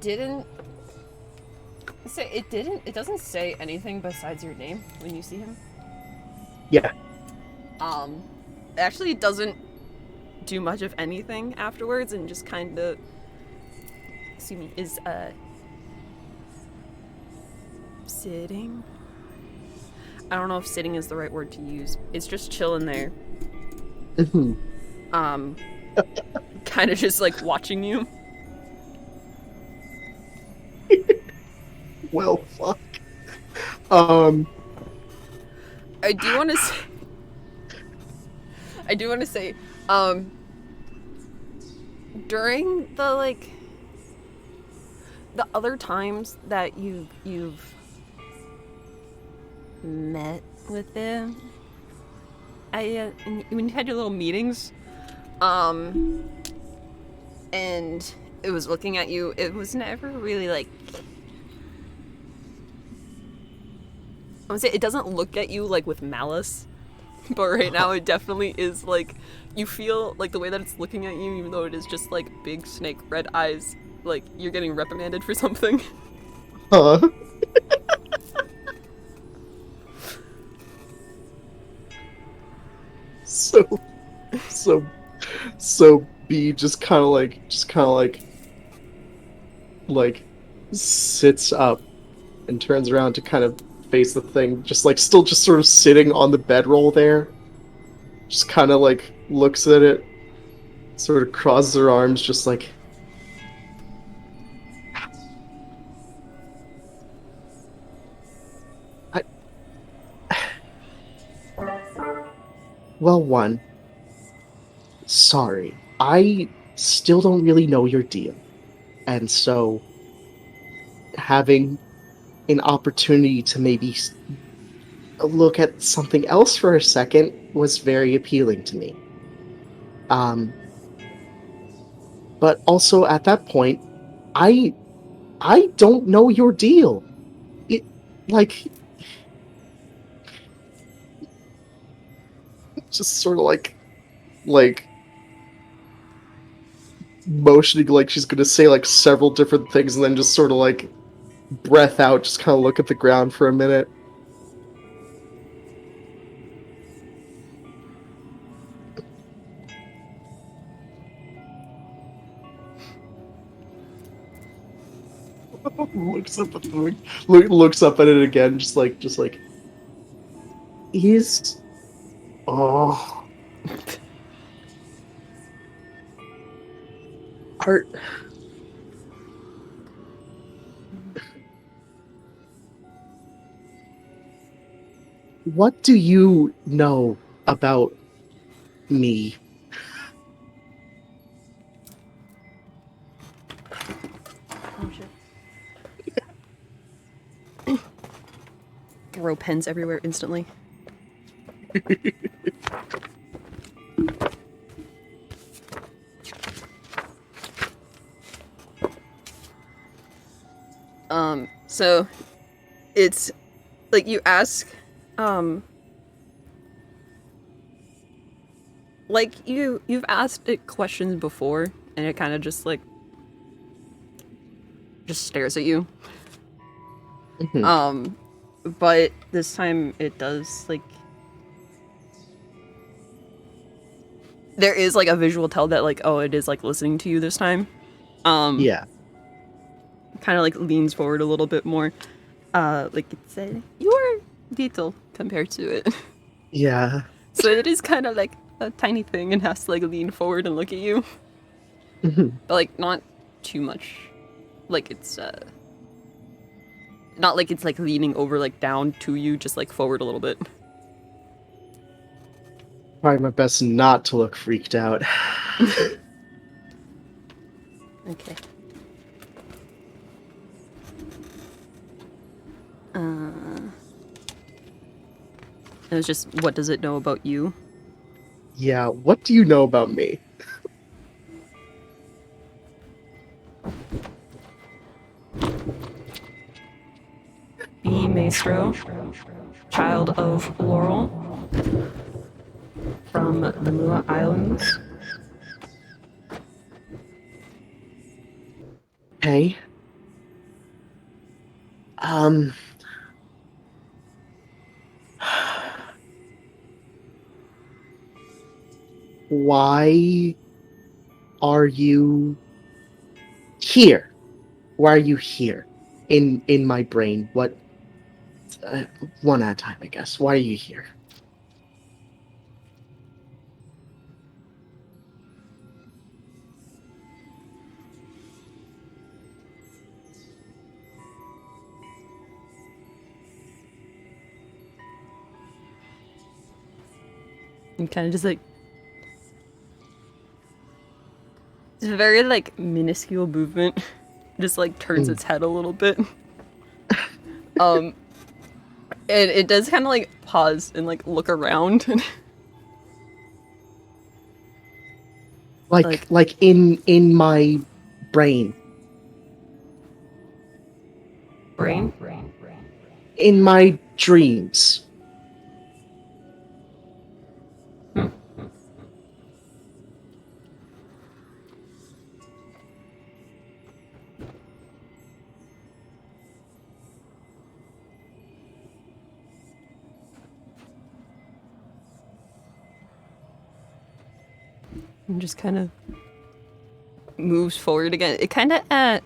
Didn't say it didn't. It doesn't say anything besides your name when you see him. Yeah. Actually, it doesn't do much of anything afterwards, and just kind of, excuse me, is sitting. I don't know if sitting is the right word to use. It's just chilling there. Um, kind of just like watching you. Well, fuck. Um. I do want to say. I do want to say, um, during the other times that you've met with them, when you had your little meetings, and it was looking at you, it was never really like. I would say it doesn't look at you like with malice, but right now it definitely is like you feel like the way that it's looking at you, even though it is just like big snake red eyes, like you're getting reprimanded for something. Huh. So, so, so B just kind of like, sits up and turns around to kind of face the thing, just like still just sort of sitting on the bedroll there. Just kind of like looks at it, sort of crosses her arms, just like, I, well, one, sorry, I still don't really know your deal, and so having an opportunity to maybe look at something else for a second was very appealing to me. Um, but also at that point, I I don't know your deal. It like just sort of like motioning like she's gonna say like several different things and then just sort of like breath out, just kind of look at the ground for a minute. Looks up at the looks up at it again, just like is oh art. What do you know about me? Oh shit. Throw pens everywhere instantly. So it's like you ask, um, like you've asked it questions before, and it kind of just stares at you. Mhm. Um, but this time it does like there is like a visual tell that like it is like listening to you this time. Um, Yeah. kind of like leans forward a little bit more. Like it said, you are little compared to it. Yeah. So it is kind of like a tiny thing and has to like lean forward and look at you. Mhm. But like not too much. Like it's not like it's like leaning over like down to you, just like forward a little bit. Try my best not to look freaked out. Okay. Uh, it was just what does it know about you? Yeah, what do you know about me? Bea Maestrough, child of Laurel from the Mua Islands. Hey? Um, why are you here? Why are you here? In my brain, what? One at a time, I guess. Why are you here? And kind of just like it's a very like minuscule movement. Just like turns its head a little bit. And it does kind of like pause and like look around. Like in my brain. Brain? In my dreams. And just kind of moves forward again. It kind of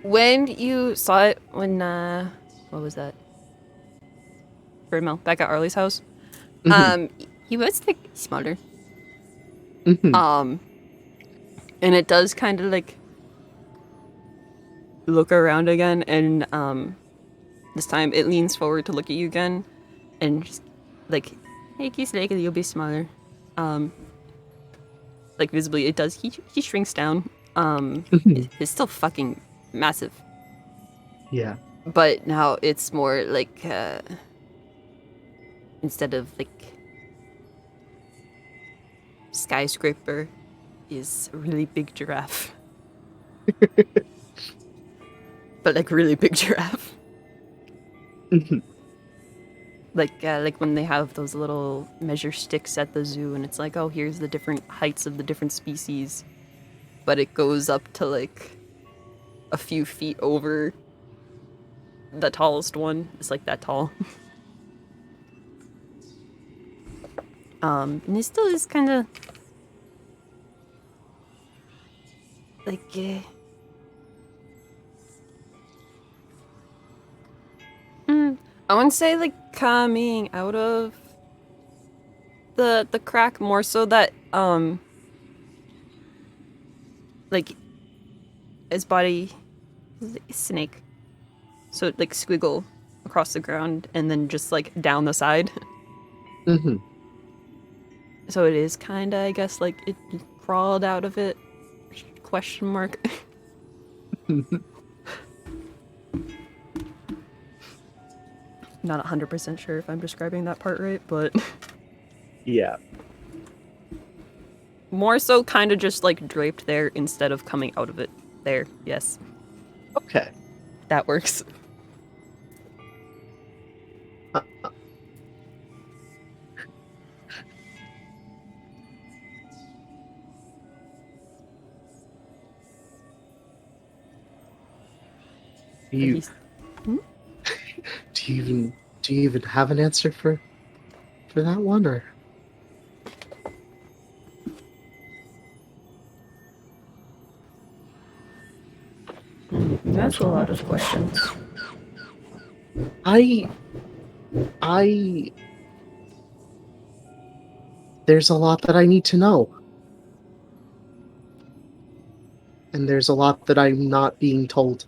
when you saw it when what was that? Birdmill back at Arly's house. He was like smaller. And it does kind of like look around again, and this time it leans forward to look at you again, and just like, hey, he's like you'll be smaller. Like visibly, it does. He shrinks down. It's still fucking massive. Yeah. But now it's more like instead of like skyscraper, is a really big giraffe. But like really big giraffe. Like when they have those little measure sticks at the zoo, and it's like, oh, here's the different heights of the different species, but it goes up to like a few feet over the tallest one. It's like that tall. And it still is kind of like I wouldn't say like coming out of the crack, more so that like his body is a snake, so it like squiggle across the ground and then just like down the side. So it is kind of, I guess, like it crawled out of it, question mark. Not 100% sure if I'm describing that part right, but Yeah. more so kind of just like draped there instead of coming out of it there. Yes, Okay. that works. You do you even have an answer for that one, or? That's a lot of questions. I there's a lot that I need to know. And there's a lot that I'm not being told.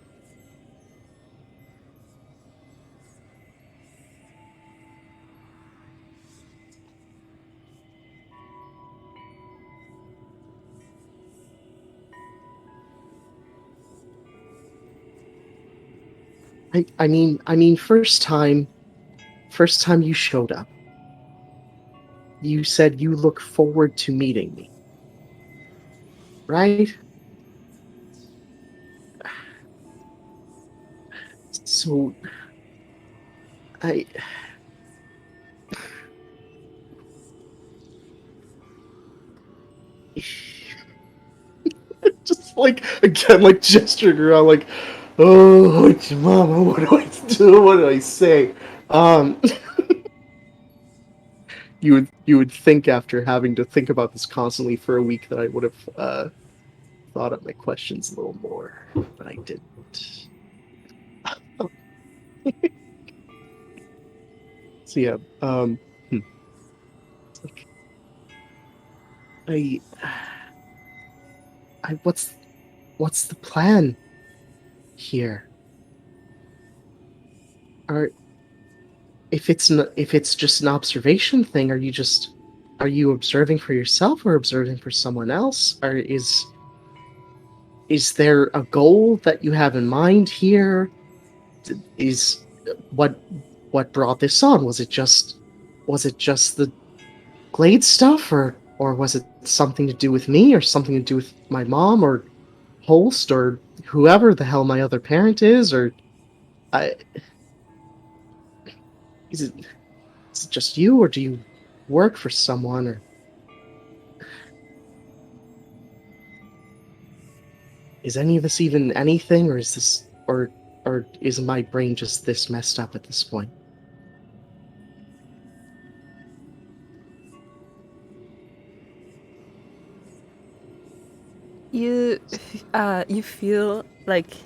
I mean first time you showed up, you said you look forward to meeting me. Right? So I just like again like gesturing around like Oh, Mama, what do I do? What do I say? Um, you would think after having to think about this constantly for a week that I would have thought up my questions a little more, but I didn't. So yeah, hmm, like I, I what's the plan here? Are if it's just an observation thing, are you observing for yourself or observing for someone else? Or is there a goal that you have in mind here? Is what what brought this on? Was it just the Glade stuff, or was it something to do with me, or something to do with my mom, or Holst, or whoever the hell my other parent is, or I, is it is it just you, or do you work for someone, or is any of this even anything, or is this or is my brain just this messed up at this point? You, you feel like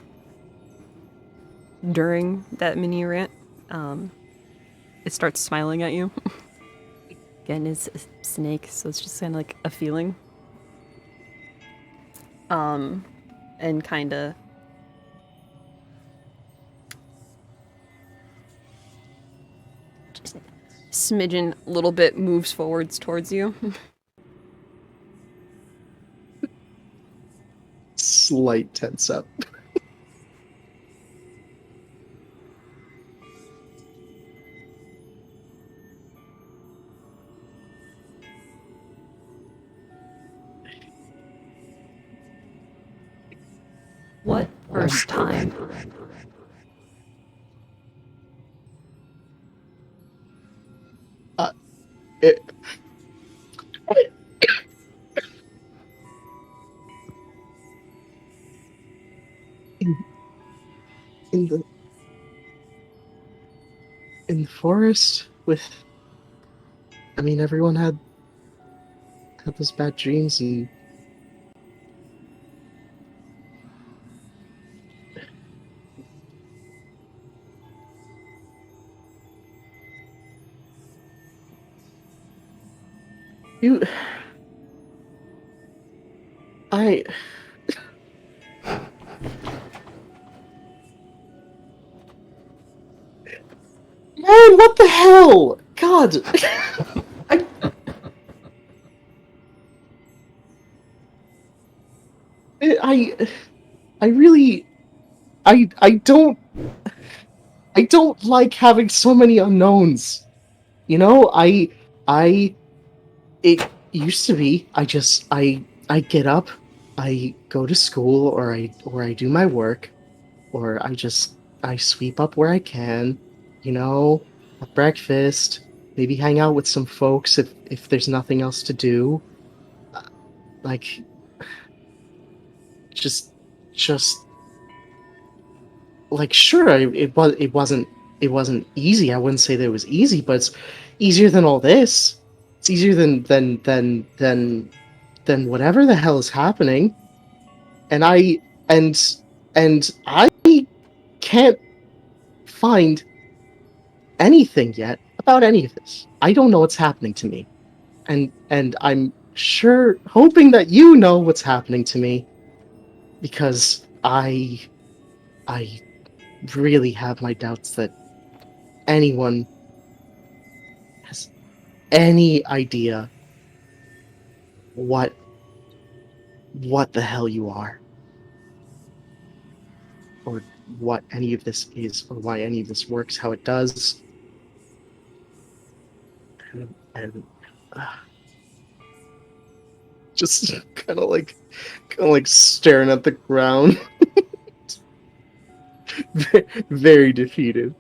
during that mini rant, um, it starts smiling at you. Again, it's a snake, so it's just kind of like a feeling. And kind of smidgen, a little bit moves forwards towards you. Slight tense up. What first time? Uh, it, in, in the forest with, I mean, everyone had those bad dreams, and you I man, what the hell? God. I I I really I don't like having so many unknowns. You know, I it used to be I get up, I go to school, or I do my work, or I sweep up where I can, you know, have breakfast, maybe hang out with some folks if there's nothing else to do. Like just just like sure, it wasn't easy. I wouldn't say that it was easy, but it's easier than all this. It's easier than whatever the hell is happening. And and I can't find anything yet about any of this. I don't know what's happening to me. And I'm sure hoping that you know what's happening to me, because I really have my doubts that anyone has any idea what the hell you are, or what any of this is, or why any of this works how it does. And just kind of like staring at the ground. Very defeated.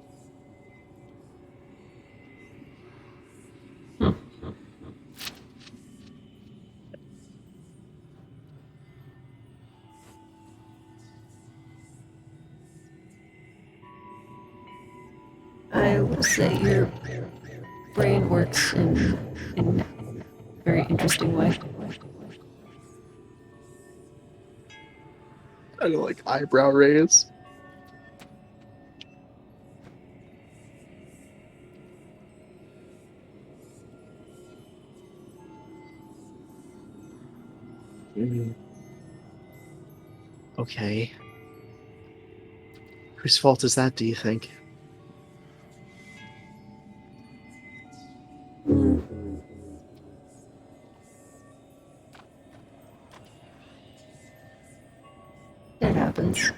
I will say your brain works in a very interesting way. Kind of like eyebrow raise. Okay. Whose fault is that, do you think? It happens.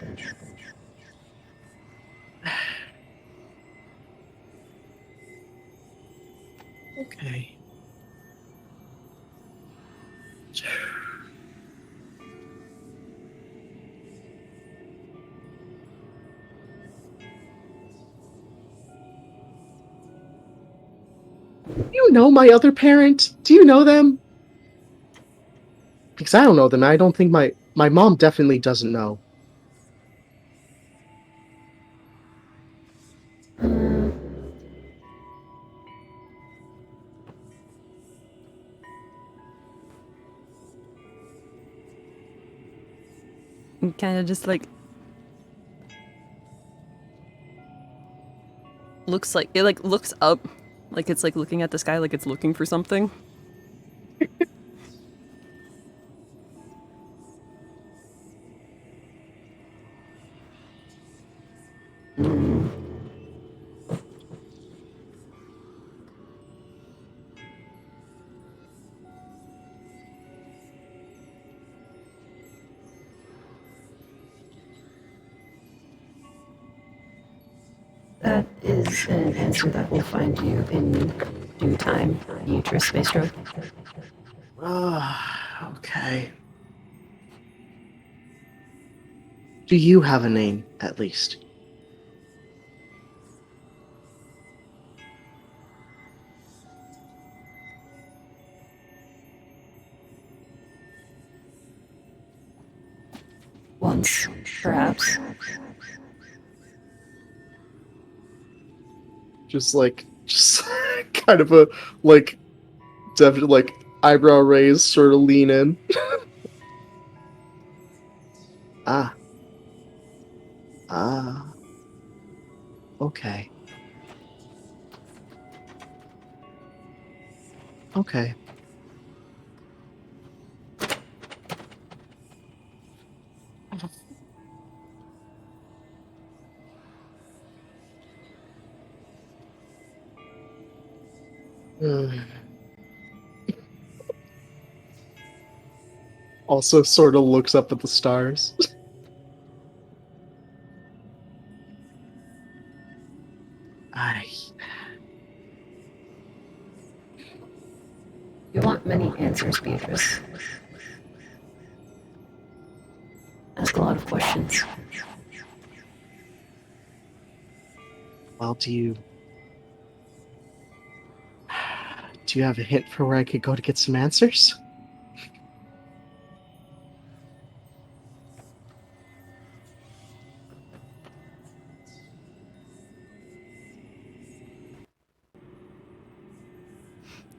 Okay. Do you know my other parent? Do you know them? Because I don't know them. I don't think my mom definitely doesn't know. Kind of just like looks like it like looks up, like it's like looking at the sky, like it's looking for something. That is an answer that will find you in due time, Beatrice Maestrough. Okay. Do you have a name, at least? Once, perhaps. Just kind of a like definitely like eyebrow raise, sort of lean in. Ah. Ah. Okay. Okay. Also sort of looks up at the stars. I You want many answers, Beatrice. Ask a lot of questions. well, do you have a hint for where I could go to get some answers?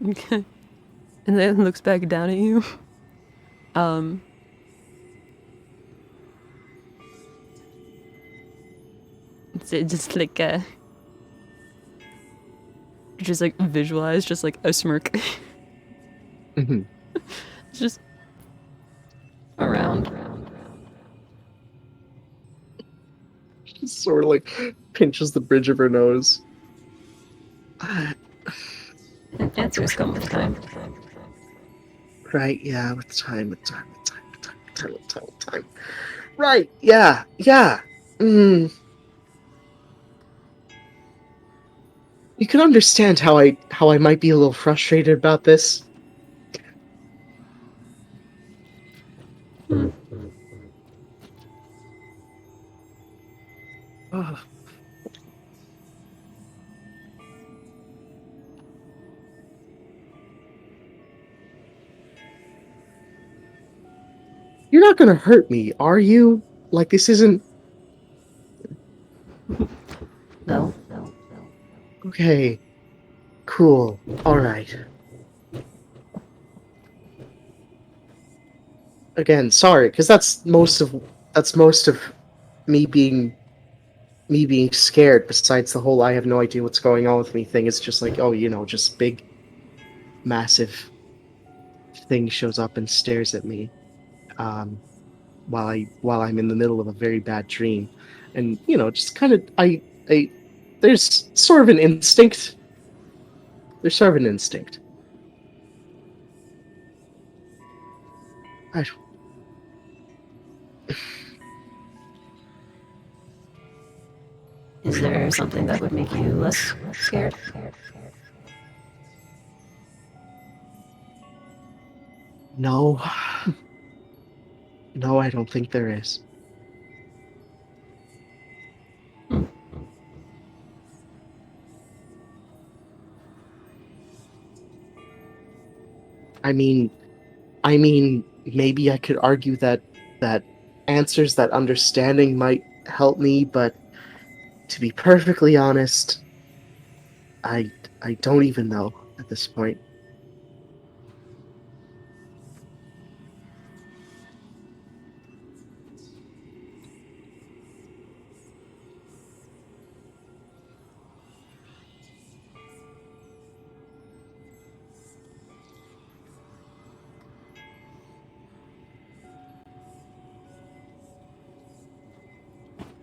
Okay. And then looks back down at you. It's just like just like visualize just like a smirk. Mhm. It's just around. Sort of like pinches the bridge of her nose. And answers come with time. Right, yeah, with time. Right, yeah. You can understand how I might be a little frustrated about this. Ugh. You're not gonna hurt me, are you? Like, this isn't... No. Okay. Cool. Alright. Again, sorry, because that's most of me being scared, besides the whole I have no idea what's going on with me thing. It's just like, oh, just big, massive thing shows up and stares at me. Um while I'm in the middle of a very bad dream. And, just kind of I there's sort of an instinct. There's sort of an instinct. I Is there something that would make you less scared? No. No, I don't think there is. Hmm. I mean, maybe I could argue that answers that understanding might help me, but to be perfectly honest, I I don't even know at this point.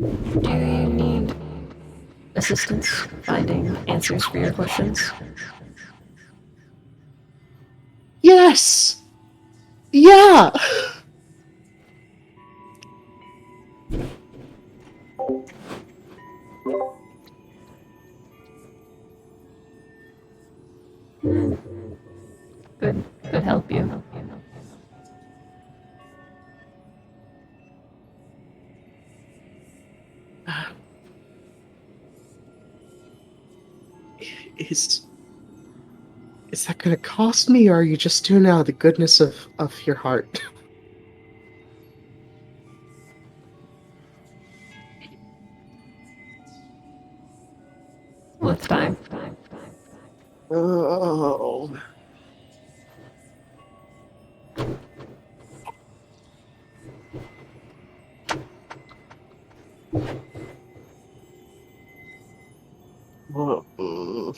Do you need assistance finding answers for your questions? Yes. Yeah. Could help you. Is is that gonna cost me, or are you just doing it out of the goodness of your heart? With time. Oh. Oh.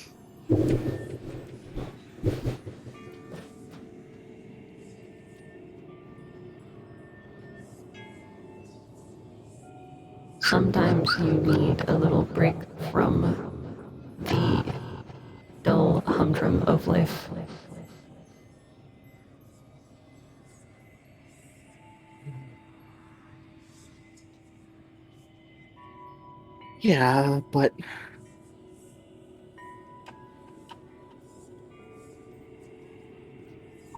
Sometimes you need a little break from the dull humdrum of life. Yeah, but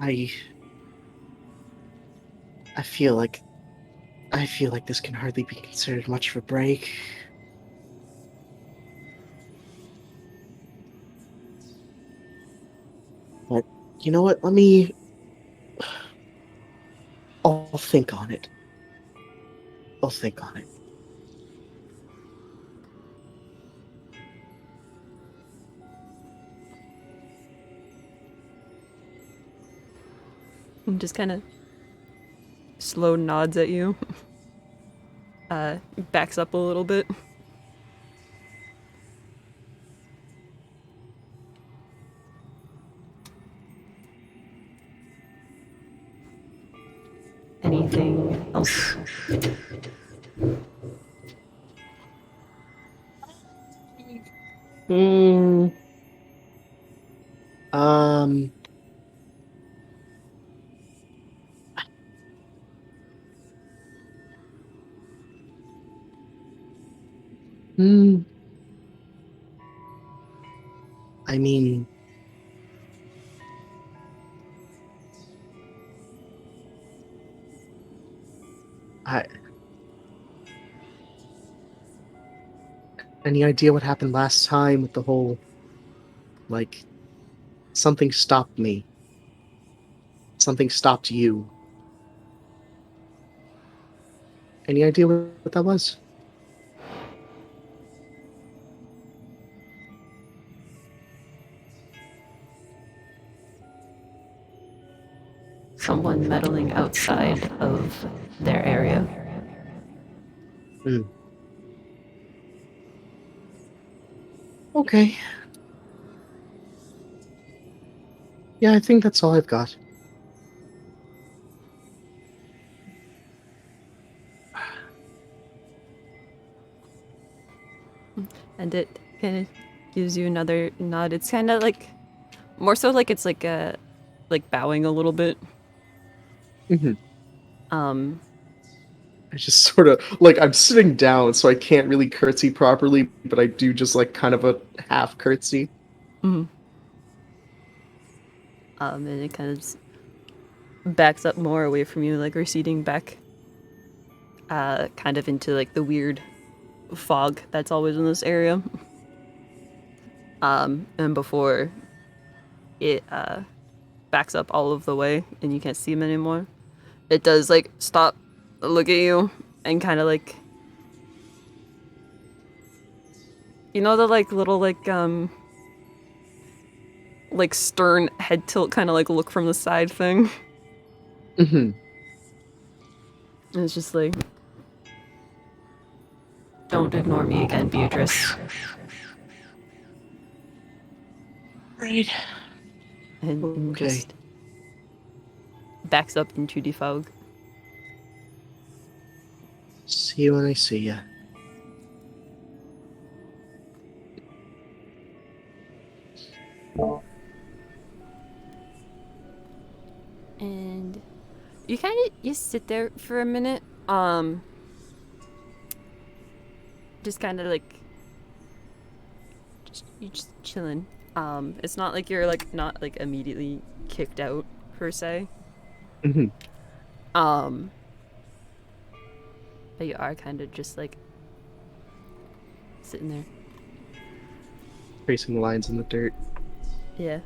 I I feel like this can hardly be considered much of a break. But you know what? I'll think on it. I'll think on it. And just kind of slow nods at you. Backs up a little bit. Anything else? Hmm. Um. Hmm. I mean, I any idea what happened last time with the whole, like, something stopped me. Something stopped you. Any idea what that was? someone meddling outside of their area. Okay. Yeah, I think that's all I've got. And it kind of gives you another nod. It's kind of like, more so like it's like bowing a little bit. I just sort of, like, I'm sitting down, so I can't really curtsy properly, but I do just, like, kind of a half curtsy. And it kind of backs up more away from you, like receding back, kind of into like the weird fog that's always in this area. And before it backs up all of the way and you can't see him anymore, it does like stop, look at you, and kind of like, you know, the like little like stern head tilt kind of like look from the side thing. And it's just like, don't ignore me again, Beatrice. Right. And Okay. just backs up into the fog. See you when I see ya. And you kind of you sit there for a minute, just kind of like you're just chilling. It's not like you're like not like immediately kicked out per se. But you are kind of just like sitting there. Tracing lines in the dirt. Yeah.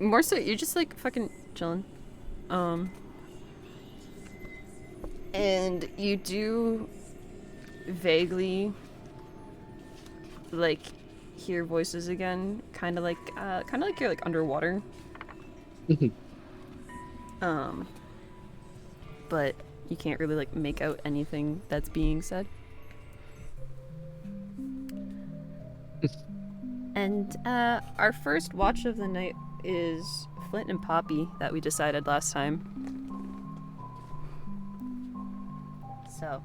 More so, you're just like fucking chilling. And you do vaguely like hear voices again, kind of like you're like underwater. But you can't really like make out anything that's being said. And our first watch of the night is Flint and Poppy that we decided last time. So,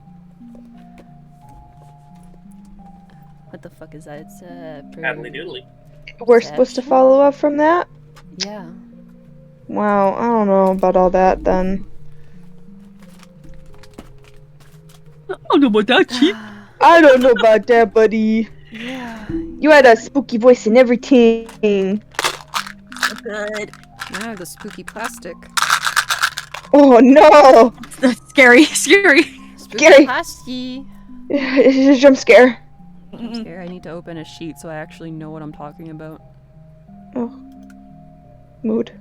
what the fuck is that? It's Paddly doodly. We're supposed to follow up from that? Yeah. Wow, I don't know about all that then. I don't know about that, Chief. I don't know about that, buddy. Yeah. You had a spooky voice and everything. Good. Yeah, the spooky plastic. Oh no! That's scary. Scary. Spooky Scary. plastic. It's a jump scare. I'm scared. I need to open a sheet so I actually know what I'm talking about. Oh. Mood.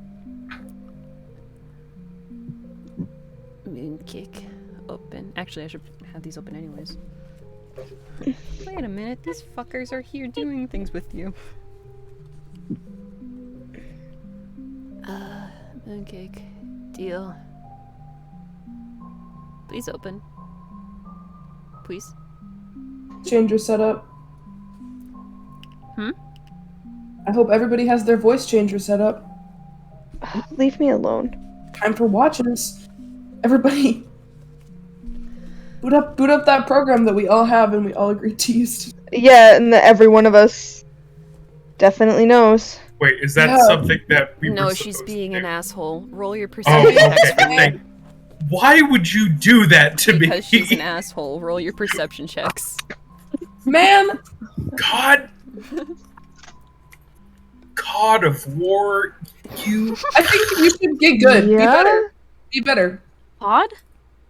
Mooncake. Open. Actually, I should have these open anyways. Wait a minute. These fuckers are here doing things with you. Mooncake. Deal. Please open. Please. Changer setup. I hope everybody has their voice changer set up. Leave me alone. Time for watches. Everybody, boot up that program that we all have and we all agreed to use. Yeah, and every one of us definitely knows. Wait, is that Yeah. something that we No, were she's supposed being to an do? asshole. Roll your Oh, perception checks for okay. me. Thank. Why would you do that to Because she's an me? asshole. Roll your perception checks. Man, God. God of War, you. I think you should get good. Yeah? Be better. Be better. COD?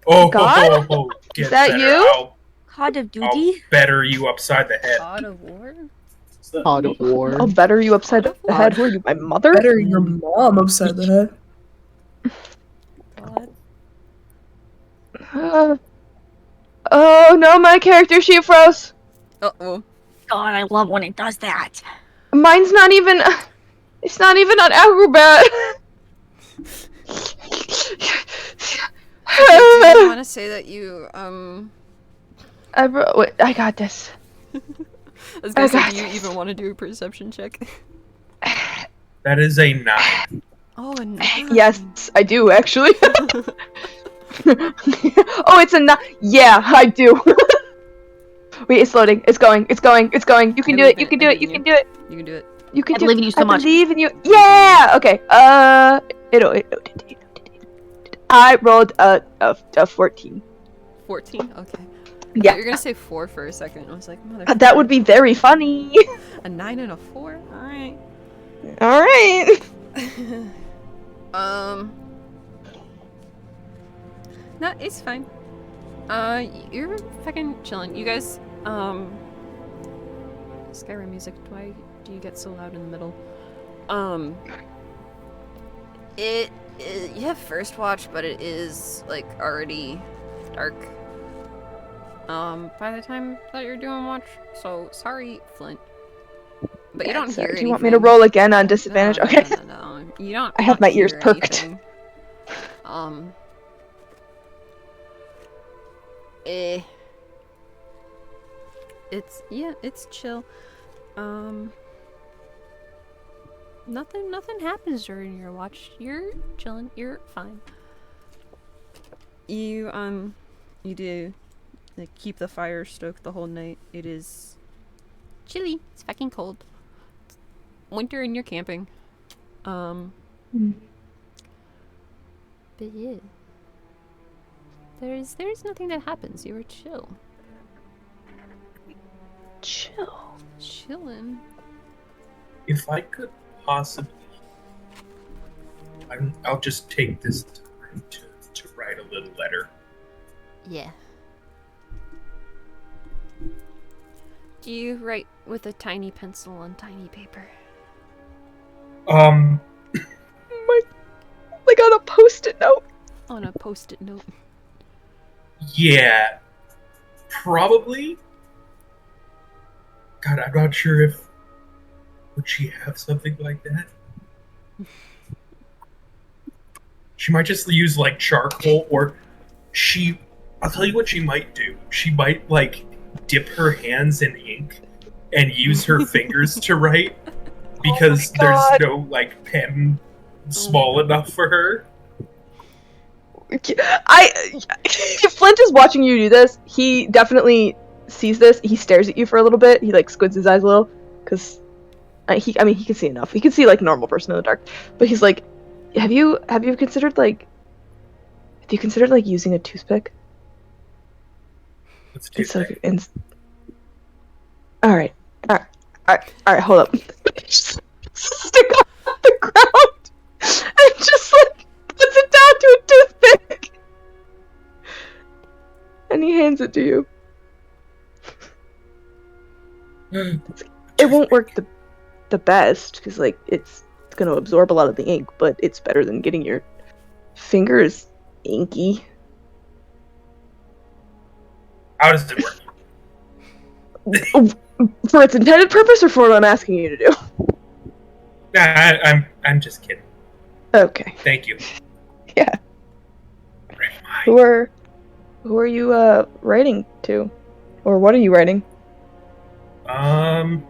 Oh, God? get Is that better. you? COD of I'll Duty? better you upside the head. God of War? God of War. I'll better you upside the head. Who are you, my mother? Better your mom upside the head. God. Oh no, my character sheet froze. Uh-oh. God, I love when it does that. Mine's not even. It's not even on Acrobat. Do you want to say that you Wait, I got this. I was gonna I say, got do you this. even want to do a perception check? That is a 9. Oh, a 9. Yes, I do actually. Oh, it's a yeah, I do. Wait, it's loading. It's going. It's going. It's going. You can do it. You can do it. You can do it. You can do it. You can I do believe it. in you so much. I believe in you. Yeah. Okay. I rolled a 14. 14? Okay. Yeah. You're gonna say 4 for a second. I was like, mother. That would be very funny. A 9 and a 4? Alright. All right. No, it's fine. You're fucking chilling. You guys, Skyrim music, why do you get so loud in the middle? You have first watch, but it is, like, already dark. By the time that you're doing watch, so sorry, Flint. But you don't hear anything. Do you want me to roll again on disadvantage? No, Okay. No. You don't. I have my ears perked. Anything. It's chill. Nothing happens during your watch. You're chilling. You're fine. You do like keep the fire stoked the whole night. It is chilly. It's fucking cold. Winter and you're camping. But yeah. There's nothing that happens. You are chill. Chillin'. If I could possibly, I'll just take this time to write a little letter. Yeah. Do you write with a tiny pencil on tiny paper? Like on a post-it note. On a post-it note. Yeah, probably. God, I'm not sure if would she have something like that. She might just use like charcoal, or I'll tell you what she might do. She might like dip her hands in ink and use her fingers to write, because there's no like pen small enough for her. If Flint is watching you do this, he definitely sees this. He stares at you for a little bit. He like squints his eyes a little, because he can see enough. He can see like a normal person in the dark. But he's like, have you considered using a toothpick? Let's do that. All right, hold up. Just stick on the ground and just like puts it down to a toothpick, and he hands it to you. It won't work the best, because like it's gonna absorb a lot of the ink, but it's better than getting your fingers inky. How does it work? For its intended purpose, or for what I'm asking you to do? Nah, I'm just kidding. Okay. Thank you. Yeah. Right, my- Who are you writing to, or what are you writing? I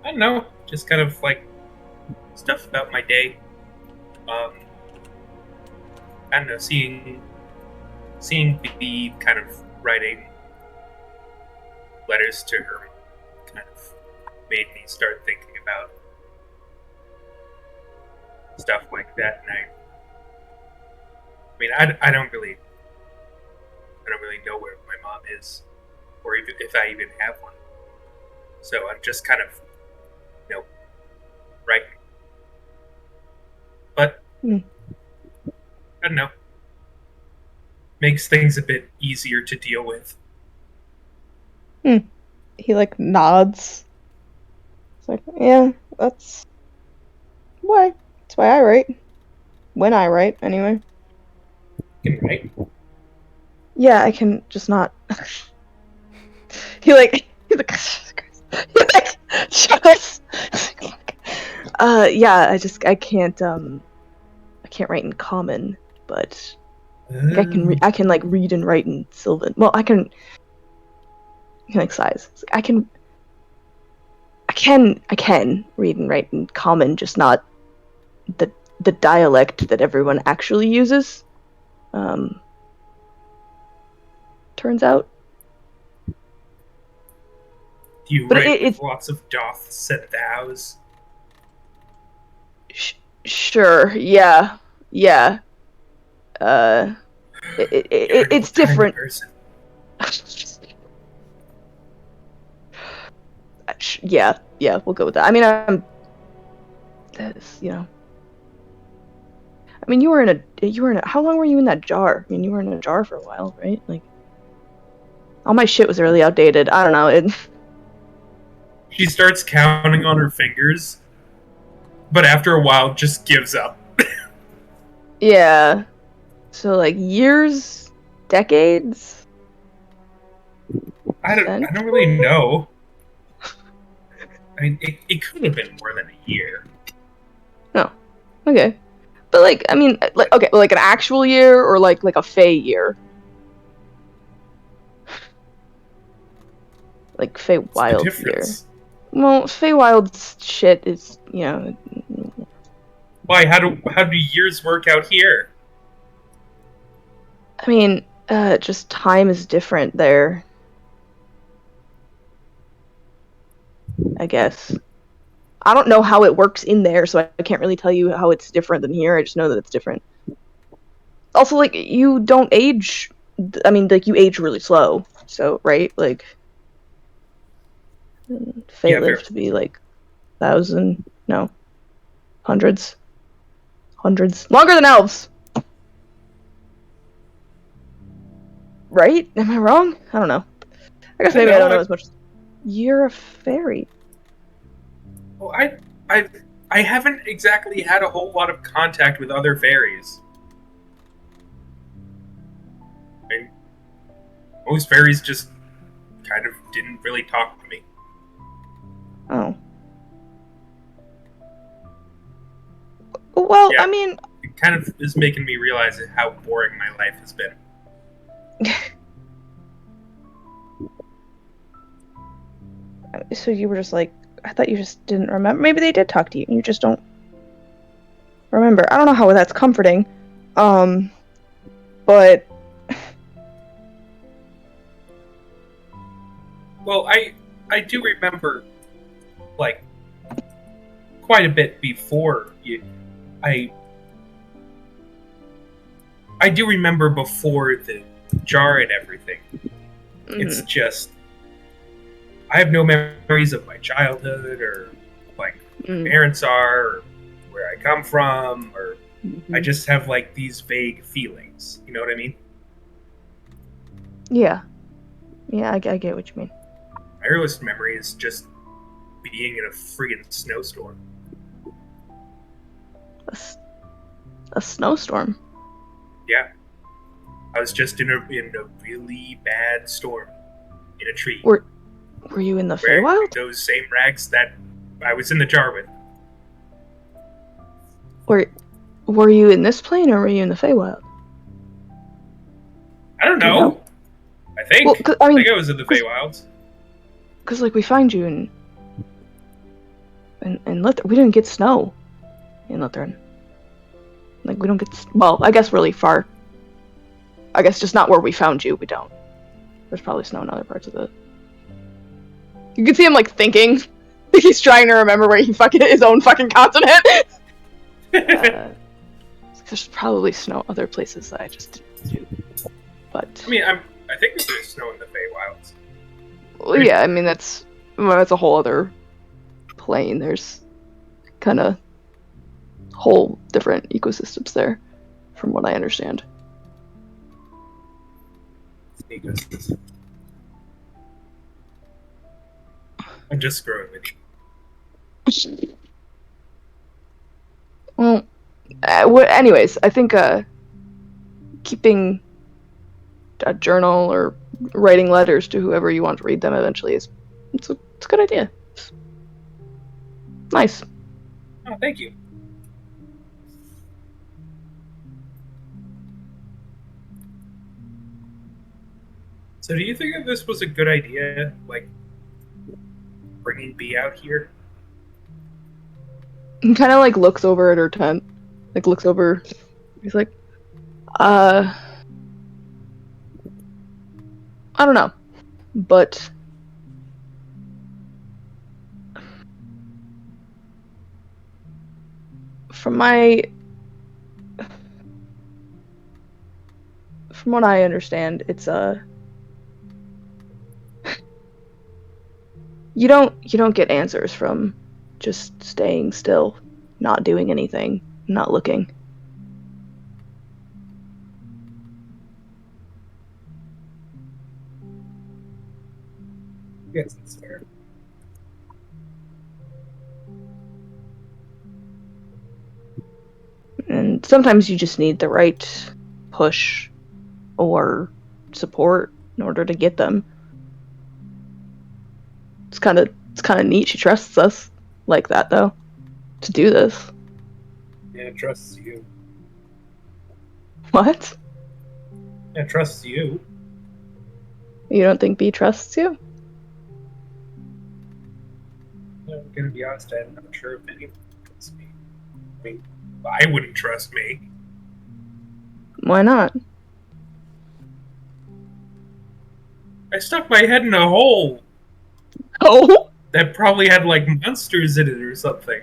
don't know. Just kind of like stuff about my day. I don't know. Seeing Bea kind of writing letters to her kind of made me start thinking about stuff like that. And I don't really know where my mom is, or even if I even have one. So I'm just kind of, writing. But I don't know. Makes things a bit easier to deal with. He like nods. It's like, yeah, that's why I write. When I write, anyway. You can write. Yeah, I can just not. he's like, shut up. Yeah, I can't can't write in Common, but like, I can like read and write in Sylvan. Well, I can like size. I can read and write in Common, just not the dialect that everyone actually uses. Turns out. Do you But write it's lots of doths and thous? Sure. Yeah. It's different. Person. Yeah, we'll go with that. I mean, that's, I mean, you were in a. How long were you in that jar? I mean, you were in a jar for a while, right? Like, all my shit was really outdated. I don't know. She starts counting on her fingers, but after a while just gives up. Yeah. So like years, decades. I don't really know. I mean, it could have been more than a year. No. Okay. But like, I mean, like, okay, like an actual year or like a Fey year. Like Feywild year. Well, Feywild's shit is, Why? How do years work out here? I mean, just time is different there. I guess. I don't know how it works in there, so I can't really tell you how it's different than here. I just know that it's different. Also, like, you don't age. I mean, like, you age really slow. So, right? Like, Fae live to be like 1,000. No. Hundreds. Longer than elves! Right? Am I wrong? I don't know. I guess maybe I don't know as much. You're a fairy. Well, I haven't exactly had a whole lot of contact with other fairies. I mean, most fairies just kind of didn't really talk to me. Oh. Well, Yeah. I mean... It kind of is making me realize how boring my life has been. So you were just like, I thought you just didn't remember. Maybe they did talk to you and you just don't remember. I don't know how that's comforting. But... Well, I do remember, like, quite a bit before you... I do remember before the jar and everything. Mm-hmm. It's just... I have no memories of my childhood, or, like, who my parents are, or where I come from, or... I just have, like, these vague feelings. You know what I mean? Yeah. Yeah, I get what you mean. My earliest memory is just being in a friggin' snowstorm. A snowstorm? Yeah. I was just in a really bad storm. In a tree. Were you in the wearing Feywild? those same rags that I was in the jar with. Were you in this plane or were you in the Feywild? I don't know. You know? I think. Well, I think I was in the Feywilds. Because, like, we find you in Lithern. We didn't get snow in Lithern. Like, we don't get... Well, I guess really far. I guess just not where we found you, we don't. There's probably snow in other parts of the... You can see him, like, thinking. He's trying to remember where he fucking... his own fucking continent! There's probably snow other places that I just didn't do. But... I mean, I think there's snow in the Feywilds. Well, yeah, I mean, that's a whole other plane. There's kind of whole different ecosystems there, from what I understand. Ecosystem. I'm just screwing with you. Well, anyways, I think keeping a journal or writing letters to whoever you want to read them eventually it's a good idea. Nice. Oh, thank you. So do you think that this was a good idea, like, bringing Bea out here? He kind of like looks over at her tent, like looks over. He's like, I don't know, but from what I understand, it's you don't get answers from just staying still, not doing anything, not looking. Yes, that's fair. And sometimes you just need the right push or support in order to get them. It's kind of neat. She trusts us like that, though, to do this. Yeah, trusts you. What? Yeah, trusts you. You don't think B trusts you? I'm gonna be honest, I'm not sure if anyone trusts me. I mean, I wouldn't trust me. Why not? I stuck my head in a hole Oh! that probably had, like, monsters in it or something.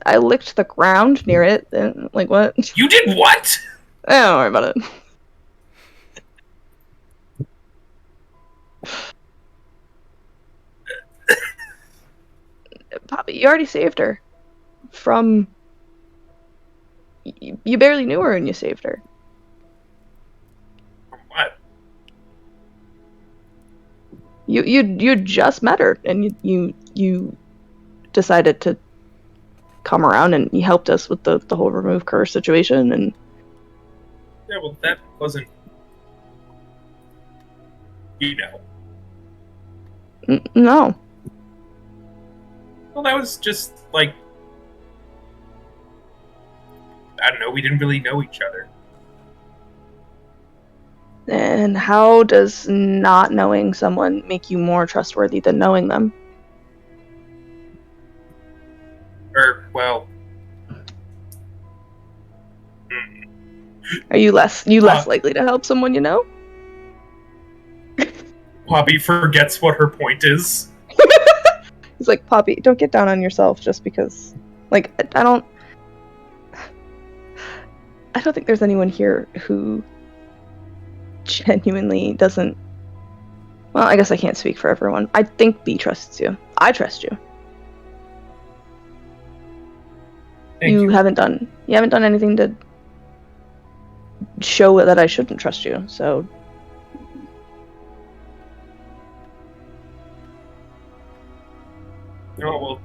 I licked the ground near it. And, like, what? You did what? Don't worry about it. Poppy, you already saved her. From... You barely knew her and you saved her. What? You just met her and you decided to come around and you helped us with the whole remove curse situation and... Yeah, well, that wasn't... You know. No. Well, that was just, like... I don't know, we didn't really know each other. And how does not knowing someone make you more trustworthy than knowing them? Well... Are you less likely to help someone you know? Poppy forgets what her point is. He's like, Poppy, don't get down on yourself just because... Like, I don't think there's anyone here who genuinely doesn't... Well, I guess I can't speak for everyone. I think B trusts you. I trust you. Thank you. You haven't done anything to show that I shouldn't trust you, so... Oh, well,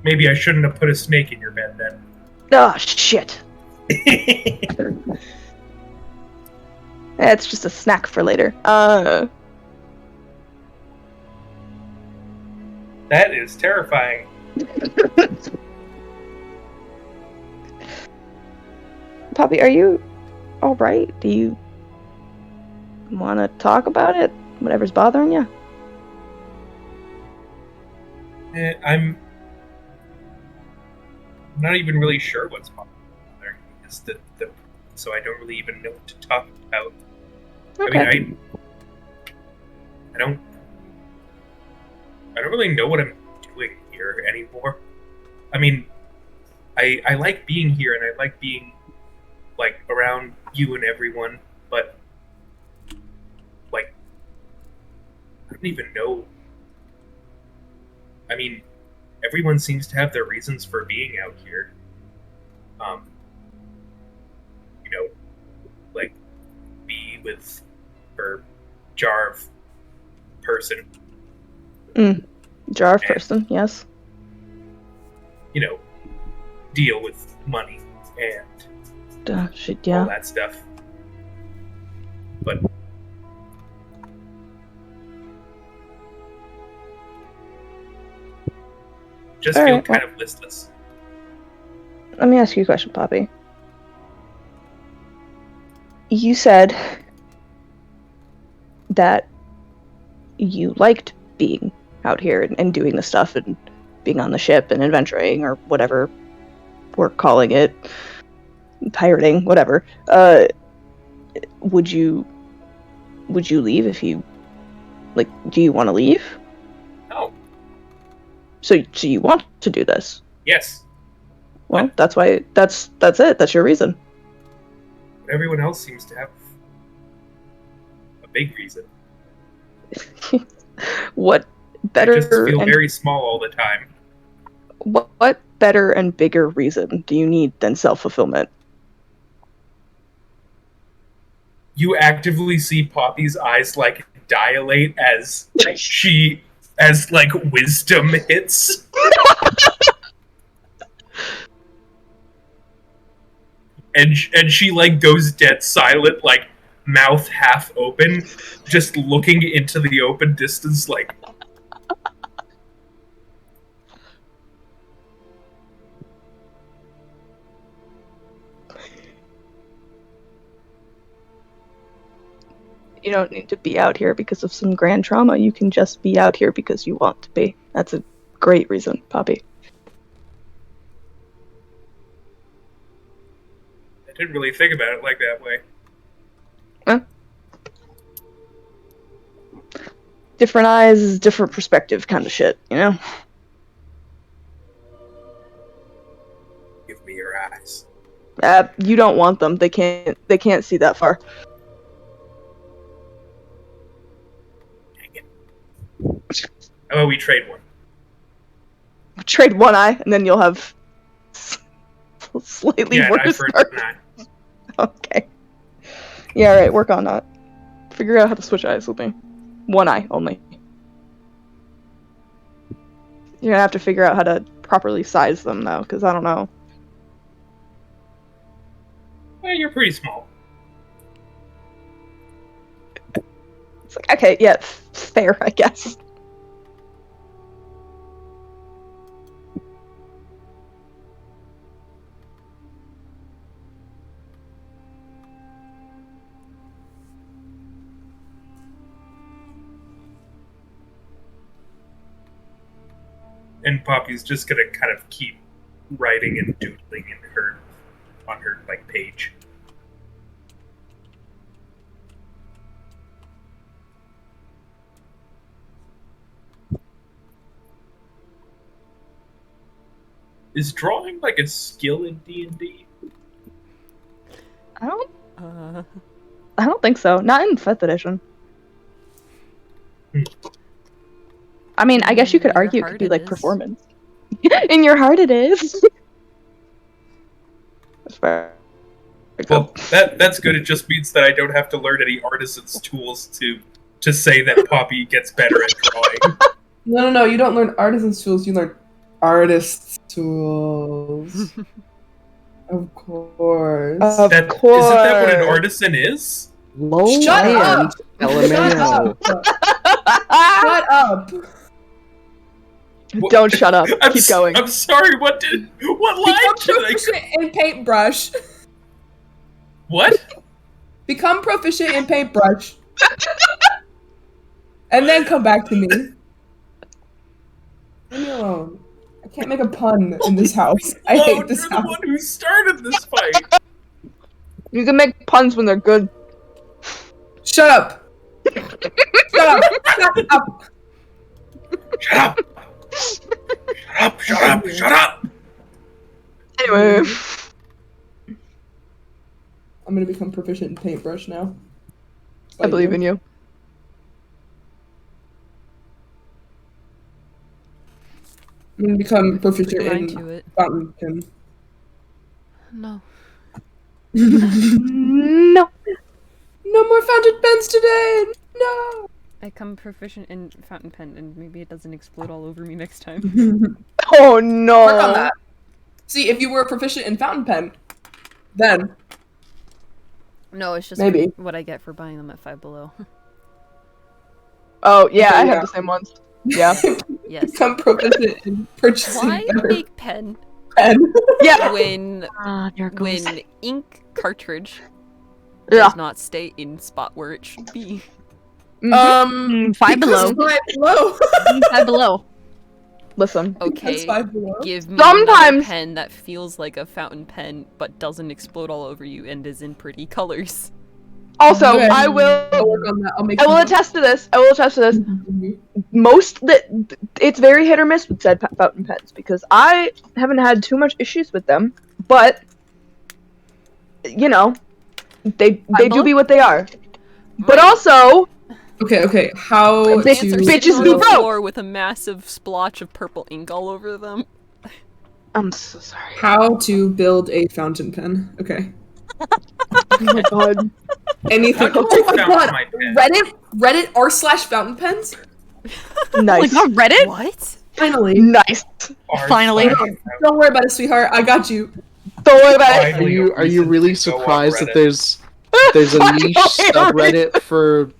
maybe I shouldn't have put a snake in your bed then. Oh, shit. It's just a snack for later. That is terrifying. Poppy, are you alright? Do you want to talk about it? Whatever's bothering you? I'm not even really sure what's bothering me. Is so I don't really even know what to talk about. Okay. I mean, I don't really know what I'm doing here anymore. I mean, I like being here and I like being like around you and everyone, but like I don't even know. I mean, everyone seems to have their reasons for being out here. You know, like be with her Jarv person. Jarv person, yes. You know, deal with money and Shit, all yeah. that stuff. But just feel Alright, kind of listless. Let me ask you a question, Poppy. You said that you liked being out here and doing this stuff and being on the ship and adventuring or whatever we're calling it, pirating, whatever. Would you leave if you like? Do you want to leave? No. So you want to do this? Yes. Well, that's why. That's it. That's your reason. But everyone else seems to have a big reason. What better? I just feel and, very small all the time. what better and bigger reason do you need than self-fulfillment? You actively see Poppy's eyes like dilate as like wisdom hits. and she like goes dead silent, like mouth half open, just looking into the open distance like You don't need to be out here because of some grand trauma. You can just be out here because you want to be. That's a great reason, Poppy. I didn't really think about it like that way. Huh? Different eyes, different perspective kind of shit, you know? Give me your eyes. You don't want them. They can't see that far. How about we trade one? Trade one eye, and then you'll have slightly Yeah, an eye worse. for an eye. Okay. Yeah, alright, work on that. Figure out how to switch eyes with me. One eye only. You're gonna have to figure out how to properly size them, though, because I don't know. Well, you're pretty small. It's like, okay, yeah, fair, I guess. And Poppy's just gonna kind of keep writing and doodling on her like page. Is drawing like a skill in D&D? I don't think so. Not in 5th edition. I mean, I guess you could In your argue it could heart be it like is. performance. In your heart it is. That's fair. Well, that's good. It just means that I don't have to learn any artisan's tools to say that Poppy gets better at drawing. No. You don't learn artisan's tools. You learn artist's tools. Of course. Of Isn't course. that what an artisan is? Low Shut end up! LMAO. Shut up! Don't shut up. Keep going. I'm sorry. What line Become did I? proficient in paintbrush. What? Become proficient in paintbrush. And then come back to me. Leave me alone. I can't make a pun in this house. I hate this You're the house. one who started this fight. You can make puns when they're good. Shut up! Shut up! Shut up! Shut up! Shut up! Shut up! Shut up! Anyway. I'm gonna become proficient in paintbrush now. I believe in you. I'm gonna become proficient Put your mind in to it. fountain pen. No. No. No more fountain pens today! No! I come proficient in fountain pen, and maybe it doesn't explode all over me next time. Oh no. Work on that. See, if you were proficient in fountain pen, then No, it's just Maybe. what I get for buying them at Five Below. Oh yeah, Okay, I yeah. have the same ones. Yeah. Yes. become proficient in purchasing Why better make pen pen. Yeah. when Ah, there goes. when ink cartridge Yeah. does not stay in spot where it should be? Five below. Five below. 5 below. Listen. Okay, That's 5 below. give me another Sometimes- pen that feels like a fountain pen but doesn't explode all over you and is in pretty colors. Also, Okay. I I'll will. work on that. I'll make. I will attest to this. I will attest to this. It's very hit or miss with said fountain pens because I haven't had too much issues with them, but you know, they do be what they are. But also, Okay. How Bitch- to bitches on be the broke. floor with a massive splotch of purple ink all over them. I'm so sorry. How to build a fountain pen? Okay. Oh my god. Anything. How do Oh I my fountain god. my pen? Reddit r/fountain pens. Nice. Like on Reddit? What? Finally. Nice. Finally. Don't worry about it, sweetheart. I got you. Don't worry about it. Finally, Are you really reason to go on surprised that Reddit. there's a niche Finally. subreddit for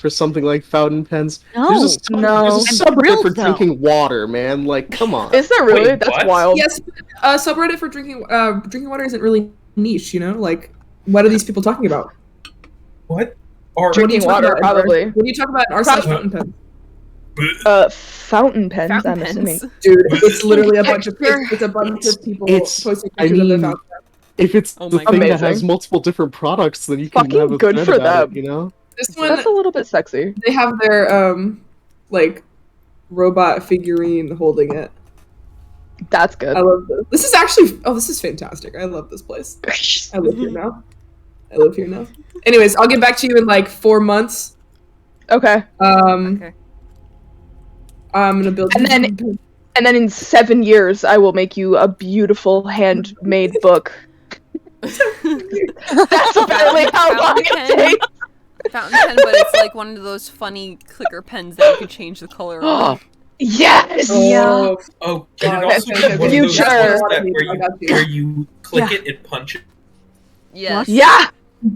something like fountain pens? No. There's a No. there's a I'm subreddit thrilled, for though. drinking water, man. Like, come on. Is there really? Wait, That's what? wild. Yes. Subreddit for drinking water isn't really niche. You know, like what are these people talking about? What? What are you Drinking talking water, about, Edward? probably. What are you talking about? r/fountain pen. Fountain pens. Fountain I'm assuming. pens. Dude, it's literally a bunch of Texture. people It's- posting I pictures of their mean, fountain pen. If it's Oh the my thing that Amazing. has multiple different products, then you can Fucking have a good thread for about them. it, you know? This one, That's a little bit sexy. they have their like robot figurine holding it. That's good. I love this. This is actually this is fantastic. I love this place. I live here now. I live here now. Anyways, I'll get back to you in like 4 months. Okay. Okay. I'm gonna build. And then in 7 years, I will make you a beautiful handmade book. That's apparently how long it Fountain pen. takes. Fountain pen, but it's like one of those funny clicker pens that you can change the color of. Yes. Oh, Oh, can God, it that's also be one of those future. ones that I got you. where you click it, it punches? Yes. Yeah. So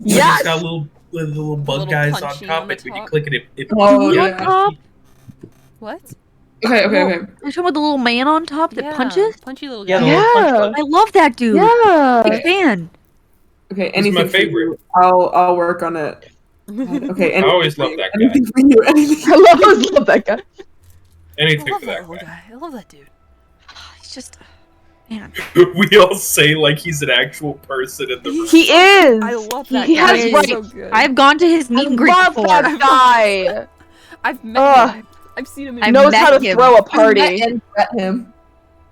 Yes. It's got little bug Little guys on punchy top, on the and when you top. click it, it Oh, yeah, yeah. punchy. What? Okay. Are you talking about the little man on top that Yeah, punches? Punchy little Yeah, guy. the little punch Yeah. button. I love that dude. Yeah. Big fan. Okay, He's anything my for favorite. you. I'll work on it. Okay, I always anything love for that you. guy. Anything for you. Anything. I always love that guy. I Anything love for that that little guy. guy. I love that dude. He's just, man. We all say like he's an actual person in the room. He is. I love that He guy. has He's rights. so good. I've gone to his meet I and greet love before. that guy. I've met Ugh. him. I've seen him in I've Knows met how to him. throw a I met party. and met him.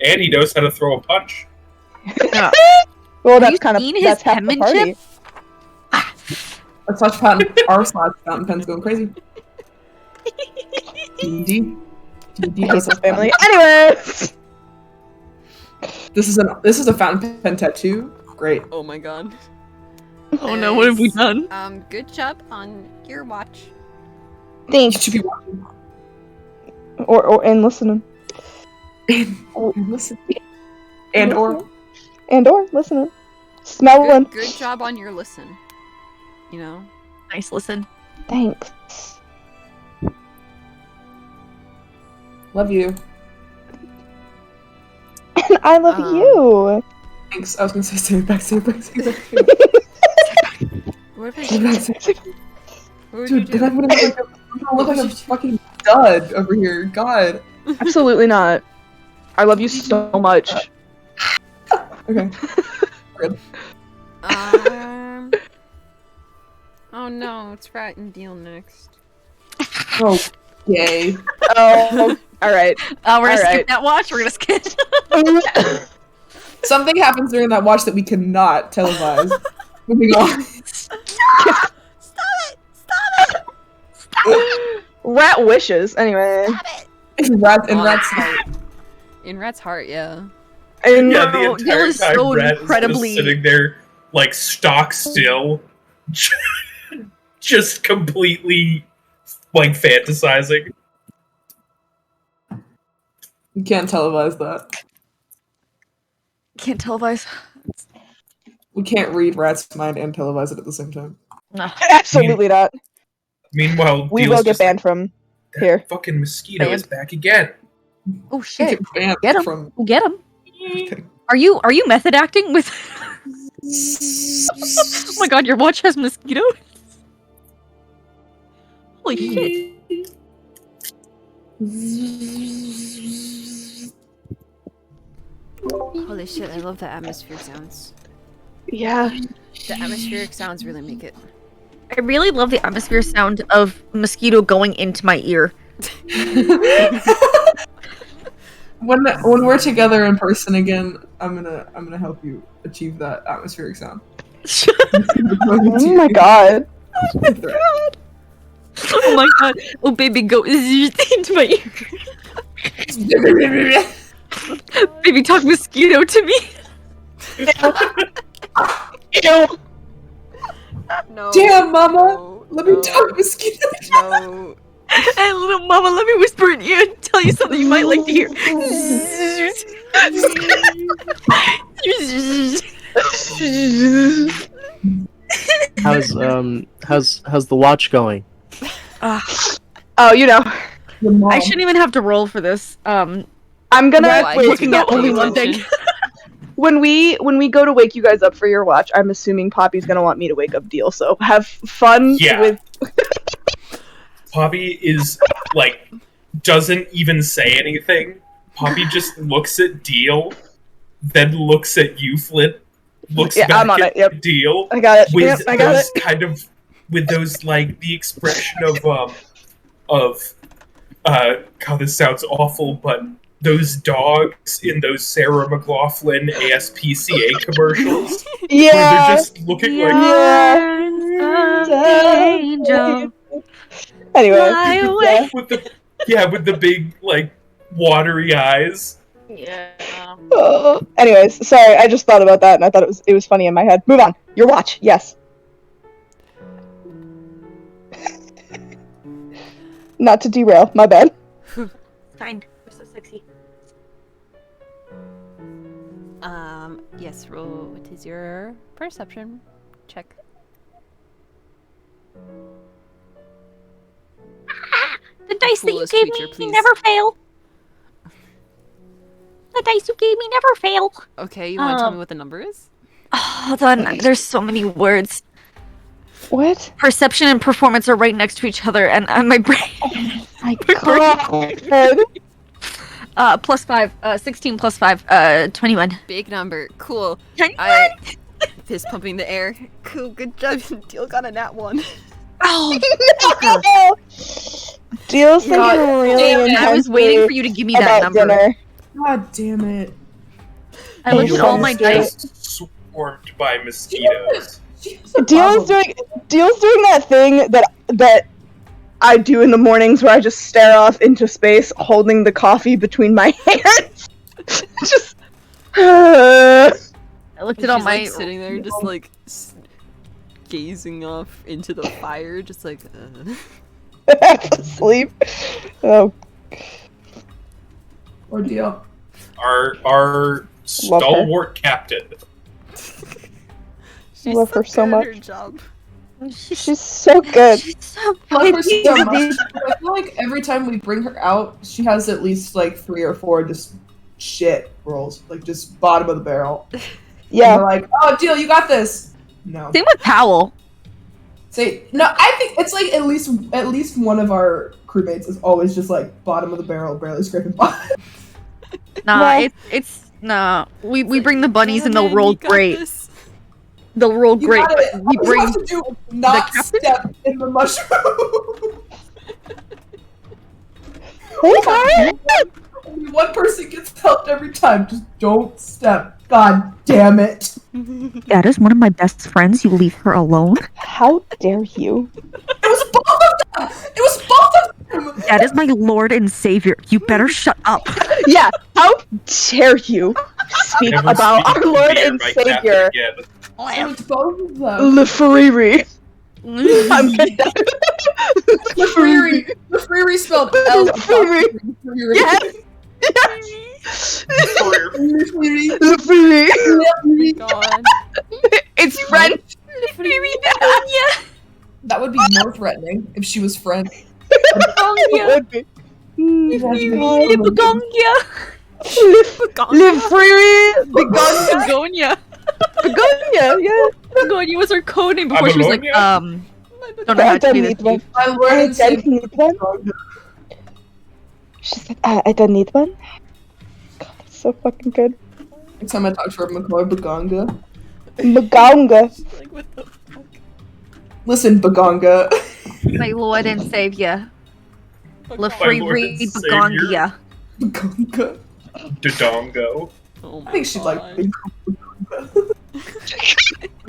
And he knows how to throw a punch. Well, Have that's you kind of seen his that's half the party. penmanship? R/fountain pen's going crazy. D&D. D&D I hate has this a family. Anyways. This is a fountain pen tattoo. Great. Oh my god. Oh no, what have we done? Good job on your watch. You Thanks. should be watching. Or and listening. And listen. And or listening. Smelling. Good job on your listen. You know? Nice listen. Thanks. love you. And I love you. Thanks. I was gonna say it back. What if I What would you Dude, then I'm do? gonna look like a fucking dud over here. God. Absolutely not. I love you so much. Okay. Oh no, it's Rat and Deal next. Oh, yay. Oh, all right. We're gonna Alright. skip that watch. We're gonna skip. Something happens during that watch that we cannot televise. Moving on. Rat wishes. Anyway. In Rat's heart. In Rat's heart, yeah. And Yeah, the No, entire Gil is time so Rat incredibly- is just sitting there, like stock still, just completely like fantasizing. You can't televise that. Can't televise. We can't read Rat's mind and televise it at the same time. No. absolutely not. Meanwhile, We Deal's will get just like, banned from "That here." fucking mosquito Banned. is back again. Oh shit. Banned Get him. from. We'll get him. Okay. Are you method acting with? Oh my god, your watch has mosquitoes. Holy shit. Holy shit, I love the atmospheric sounds. Yeah. The atmospheric sounds really make it. I really love the atmosphere sound of mosquito going into my ear. When we're together in person again, I'm gonna help you achieve that atmospheric sound. Oh my god. Oh my god. Oh baby, go into my ear. Baby, talk mosquito to me. Ew. No. Damn, mama! No, Let me no, talk mosquito. No. Hey, little mama, let me whisper in your ear and tell you something you might like to hear. How's the watch going? Oh, you know. Your mom. I shouldn't even have to roll for this. I'm gonna Why? wait, Looking at only paying one thing. attention. when we go to wake you guys up for your watch. I'm assuming Poppy's gonna want me to wake up Deal. So have fun Yeah. with. Poppy is like doesn't even say anything. Poppy just looks at Deal, then looks at you, Flint, looks Yeah, back I'm on at it, yep. Deal I got it. with Yep, I got it. those kind of with those like the expression of God, this sounds awful, but those dogs in those Sarah McLachlan ASPCA commercials where Yeah. they're just looking like Angel. Anyway. Fly away. with the big like watery eyes. Yeah. Anyways, sorry, I just thought about that and I thought it was funny in my head. Move on. Your watch. Yes. Not to derail. My bad. Fine. We're so sexy. Yes, roll. What is your perception check? The dice that you Coolest gave creature, me please. never fail. The dice you gave me never fail. Okay, you want to tell me what the number is? Hold on. There's so many words. What? Perception and performance are right next to each other, and my brain. My god. +5. 16 plus 5. 21. Big number. Cool. 21. I fist pumping the air. Cool. Good job. Deal got a nat 1. Oh, Deal's thinking God really damn it. I was waiting for intensely you to give me that about number. dinner. God damn it. I looked at all my You're dice. swarmed by mosquitoes. Deal's doing that thing that I do in the mornings where I just stare off into space, holding the coffee between my hands. Just. I looked at all She's my. like sitting there, just like gazing off into the fire, just like. Asleep. Oh. Ordeal. Our stalwart captain. She's Love her so good at her much. job. She's so good. She's so Love her pretty. so much. I feel like every time we bring her out, she has at least like 3 or 4 just shit rolls, like just bottom of the barrel. And Yeah. we're like, oh, Deal, you got this. No. Same with Powell. Say no. I think it's like at least one of our crewmates is always just like bottom of the barrel, barely scraping by. Nah, Well- it's nah. We bring the bunnies and Yeah, they'll man, roll you got great. this. They'll roll You great. got it. But we All you bring. have to do is not captain? step in the mushroom. Only one person gets helped every time. Just don't step. God damn it. That is one of my best friends. You leave her alone. How dare you? It was both of them. It was both of them. That is my lord and savior. You better shut up. Yeah. How dare you speak Never about speak our to Lord me or and my captain Savior, again. It was both of them. Lefriri? I'm good. The Freery spelled L. Lefriri. Yes. Freery. Lefriri. God. It's French. That would be more threatening if she was French. It would be. Lefriri. Begonia. Begonia. Yeah. Begonia was her code name before she was like, Apollonia? Don't know how to do this. Steve. My lord and savior. Need one. She said, I don't need one. God, it's so fucking good. Next time I talk to her, I'm gonna call her Baganga. Maganga. Like, what the fuck? Listen, Baganga. My lord and savior. Fuck La off. free Lord and read savior. Begongia. Baganga. Dodongo. Oh my I think she'd like God. being called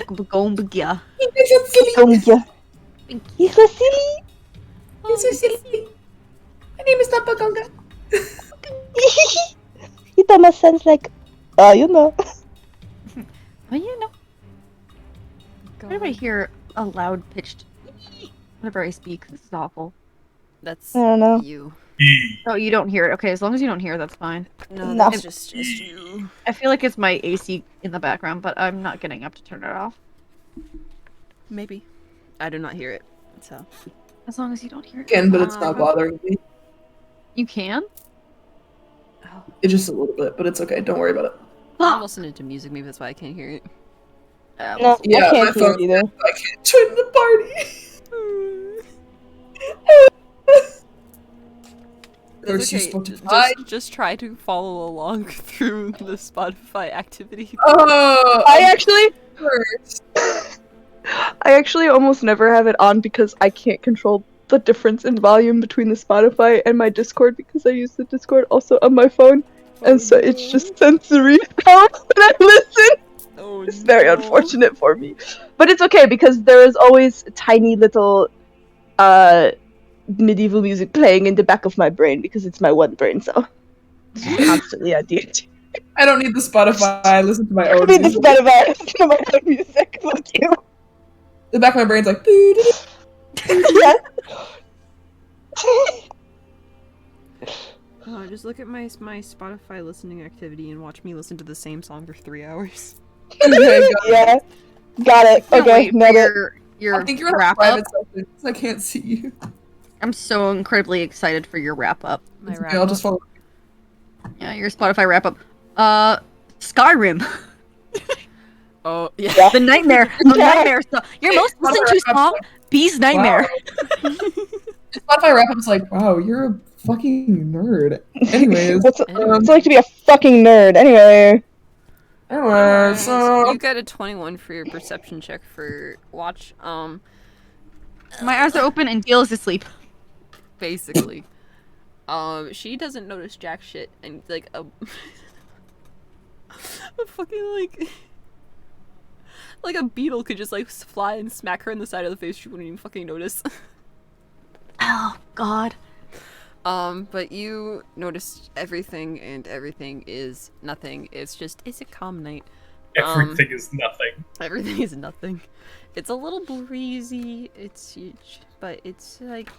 Begongia. Maganga. He's so silly. You're so silly. My name is not Baganga. It almost sounds like, you know. Well, you know. Whenever I hear a loud pitched whenever I speak, this is awful. That's I don't know. you. Oh, you don't hear it. Okay, as long as you don't hear it, that's fine. No, No. that's just you. I feel like it's my AC in the background, but I'm not getting up to turn it off. Maybe. I do not hear it. So. As long as you don't hear it. Again, but it's not bothering me. You can? Oh. It's just a little bit, but it's okay. Don't worry about it. I'm listening to music. Maybe that's why I can't hear it. No, Yeah, I can't my hear phone- it either. I can't join the party. Or It's she okay. spoke to I. Just try to follow along through the Spotify activity. Oh, I actually first. I actually almost never have it on because I can't control the difference in volume between the Spotify and my Discord because I use the Discord also on my phone, and so it's just sensory sounds when I listen. Oh, It's very no. unfortunate for me, but it's okay because there is always tiny little medieval music playing in the back of my brain because it's my one brain, so it's just constantly at the edge. I don't need the Spotify. I listen to my I own. mean, the music. Spotify, I listen to my own music. Fuck you. The back of my brain's like. "Doo-doo-doo." Yeah. Just look at my Spotify listening activity and watch me listen to the same song for 3 hours. Okay, got it. Yeah. Got it. Can't Okay, wait for nailed it. your I think you're in a wrap private up. session, so I can't see you. I'm so incredibly excited for your wrap up. My It's wrap okay, I'll up. just follow. Yeah, your Spotify wrap up. Skyrim. Oh, yeah. Yeah. The nightmare. The nightmare song. Your most listened to Spotify song? Bee's Nightmare. Wow. Spotify wrap up's like, wow, you're a fucking nerd. Anyways, What's it's like to be a fucking nerd. Anyway. so You got a 21 for your perception check for watch. My eyes are open and Gil is asleep. Basically. She doesn't notice jack shit, and like a fucking like a beetle could just like fly and smack her in the side of the face. She wouldn't even fucking notice. Oh, God. But you noticed everything, and everything is nothing. It's a calm night. Everything is nothing. Everything is nothing. It's a little breezy. It's huge, but it's like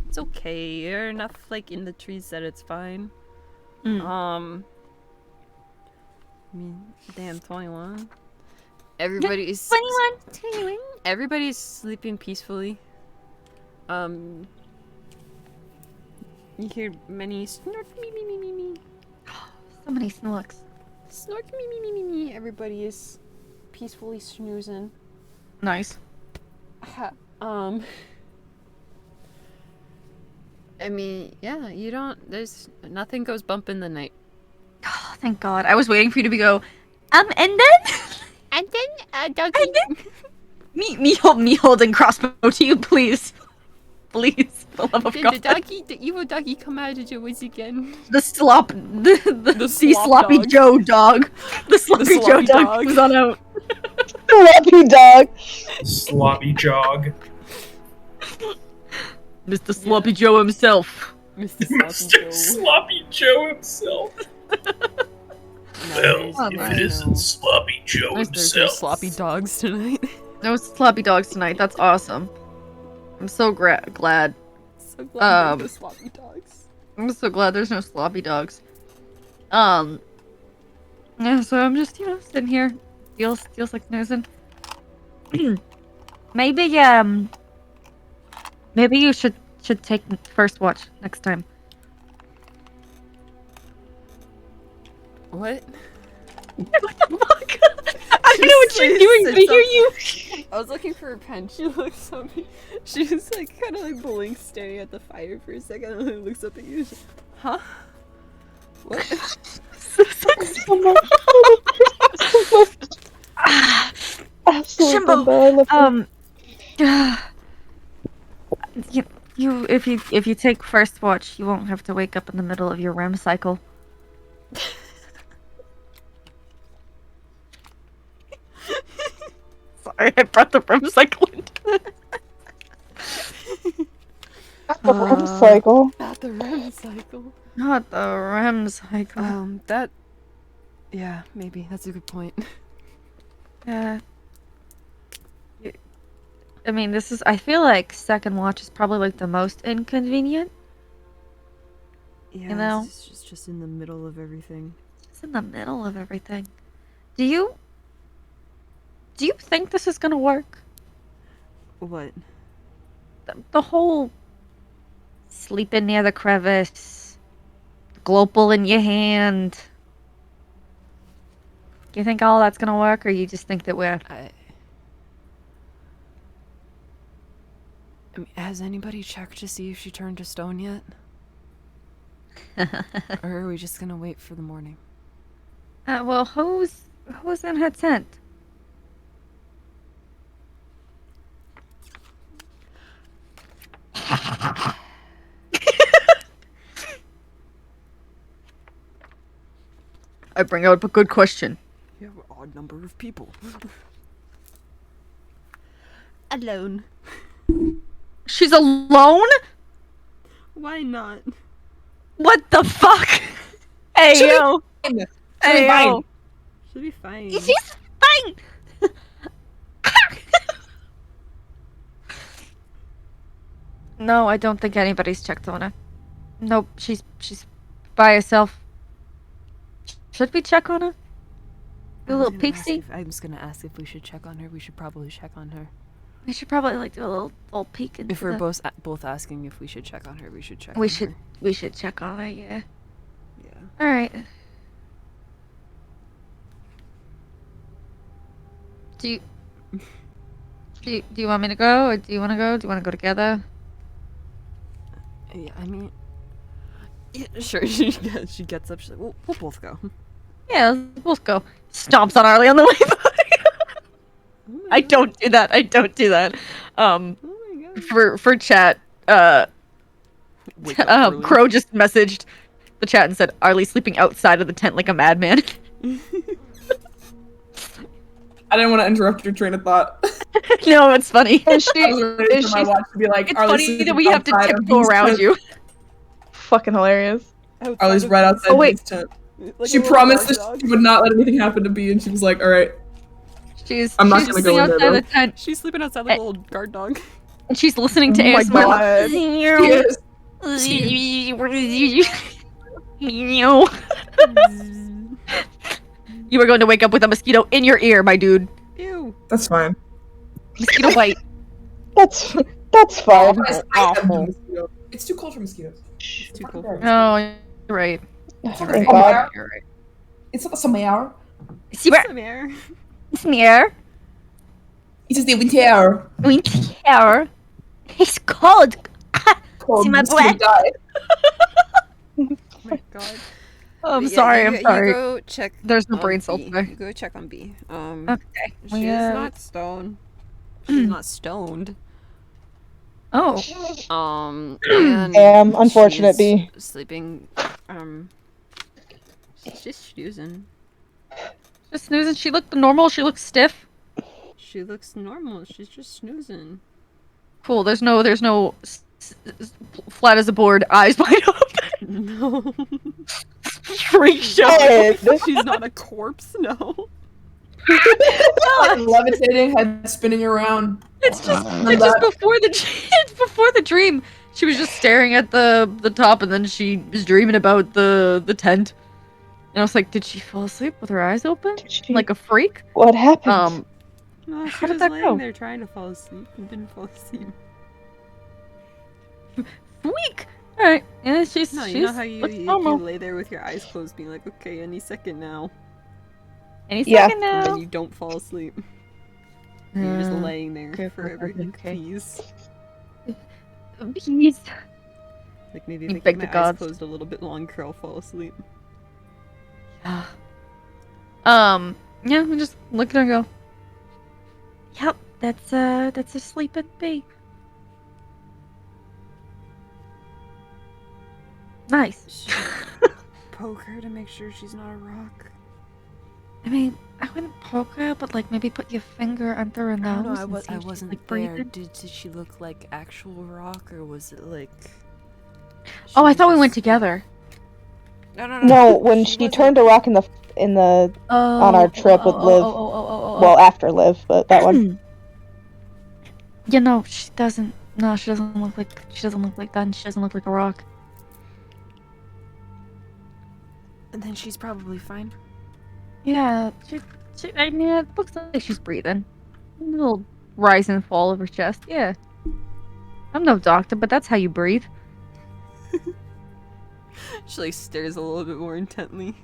it's okay. There are enough like in the trees that it's fine. I mean, damn, 21. Everybody's 21. Everybody's sleeping peacefully. You hear many snort me me me me me. So many snorks. Snort me me me me me. Everybody is peacefully snoozing. Nice. I mean, yeah, you don't. There's nothing goes bump in the night. Oh, thank God. I was waiting for you to go, and then? And then, doggy. And then? Me holding crossbow to you, please. Please, for the love of Did God. the evil doggy come out of the woods again? The slop sloppy dog. Joe dog. The sloppy Joe sloppy dog dog. was on out. Love you, dog. Sloppy jog. Mr. Sloppy Joe himself. Mr. Sloppy Mr. Joe. Sloppy Joe himself. No, Oh, if nice. it isn't Sloppy Joe there's no himself. sloppy dogs tonight. No sloppy dogs tonight. That's awesome. I'm so glad. So glad there's no Um, sloppy dogs. I'm so glad there's no sloppy dogs. Yeah, so I'm just, sitting here. Feels like snoozing. Maybe you should take first watch next time. What? What the fuck? I don't know what you're doing, but I hear you. I was looking for her pen. She looks at me. She was like kind of like blinks, staring at the fire for a second, and then looks up at you. She's, huh? What? Absolutely. Shimbo, I love if you take first watch, you won't have to wake up in the middle of your REM cycle. Sorry, I brought the REM cycle into it. the REM cycle. Not the REM cycle. Not the REM cycle. That. Yeah, maybe. That's a good point. Yeah. I mean, I feel like second watch is probably like the most inconvenient. Yeah, You know? It's just in the middle of everything. It's in the middle of everything. Do you think this is gonna work? What? The whole sleeping near the crevice, glopal in your hand. Do you think all that's gonna work, or you just think that we're... I mean, has anybody checked to see if she turned to stone yet? Or are we just gonna wait for the morning? Well, who's in her tent? I bring up a good question. You have an odd number of people. Alone. She's alone? Why not? What the fuck? Hey, She'll be yo. fine. She'll Hey, be fine. yo. Should be fine. She's fine. No, I don't think anybody's checked on her. Nope, she's by herself. Should we check on her? Do a little peek-see? I was gonna ask if we should check on her. We should probably check on her. We should probably like do a little peek into If we're the... both asking if we should check on her, we should check. We on should Her. we should check on her, yeah. Yeah. All right. Do you want me to go, or do you want to go? Do you want to go together? Yeah. I mean. Yeah, sure. She gets up. She's like, we'll both go. Yeah, let's both go. Stomps on Arly on the way by. I don't do that. I don't do that. Oh my god. For chat, Wake up early. Crow just messaged the chat and said Arly sleeping outside of the tent like a madman. I didn't want to interrupt your train of thought. No, it's funny. Is she? I was ready Is for my she watch to be like, It's Arly's funny sleeping that we have to outside of tiptoe Bee's around tent. you. Fucking hilarious. Arly's right outside Oh, wait. Bee's tent. Like She a little promised guard that dog. she would not let anything happen to Bee, and she was like, alright. I'm not gonna she's go in there, outside though. the tent, She's sleeping outside like a little guard dog. and she's listening to Oh my ASMR. God. You are going to wake up with a mosquito in your ear, my dude. Ew. That's fine. Mosquito bite. That's fine. It's too cold for mosquitoes. It's too cold for me. Oh, you're right. Oh You're my right. God. You're right. It's not the summer. Come here. Smear. It's the winter. Winter. It's cold. Cold See my mosquito breath? die. Oh my god. I'm Yeah, sorry. you, I'm you sorry. go check. There's no on brain cells B. there. You go check on B. Okay. She's Yeah. not stoned. She's not stoned. Oh. And Damn, unfortunate she's B. sleeping. She's just snoozing. Just snoozing. She looked normal. She looks stiff. She looks normal. She's just snoozing. Cool. There's no flat as a board, eyes wide open. No. Freak show. Ed. She's not a corpse. No. Levitating, head spinning around. It's just before the dream. She was just staring at the top, and then she was dreaming about the tent. And I was like, did she fall asleep with her eyes open, like a freak? What happened? No, she How did was that laying go? there trying to fall asleep and didn't fall asleep. Freak. All right. Yeah, she's No, she's you know how you looks normal. lay there with your eyes closed, being like, okay, any second now, Any Yeah. second and now. then you don't fall asleep. You're just laying there careful, forever. okay, Like, okay. please. Please. Like maybe You if I beg keep the my eyes gods. closed a little bit longer, I'll fall asleep. Yeah. Yeah, we just look at her and go. Yep, that's a sleeping bee. Nice. Poke her to make sure she's not a rock. I mean, I wouldn't poke her, but like maybe put your finger under her I don't nose know. and see I if she's wasn't like there. breathing. Did she look like actual rock, or was it like? Oh, I she thought we went just- together. No, when she turned to rock in the Oh, on our trip with Liv. Well, after Liv, but that one. You know, she doesn't. No, she doesn't look like. She doesn't look like that. And she doesn't look like a rock. And then she's probably fine. Yeah, I mean, it looks like she's breathing. A little rise and fall of her chest. Yeah. I'm no doctor, but that's how you breathe. She like stares a little bit more intently.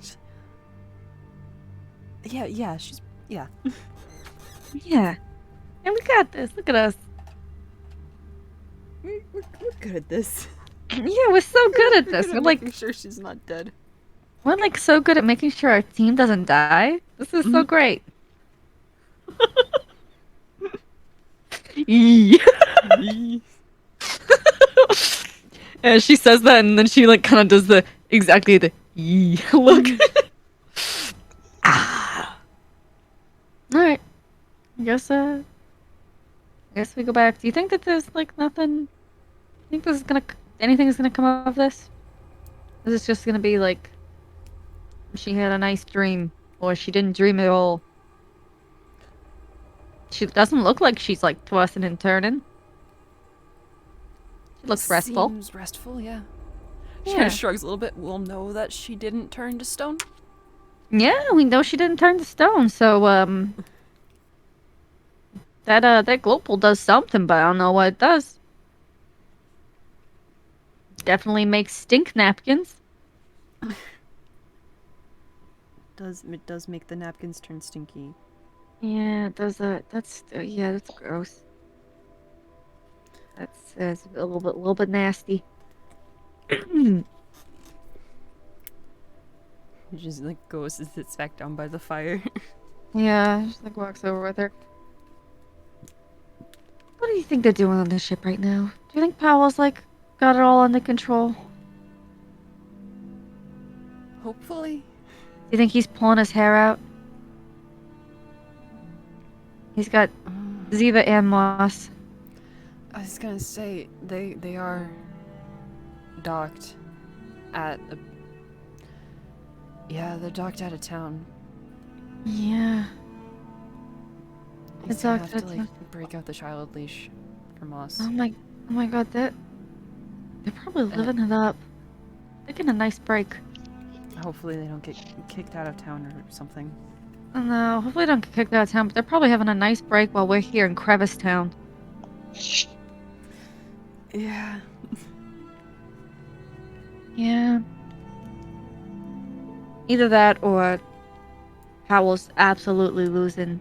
Yeah, she's Yeah. And we got this. Look at us. we're good at this. Yeah, we're so good at this. We're We're like making sure she's not dead. we're like so good at making sure our team doesn't die. This is so great. Eee. And she says that, and then she like kind of does the exactly the yee look. Ah. All right. I guess we go back. Do you think that there's like nothing? Think this is gonna anything is gonna come out of this? Is this just gonna be like she had a nice dream, or she didn't dream at all? She doesn't look like she's like twisting and turning. She looks restful. Seems restful, yeah. She Yeah. kind of shrugs a little bit. We'll know that she didn't turn to stone. Yeah, we know she didn't turn to stone, so that global does something, but I don't know what it does. Definitely makes stink napkins. It does make the napkins turn stinky. Yeah, it does that. That's gross. That's a little bit nasty. He just like goes and sits back down by the fire. Yeah, just like walks over with her. What do you think they're doing on the ship right now? Do you think Powell's like got it all under control? Do Hopefully. you think he's pulling his hair out? He's got Ziva and Moss. I was gonna say they are docked at a. Yeah, they're docked out of town. Yeah. He's It's gonna docked have to out of like break out the child leash for Moss. Oh my god, they're probably living it up. They're getting a nice break. Hopefully they don't get kicked out of town or something. Oh no, hopefully they don't get kicked out of town, but they're probably having a nice break while we're here in Crevice Town. Yeah. Yeah. Either that or Howell's absolutely losing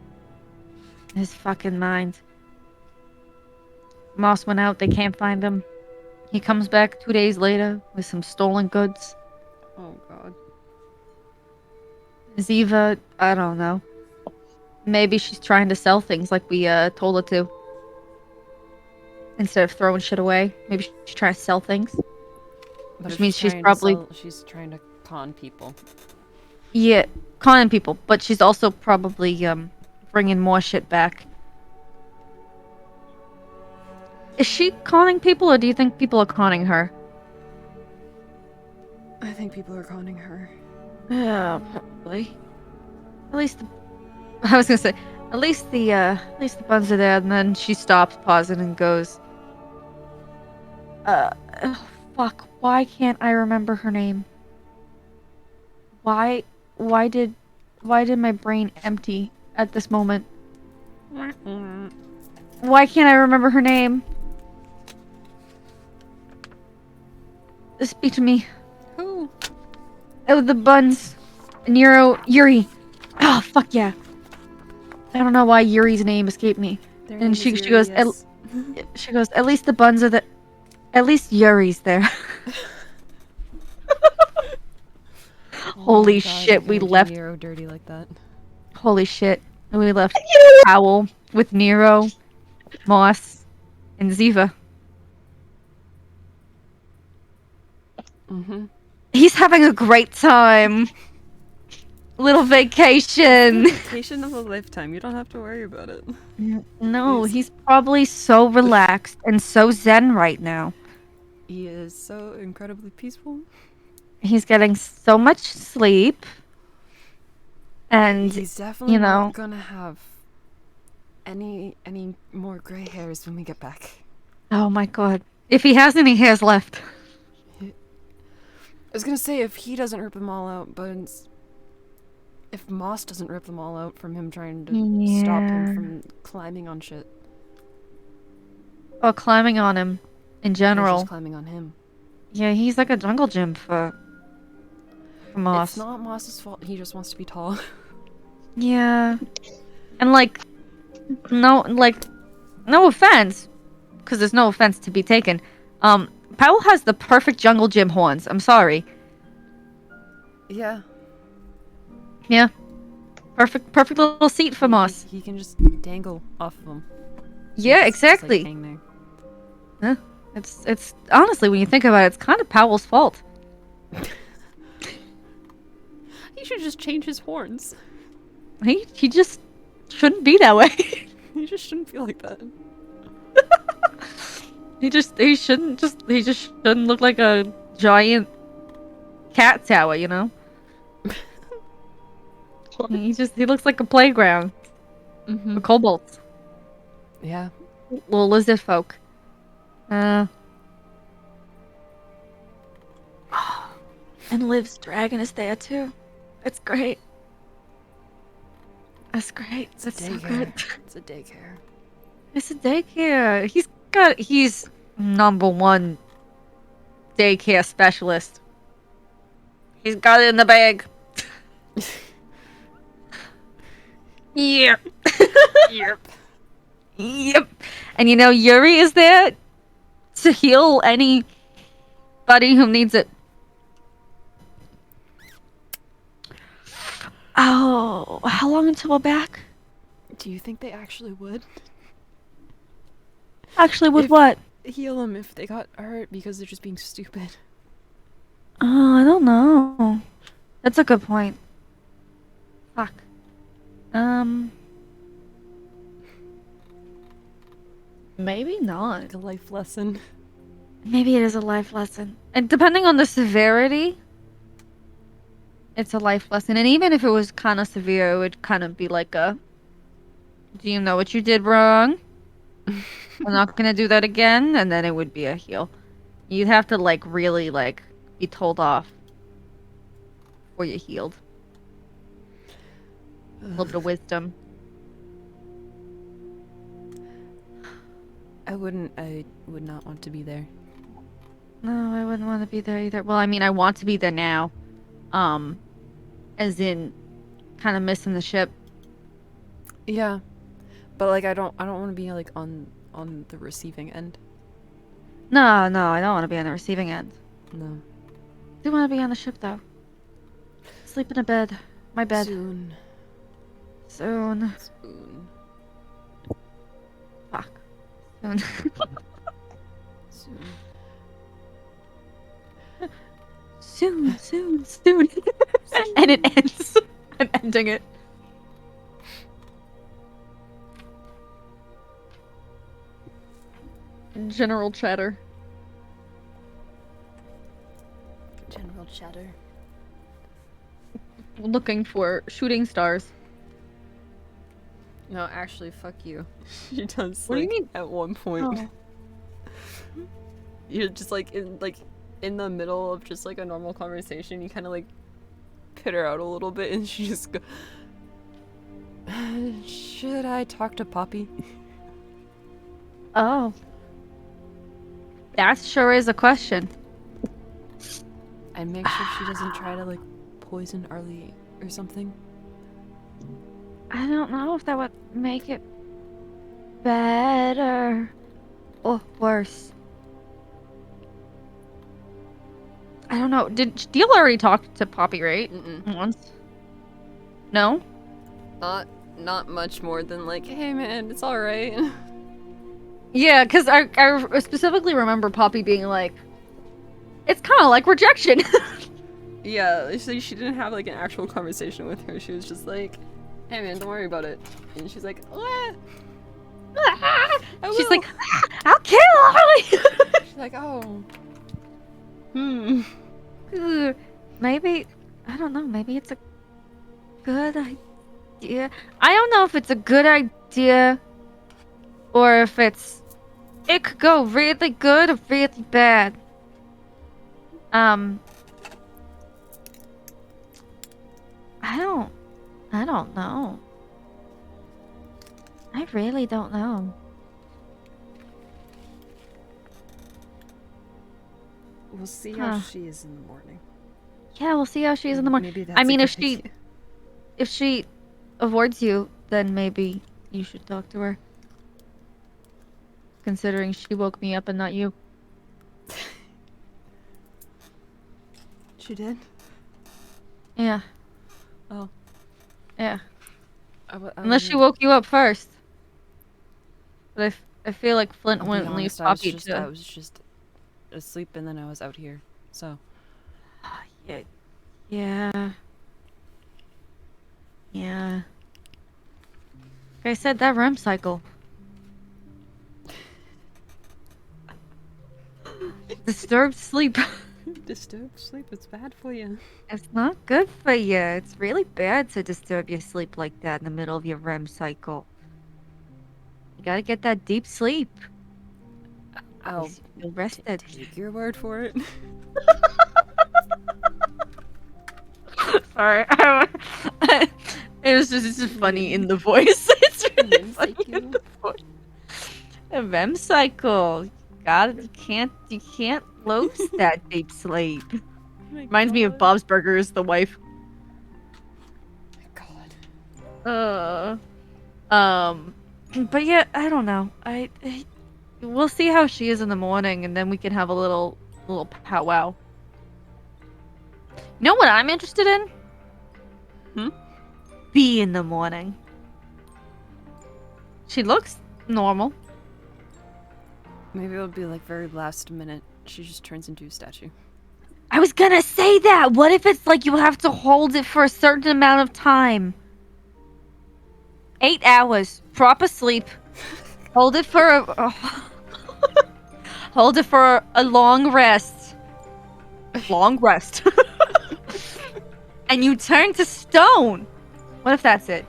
his fucking mind. Moss went out, they can't find him. He comes back 2 days later with some stolen goods. Oh god. Ziva, I don't know. Maybe she's trying to sell things like we told her to. Instead of throwing shit away. Maybe she's trying to sell things. But Which if means she's trying to probably- she's trying to con people. Yeah, conning people, but she's also probably bringing more shit back. Is she conning people, or do you think people are conning her? I think people are conning her. Yeah, probably. At least I was gonna say, at least the buns are there, and then she stops, pausing, and goes, oh, fuck, why can't I remember her name? Why did my brain empty at this moment? Why can't I remember her name? Speak to me. Who? Oh, the buns. Yuri. Oh, fuck yeah. I don't know why Yuri's name escaped me. Their And name she is goes, Yuri, yes. she goes, at least the buns are at least Yuri's there. Oh Holy my God, shit, you're we gonna do left. Nero dirty like that. Holy shit. And we left Powell with Nero, Moss, and Ziva. Mm-hmm. He's having a great time. Little vacation. Vacation of a lifetime. You don't have to worry about it. No, he's probably so relaxed and so zen right now. He is so incredibly peaceful. He's getting so much sleep. And, He's definitely you know, not gonna have any more gray hairs when we get back. oh my god. If he has any hairs left. I was gonna say if he doesn't rip them all out, but if Moss doesn't rip them all out from him trying to stop him from climbing on shit. Or climbing on him in Or general. just climbing on him. Yeah, he's like a jungle gym for Moss. It's not Moss's fault. He just wants to be tall. Yeah. And like, no offense, because there's no offense to be taken. Powell has the perfect jungle gym horns. I'm sorry. Yeah. Yeah. Perfect little seat for Moss. He can just dangle off of them. Yeah, Just, exactly. like, hang there. It's honestly, when you think about it, it's kind of Powell's fault. He should just change his horns. He just shouldn't be that way. He just shouldn't feel like that. he just shouldn't look like a giant cat tower, you know? he looks like a playground for kobolds. Yeah. Little lizard folk. And Liv's dragon is there too. It's great. That's great. That's so good. It's a daycare. It's a daycare. He's #1 daycare specialist. He's got it in the bag. Yep. Yep. Yep. And you know, Yuri is there to heal anybody who needs it. Oh, how long until we're back? Do you think they actually would? Actually, with If- what? Heal them if they got hurt because they're just being stupid. Oh, I don't know. That's a good point. Fuck. Maybe not. Like a life lesson. Maybe it is a life lesson. And depending on the severity, it's a life lesson. And even if it was kind of severe, it would kind of be like a, do you know what you did wrong? I'm not gonna do that again. And then it would be a heal. You'd have to like really like be told off before you healed. A little bit of wisdom. I would not want to be there. No, I wouldn't want to be there either. Well, I mean, I want to be there now. As in, kind of missing the ship. Yeah. But like I don't want to be like on the receiving end. No, I don't want to be on the receiving end. No. I do want to be on the ship, though. Sleep in a bed. My bed. Soon. Soon. Fuck. Soon. Soon. And it ends. I'm ending it. General chatter. General chatter. Looking for shooting stars. No, actually, fuck you. She does. What do you like, mean? At one point, Oh. you're just like in the middle of just like a normal conversation. You kind of like pit her out a little bit, and she just go. Should I talk to Poppy? Oh. That sure is a question. And make sure she doesn't try to like poison Arly or something. I don't know if that would make it better or worse. I don't know. Did Steele already talk to Poppy, right? Once? No? Not much more than like, hey man, it's alright. Yeah, because I specifically remember Poppy being like, it's kind of like rejection. Yeah, so she didn't have like an actual conversation with her. She was just like, hey man, don't worry about it. And she's like, what? She's like, I'll kill Arly! She's like, oh. Maybe, I don't know, maybe it's a good idea. I don't know if it's a good idea or if it could go really good or really bad. I don't know. I really don't know. We'll see how she is in the morning. Yeah, we'll see how she is in the morning. Maybe that's I mean, a if good idea. she avoids you, then maybe you should talk to her. Considering she woke me up and not you. She did? Yeah. Oh. Yeah. I Unless she woke you up first. But I feel like Flint I'll be wouldn't leave honest, Poppy I to... was just asleep and then I was out here, so. Yeah. Yeah. Yeah. Like I said, that REM cycle. Disturbed sleep. Disturbed sleep, it's bad for you. It's not good for you. It's really bad to disturb your sleep like that in the middle of your REM cycle. You gotta get that deep sleep. I'll Feel rested. take your word for it. Sorry. It's just funny in the voice. It's really funny in the voice. A REM cycle. You can't lose that deep sleep. Reminds me of Bob's Burgers, the wife. God. But yeah, I don't know. We'll see how she is in the morning, and then we can have a little powwow. You know what I'm interested in? Bea in the morning. She looks normal. Maybe it'll be like very last minute. She just turns into a statue. I was gonna say that! What if it's like you have to hold it for a certain amount of time? 8 hours. Proper sleep. Hold it for hold it for a long rest. Long rest. And you turn to stone. What if that's it?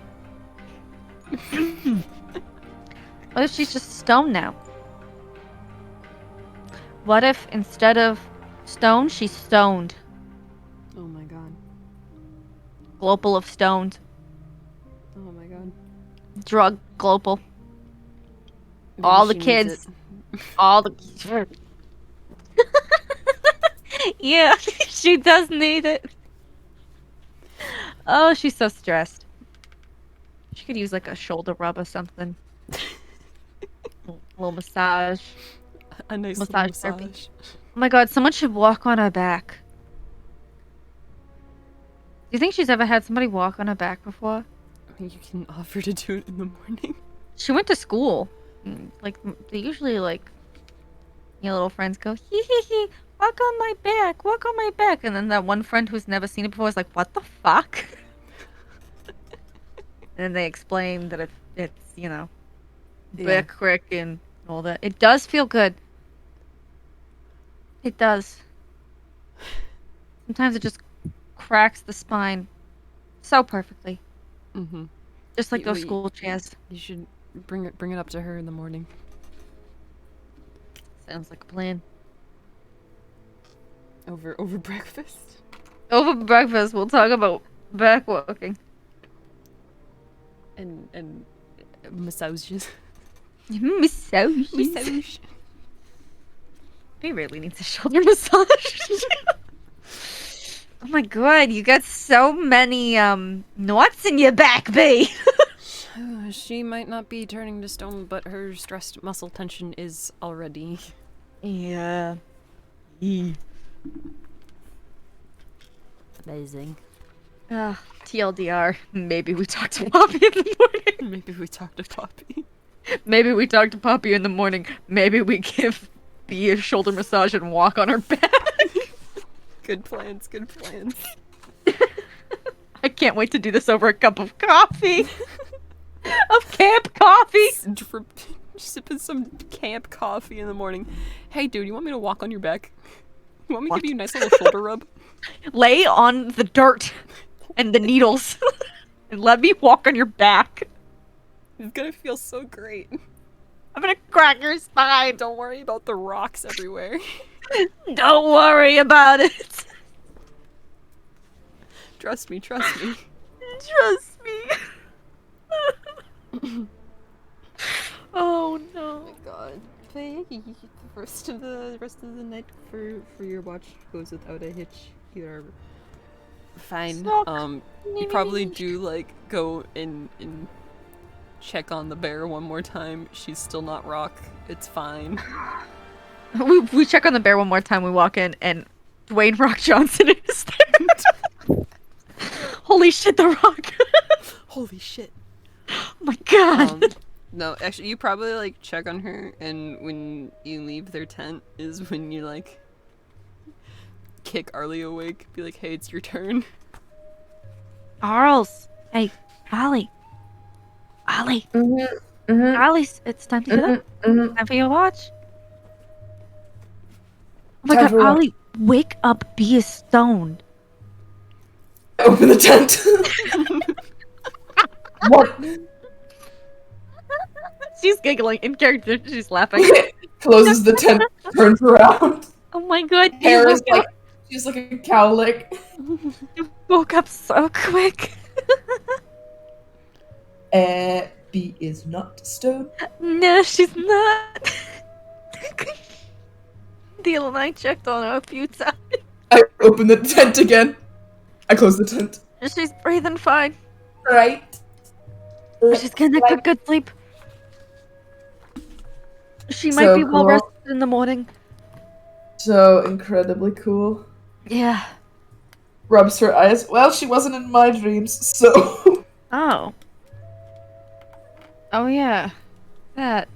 What if she's just stone now? What if instead of stone, she's stoned? Oh my god. Global of stoned. Oh my god. Drug global. Maybe All the she needs kids. it. All the... Yeah, she does need it. Oh, she's so stressed. She could use like a shoulder rub or something. A little massage. A nice Massage little therapy. massage. Oh my god, someone should walk on her back. Do you think she's ever had somebody walk on her back before? You can offer to do it in the morning. She went to school. Like, they usually, like, your little friends go, hee hee hee, walk on my back, walk on my back. And then that one friend who's never seen it before is like, what the fuck? And then they explain that it's, you know, back crick and all that. It does feel good. It does. Sometimes it just cracks the spine so perfectly. Mm-hmm. Just like those school chairs. You should bring it up to her in the morning. Sounds like a plan. Over breakfast. Over breakfast, we'll talk about back walking. And massages. Massage. He really needs a shoulder massage. Oh my god, you got so many knots in your back, Bea. She might not be turning to stone, but her stressed muscle tension is already. Yeah. Amazing. TLDR. Maybe we talked to Poppy in the morning. Maybe we talked to Poppy. Maybe we talk to Poppy in the morning. Maybe we give Bea a shoulder massage and walk on her back. Good plans, good plans. I can't wait to do this over a cup of coffee. Of camp coffee. Sipping some camp coffee in the morning. Hey dude, you want me to walk on your back? You want me to give you a nice little shoulder rub? Lay on the dirt and the needles and let me walk on your back. It's gonna feel so great. I'm gonna crack your spine. Don't worry about the rocks everywhere. Don't worry about it. Trust me, trust me. Trust me. Oh no. Oh my god. The rest of the night for your watch goes without a hitch. You're fine. You probably do like go and check on the bear one more time. She's still not rock. It's fine. We check on the bear one more time. We walk in and Dwayne Rock Johnson is there. Holy shit, the Rock. Holy shit. Oh my god. No, actually, you probably like check on her, and when you leave their tent is when you like kick Arly awake. Be like, hey, it's your turn. Arls. Hey, Arly. Arly. Arly, it's time to get up. Time for your watch. Oh my god, Arly, wake up, be a stone. Open the tent. What? She's giggling in character. She's laughing. Closes the tent, turns around. Oh my god, Hair is like, she's like a cowlick. you woke up so quick. Bea is not stone. No, she's not. Deal and I checked on her a few times. I open the tent again. I close the tent. She's breathing fine. Right. She's getting a good sleep. She might be well rested in the morning. So incredibly cool. Yeah. Rubs her eyes. Well, she wasn't in my dreams, so. Oh. Oh yeah. That.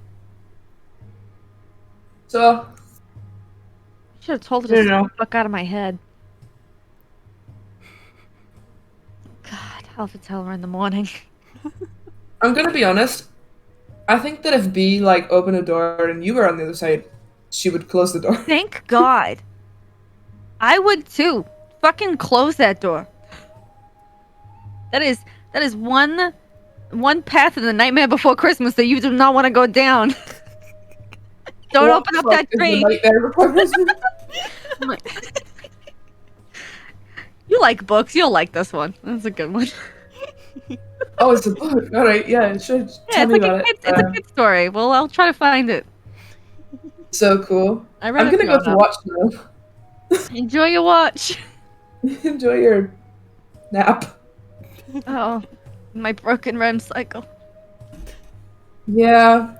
So. Should have told her to get the fuck out of my head. God, I'll have to tell her in the morning. I'm gonna be honest. I think that if Bea like opened a door and you were on the other side, she would close the door. Thank God. I would too. Fucking close that door. That is one path in the Nightmare Before Christmas that you do not want to go down. Don't open up that tree. You like books? You'll like this one. That's a good one. Oh, it's a book. All right, yeah, it should. Yeah, Tell me about it. It's a kid story. Well, I'll try to find it. So cool. I'm gonna go to watch now. Enjoy your watch. Enjoy your nap. Oh, my broken REM cycle. Yeah.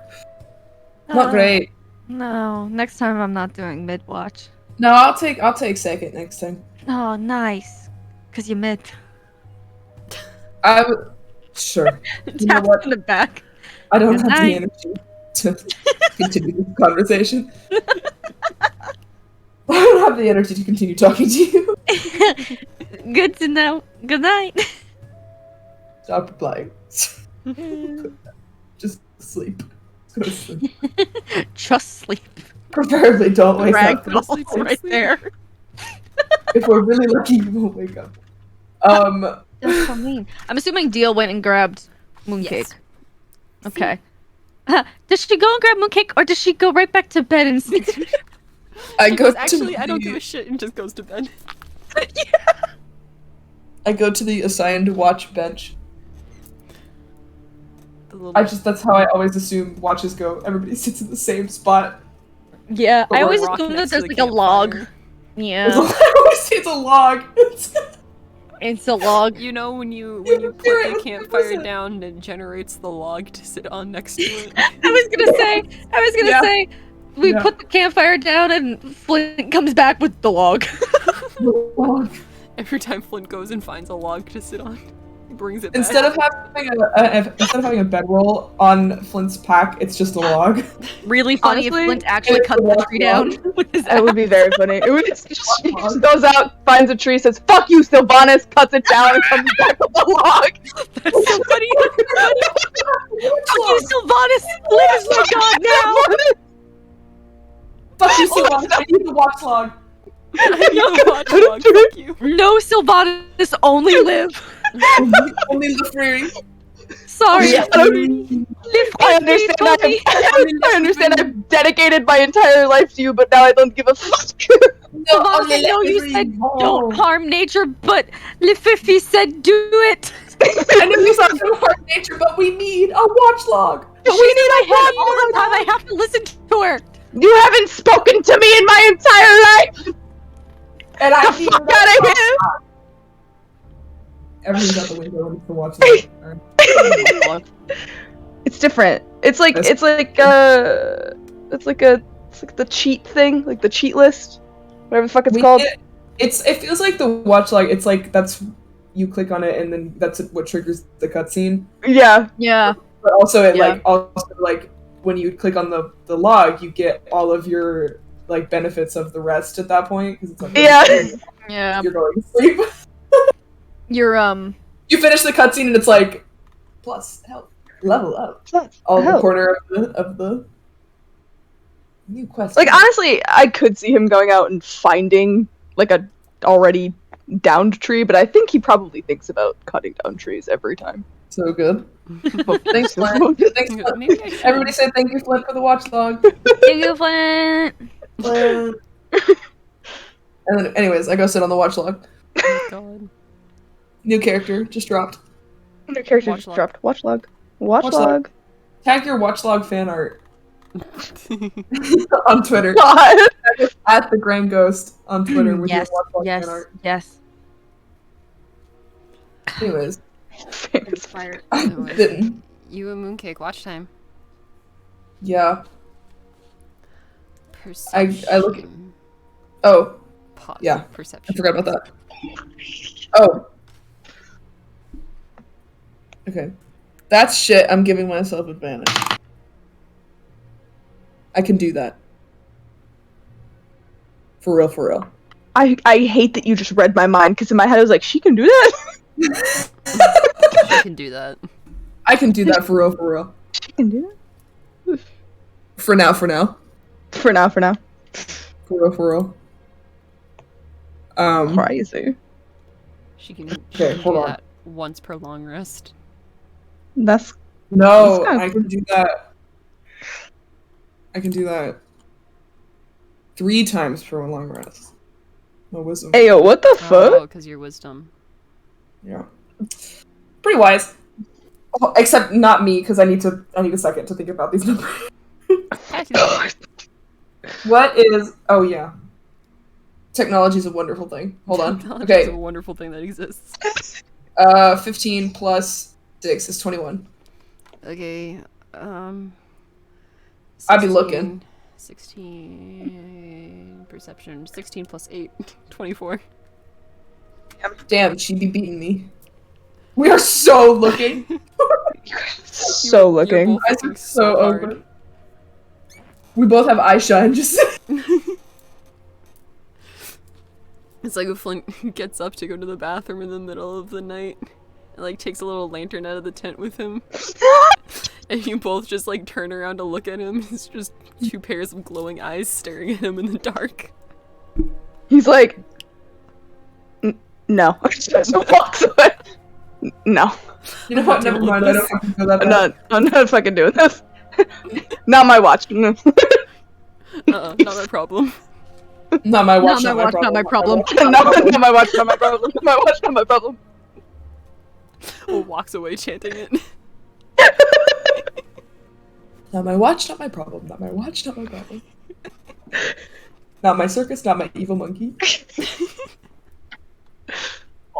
Not great. No, next time I'm not doing mid watch. No, I'll take second next time. Oh, nice. Cause you mid. I would. Sure. You know what? In the back. I don't have the energy to continue this conversation. I don't have the energy to continue talking to you. Good to know. Good night. Stop replying. Just sleep. Go to sleep. Just sleep. Preferably don't wake up. Ragdoll's right there. If we're really lucky, you won't wake up. That's so mean. I'm assuming Deal went and grabbed mooncake. Yes. Okay. Does she go and grab mooncake, or does she go right back to bed and sleep? I don't give a shit and just goes to bed. Yeah. I go to the assigned watch bench. That's how I always assume watches go. Everybody sits in the same spot. Yeah, But I we're always rocking assume next that to there's the like a log. campfire. Yeah. I always see it's a log. It's a log. You know when you put the campfire down and it generates the log to sit on next to it? I was gonna say, we put the campfire down and Flint comes back with the log. Every time Flint goes and finds a log to sit on, he brings it back. Instead of having a bedroll on Flint's pack, it's just a log. Really funny Honestly, if Flint actually cut the tree down with his That would be very funny. It would just, he just goes out, finds a tree, says "fuck you, Sylvanas," cuts it down, and comes back with the log. That's so funny. Fuck you, Sylvanas! Flint is my god now! Fuck you, Sylvanas. I need the watch log. I need a watch log, fuck you. No, Sylvanas, only live. Only the free. Sorry. Yeah. I understand. I've dedicated my entire life to you, but now I don't give a fuck. Sylvanas, I know you said don't harm nature, but Lififi said do it. I know you said don't harm nature, but we need a watch log. But we need a head all the time. I have to listen to her. You haven't spoken to me in my entire life. And I The fuck out of here. Everything's out the window and it's the watch log. It's different. It's like the cheat thing, like the cheat list, whatever the fuck it's called. It feels like the watch log. It's like that's you click on it and then that's what triggers the cutscene. Yeah. Yeah. But also like when you click on the log, you get all of your like benefits of the rest at that point because it's like Yeah. you're going to sleep. You're You finish the cutscene and it's like plus health, level up, all in the corner of the new quest. Like honestly, I could see him going out and finding like a already downed tree, but I think he probably thinks about cutting down trees every time. So good. Thanks, Flint. Thanks, Flint. Everybody say thank you, Flint, for the watch log. Thank you, Flint. Flint. And then, anyways, I go sit on the watch log. Oh god. New character just dropped. New character Watch just log. dropped. Watch log. Watch log. Tag your watch log fan art on Twitter. God. At the Grand Ghost on Twitter with Yes. your watch log Yes. fan art. Yes. Anyways, Inspired. Anyways, didn't. you and Mooncake, watch time. Yeah. Perception. I look. Oh, Pause. yeah. Perception. I forgot about that. Oh. Okay. That's shit. I'm giving myself advantage. I can do that. For real, for real. I hate that you just read my mind because in my head I was like, she can do that. I can do that. I can do that for real, for real. She can do that. For now, for now. For now. For real, for real. Crazy. She can, Okay, hold do on. that once per long rest. That's No, That's kinda I can do that. I can do that 3 times per long rest. No wisdom. Ayo, what the fuck? Oh, because your wisdom. Yeah. Pretty wise. Oh, except not me, because I need a second to think about these numbers. What is oh yeah. Technology is a wonderful thing. Hold on. Technology is Okay. a wonderful thing that exists. 15 plus 6 is 21. Okay, I'd be looking. 16 perception. 16 plus 8. 24. Damn, she'd be beating me. We are so looking. So looking. You're both Eyes looking are so hard. open. We both have eye shine. Just It's like if Flint gets up to go to the bathroom in the middle of the night and like takes a little lantern out of the tent with him. And you both just like turn around to look at him. It's just 2 pairs of glowing eyes staring at him in the dark. He's like, no. So walks away. No. you know what? Never mind. I don't have to go that bad. I'm not fucking doing this. Not my watch. No. Not my problem. Not my watch. Not my watch, not my problem. Not my watch, not my problem. My watch, not my problem. Or walks away chanting it. Not my watch. Not my problem. Not my watch. Not my problem. Not my circus. Not my evil monkey.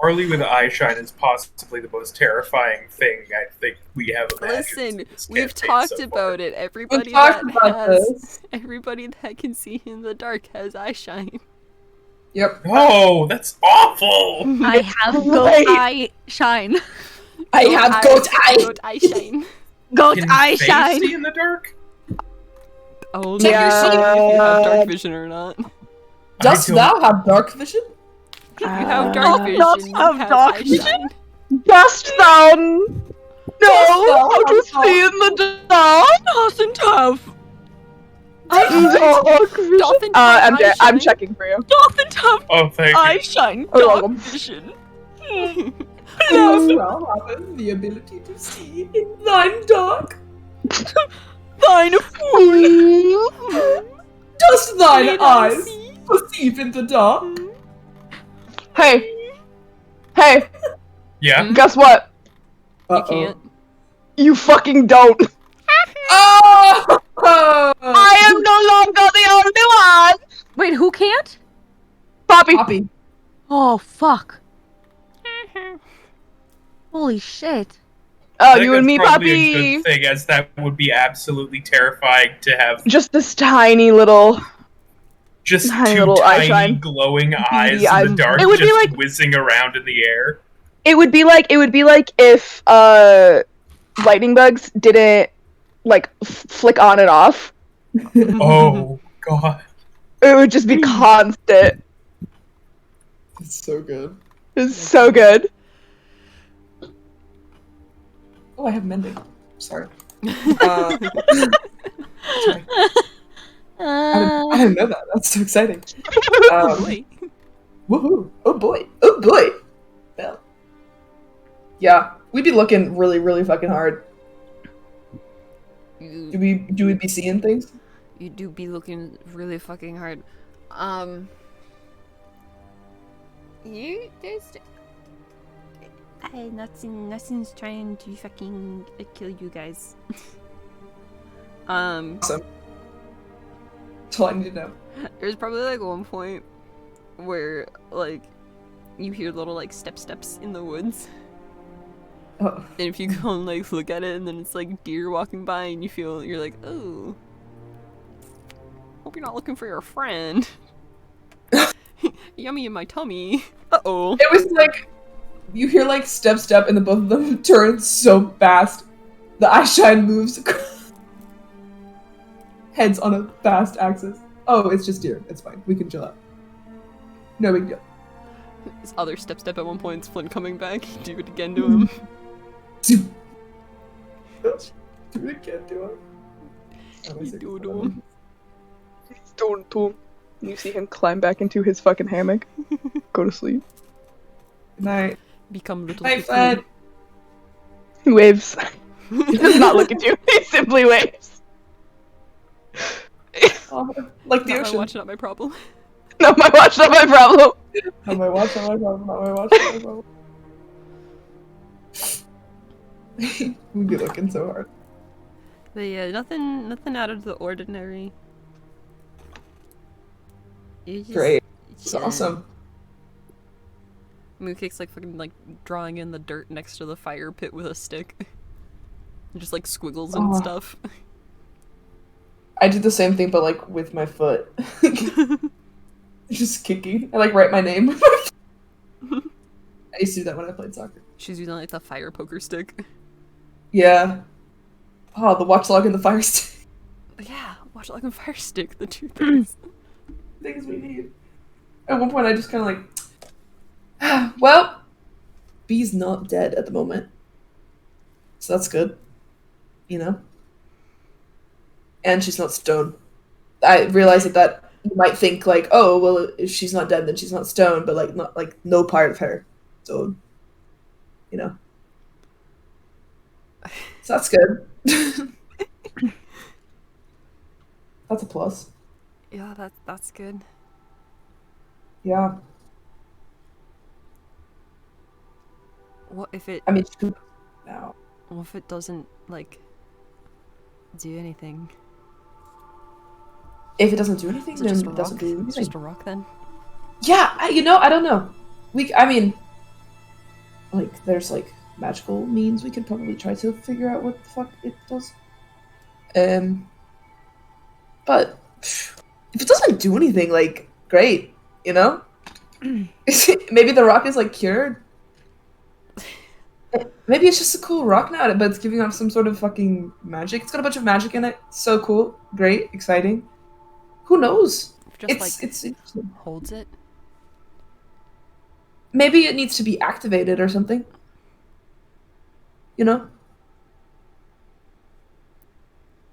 Arly with eye shine is possibly the most terrifying thing I think we have imagined. Listen, we've talked about it. Everybody talked that about has, everybody that can see in the dark has eye shine. Yep. No, that's awful. I have goat eye shine. I have goat eye. Goat eye shine. Goat Can eye Faye shine. see in the dark? Oh, Check yeah. your If you have dark sheet. vision or not. Dost I thou have dark vision? If you have dark vision, does you have have dark eye vision? shine. Dost thou know thou how to have see in the dark? Doesn't have. Dark vision. Doesn't have I'm eye I'm shine. checking for you. Doesn't have Oh, thank eye you. shine. Oh, you're Dark welcome. vision. Dost thou have the ability to see in thine dark? Thine fool. Dost thine May I eyes see? perceive in the dark? Hey, Yeah. guess what? You can't. You fucking don't. Oh! I am no longer the only one. Wait, who can't? Poppy. Poppy. Oh, fuck. Holy shit. Oh, I think you and that's me, probably a Poppy. good thing, as that would be absolutely terrifying to have Just this tiny little. just Tiny two little eye tiny shine. glowing eyes in eyes. the dark It would be just like- whizzing around in the air. It would be like if lightning bugs didn't like flick on and off. Oh, God. It would just be constant. It's so good. It's so good. Oh, I have mending. Sorry. Sorry. I didn't know that. That's so exciting. Wait. Woohoo! Oh boy! Oh boy! Well, yeah, we'd be looking really, really fucking hard. Do we be seeing things? You do be looking really fucking hard. Nothing's trying to fucking kill you guys. Awesome. That's all I need to know. There's probably like one point where like you hear little like steps in the woods, Oh, and if you go and like look at it, and then it's like deer walking by, and you're like, oh, hope you're not looking for your friend. Yummy in my tummy. Uh-oh. it was like you hear like step, and the both of them turn so fast. The eye shine moves. Heads on a fast axis. Oh, it's just deer. It's fine. We can chill out. No big deal. This other step at one point, it's Flint coming back. Do it again to him. Do it again, do it. You do it to him. Don't do him. You see him climb back into his fucking hammock. Go to sleep. Good night. Become little Night, cocoon. Flint. He waves. He does not look at you. He simply waves. Oh, like the Not my ocean. watch, not my problem. Not my watch, not my problem. Not my watch, not my problem, not my watch, not my problem. We'd be looking so hard. But yeah, nothing out of the ordinary. You just- Great. It's yeah. awesome. Mooncake's like fucking like drawing in the dirt next to the fire pit with a stick. Just like squiggles and Oh. stuff. I did the same thing, but like with my foot. Just kicking. I like write my name with my foot. I used to do that when I played soccer. She's using like the fire poker stick. Yeah. Oh, the watch log and the fire stick. Yeah, watch it like a fire stick, the two things. Things we need. At one point, I just kind of like, well, Bee's not dead at the moment, so that's good, you know. And she's not stoned. I realize that you might think like, oh, well, if she's not dead, then she's not stoned, but like, not like no part of her, so, you know. So that's good. That's a plus. Yeah, that's good. Yeah. What if it? I mean, she could now. What if it doesn't like do anything? If it doesn't do anything, Is it then just a it doesn't rock? do It's anything. just a rock then. Yeah, I don't know. I mean, like there's like magical means we could probably try to figure out what the fuck it does. But if it doesn't do anything, like, great, you know? Maybe the rock is like cured. Maybe it's just a cool rock now, but it's giving off some sort of fucking magic. It's got a bunch of magic in it. So cool, great, exciting. Who knows? Just It's interesting. holds it. Maybe it needs to be activated or something. You know?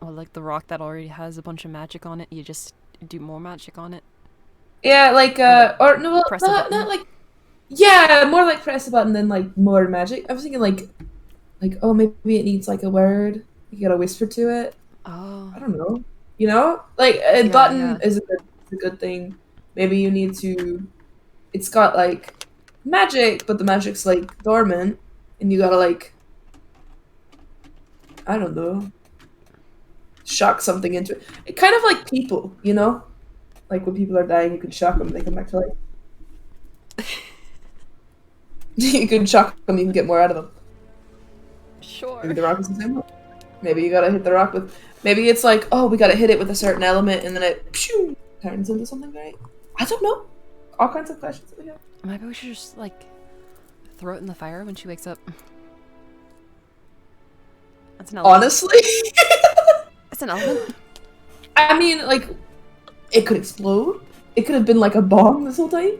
Or like the rock that already has a bunch of magic on it, you just do more magic on it. Yeah, like or no, well, press a not button. like. Yeah, more like press a button than like more magic. I was thinking like oh, maybe it needs like a word. You gotta whisper to it. Oh. I don't know. You know, like a Yeah, button yeah. is a good thing. Maybe you need to. It's got like magic, but the magic's like dormant, and you gotta like. I don't know. Shock something into it. It kind of like people, you know, like when people are dying, you can shock them, they come back to life. You can shock them, you can get more out of them. Sure. Maybe the rock is the same way. Maybe you gotta hit the rock with. Maybe it's like, oh, we gotta hit it with a certain element, and then it pshoo, turns into something great. I don't know. All kinds of questions that we have. Maybe we should just like throw it in the fire when she wakes up. That's an element. Honestly, That's an element. I mean, like, it could explode. It could have been like a bomb this whole time,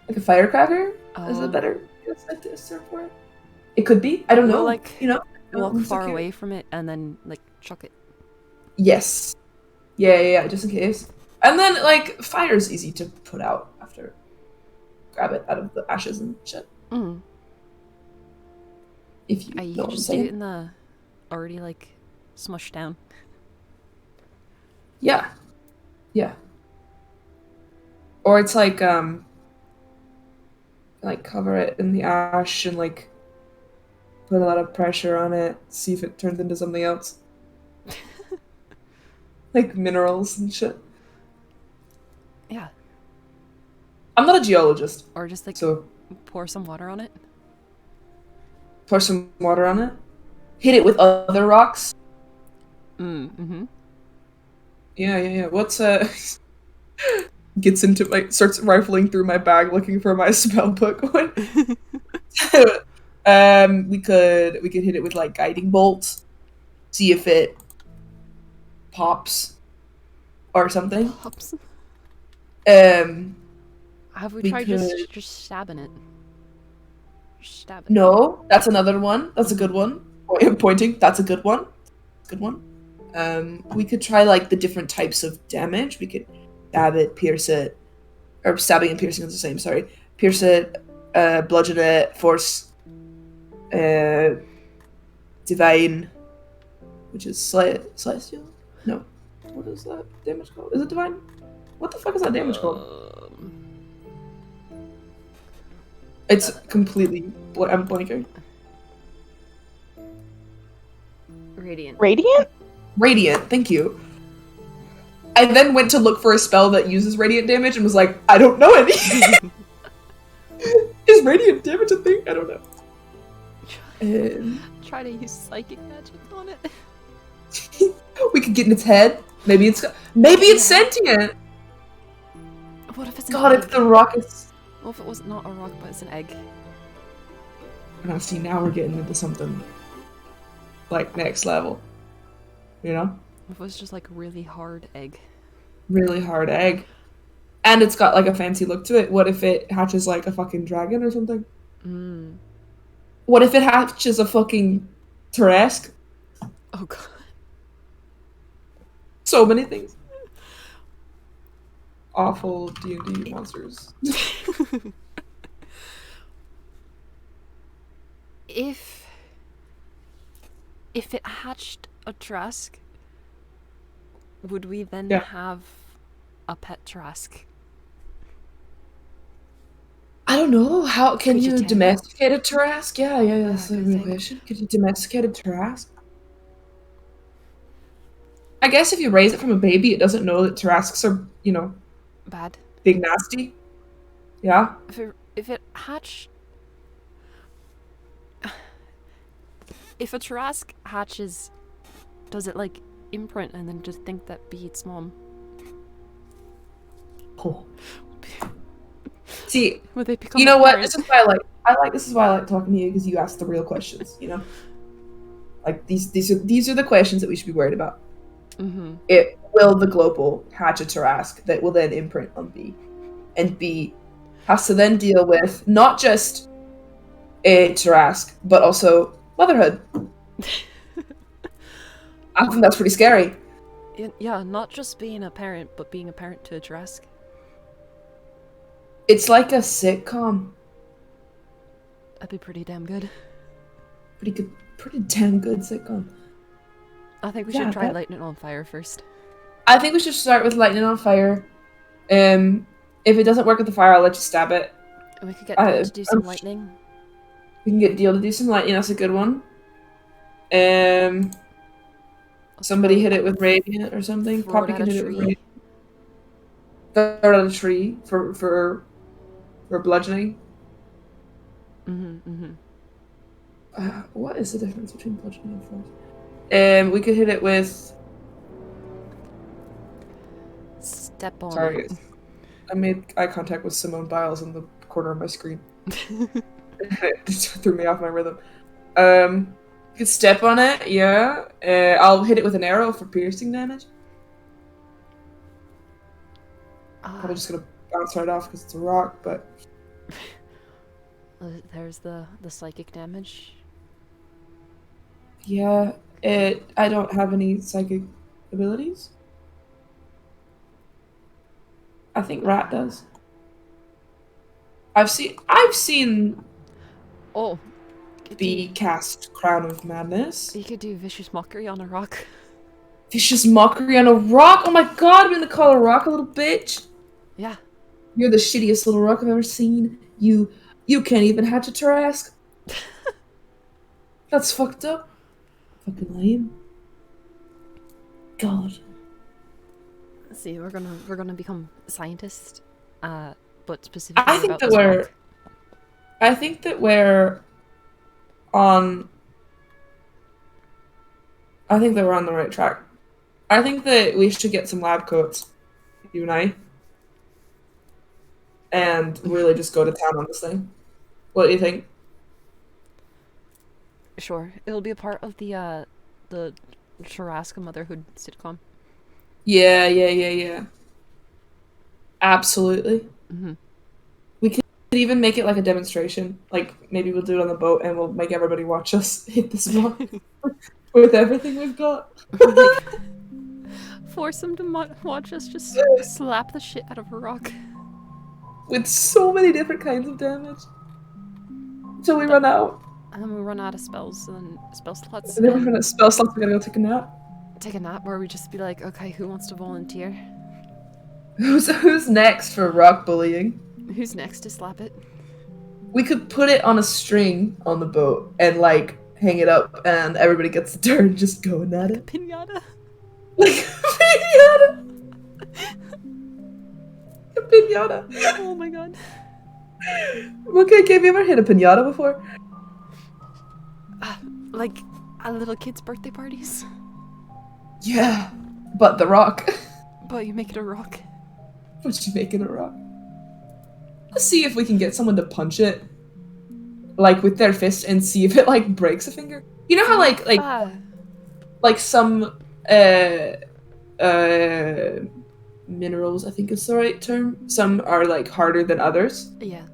like a firecracker. Is a better term for it? It could be. I don't know. Like, you know, walk I'm far secure. away from it and then like chuck it. Yes. Yeah, just in case. And then, like, fire's easy to put out after. Grab it out of the ashes and shit. Mm. If you You know can what I'm just do it saying. in the already like smushed down. Yeah. Or it's like cover it in the ash and like put a lot of pressure on it, see if it turns into something else. Like minerals and shit. Yeah. I'm not a geologist, Or just like so pour some water on it. pour some water on it. Hit it with other rocks. Mm-hmm. Yeah. What's gets into starts rifling through my bag looking for my spell book one. We could hit it with like guiding bolts. See if it pops or something. Pops. Um Have we We tried could- just stabbing it? Just stab it. No, that's another one. That's a good one. Pointing, that's a good one. Good one. We could try like the different types of damage. We could stab it, pierce it, or stabbing and piercing is the same. Sorry, pierce it, bludgeon it, force, divine, which is celestial. No, what is that damage called? Is it divine? What the fuck is that damage called? It's completely. I'm blanking. Radiant. Radiant? Radiant, thank you. I then went to look for a spell that uses radiant damage and was like, I don't know any. Is radiant damage a thing? I don't know. Try to use psychic magic on it. We could get in its head. Maybe it's sentient. What if it's God, an if egg? the rock is. What if it was not a rock, but it's an egg? Now see, now we're getting into something like next level. You know, What if it was just like really hard egg? really hard egg, and it's got like a fancy look to it. What if it hatches like a fucking dragon or something? Mm. What if it hatches a fucking Tarrasque? Oh god. So many things. Awful D&D monsters. If it hatched a Trask, would we then Yeah. have a pet Trask? I don't know. How can Could you you tame it? domesticate a Tarrasque? Yeah, that's a good real thing. question. Could you domesticate a Tarrasque? I guess if you raise it from a baby, it doesn't know that Tarrasques are, Bad. big nasty. Yeah. If it hatched, If a Trask hatches, does it like imprint and then just think that be its mom? Oh. See, Would they become you know a what? parent? This is why this is why I like talking to you, because you ask the real questions. You know, like these are the questions that we should be worried about. Mm-hmm. It will the global hatch a Tarask that will then imprint on B, and B has to then deal with not just a Tarask but also motherhood. I think that's pretty scary. Yeah, not just being a parent, but being a parent to a Trask. It's like a sitcom. That'd be pretty damn good. Pretty damn good sitcom. I think we Yeah, should try that- lighting it on fire first. I think we should start with lighting it on fire. If it doesn't work with the fire, I'll let you stab it. And we could get Deal to do some lightning. We can get Deal to do some lightning. That's a good one. Somebody hit it with radiant or something. Throw it Poppy at can a hit it with tree. radiant. Throw it at a tree for bludgeoning. What is the difference between bludgeoning and force? We could hit it with. Step on Sorry, it. I made eye contact with Simone Biles in the corner of my screen. It just threw me off my rhythm. You could step on it, yeah. I'll hit it with an arrow for piercing damage. Probably just gonna bounce right off because it's a rock, but There's the psychic damage. yeah, I don't have any psychic abilities. I think Rat does. I've seen Oh. B cast Crown of Madness. You could do vicious mockery on a rock. Vicious mockery on a rock. Oh my god, I'm gonna call a rock a little bitch. Yeah. You're the shittiest little rock I've ever seen. You can't even hatch a Tarask. That's fucked up. Fucking lame. God. Let's see, we're gonna become scientists, but specifically I think about that this we're rock. I think that we're on I think that we're on the right track. I think that we should get some lab coats, you and I, and really just go to town on this thing. What do you think? Sure, it'll be a part of the Charaska motherhood sitcom. Yeah. Absolutely. Mm-hmm. We could even make it like a demonstration. Like, maybe we'll do it on the boat and we'll make everybody watch us hit this rock with everything we've got. Like, force them to watch us just slap the shit out of a rock. With so many different kinds of damage. Until we run out. And then we run out of spells, and then spell slots. And then we run out of spell slots, we gotta go take a nap. Take a nap where we just be like, okay, who wants to volunteer? Who's next for rock bullying? Who's next to slap it? We could put it on a string on the boat and like hang it up and everybody gets a turn just going at it. Pinata. Like a pinata. A pinata. Oh my god. Okay, have you ever hit a pinata before? Like at little kids' birthday parties. Yeah. But the rock. But you make it a rock. But you make it a rock. Let's see if we can get someone to punch it, like with their fist, and see if it like breaks a finger. You know how like some minerals, I think is the right term. Some are like harder than others. Yeah.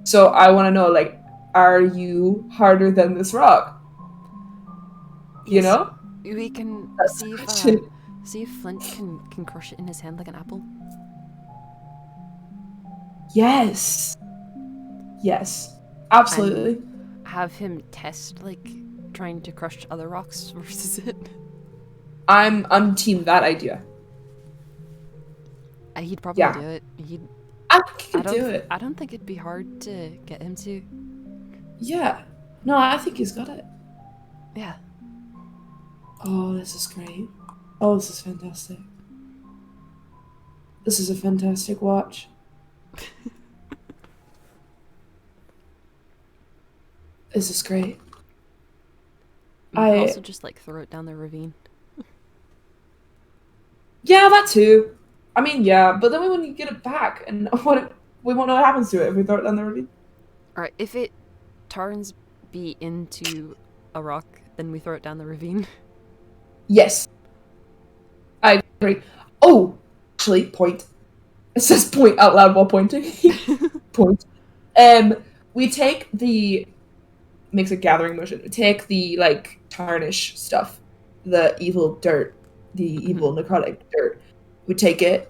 So I want to know, like, are you harder than this rock? You Yes. know? We can That's see the if question. see if Flint can crush it in his hand like an apple. Yes. Yes. Absolutely. Have him test like trying to crush other rocks versus it. I'm team that idea. He'd probably Yeah. do it. I think he could do it. I don't think it'd be hard to get him to. Yeah. No, I think he's got it. Yeah. Oh, this is great. Oh, this is fantastic. This is a fantastic watch. This is great. You could also just like throw it down the ravine. Yeah, that too. I mean, yeah, but then we wouldn't get it back, and we won't know what happens to it if we throw it down the ravine. Alright, if it turns Bea into a rock, then we throw it down the ravine. Yes. I agree. Oh, actually, point. It says point out loud while pointing. Point. We take the makes a gathering motion. We take the like tarnish stuff, the evil dirt, the evil necrotic dirt. We take it.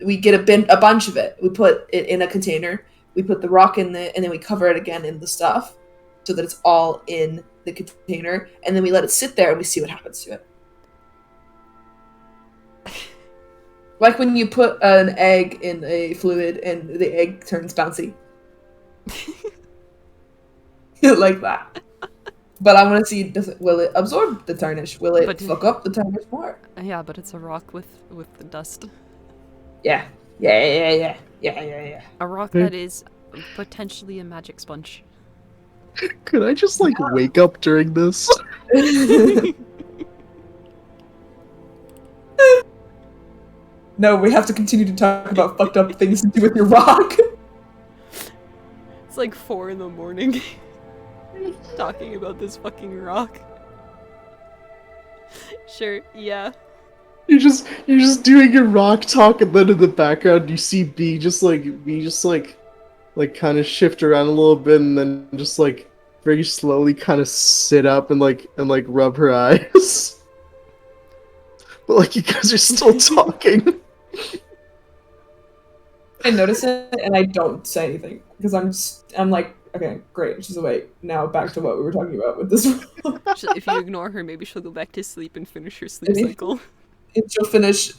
We get a bunch of it. We put it in a container. We put the rock in it, and then we cover it again in the stuff, so that it's all in the container. And then we let it sit there, and we see what happens to it. Like when you put an egg in a fluid and the egg turns bouncy. Like that. But I want to see, will it absorb the tarnish? Will it fuck up the tarnish more? Yeah, but it's a rock with the dust. Yeah. A rock that is potentially a magic sponge. Could I just like wake up during this? No, we have to continue to talk about fucked up things to do with your rock. It's like 4 a.m. talking about this fucking rock. Sure, yeah. You're just doing your rock talk, and then in the background you see Bea just kind of shift around a little bit, and then just like very slowly kind of sit up and rub her eyes. But like you guys are still talking. I notice it and I don't say anything because I'm like, okay, great, she's awake. Now back to what we were talking about with this. If you ignore her, maybe she'll go back to sleep and finish her sleep cycle. And she'll finish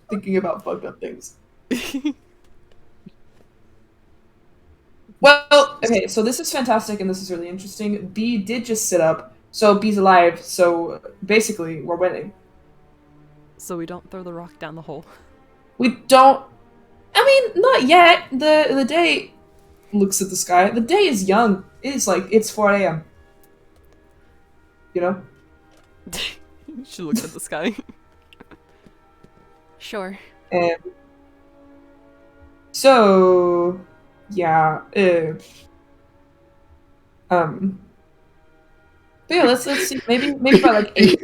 thinking about fucked up things. Well, okay, so this is fantastic and this is really interesting. Bea did just sit up, so Bea's alive, so basically we're winning. So we don't throw the rock down the hole. We don't. I mean, not yet. The day looks at the sky. The day is young. It's 4 a.m. You know? She looks at the sky. Sure. So yeah. But yeah, let's see. Maybe by like 8.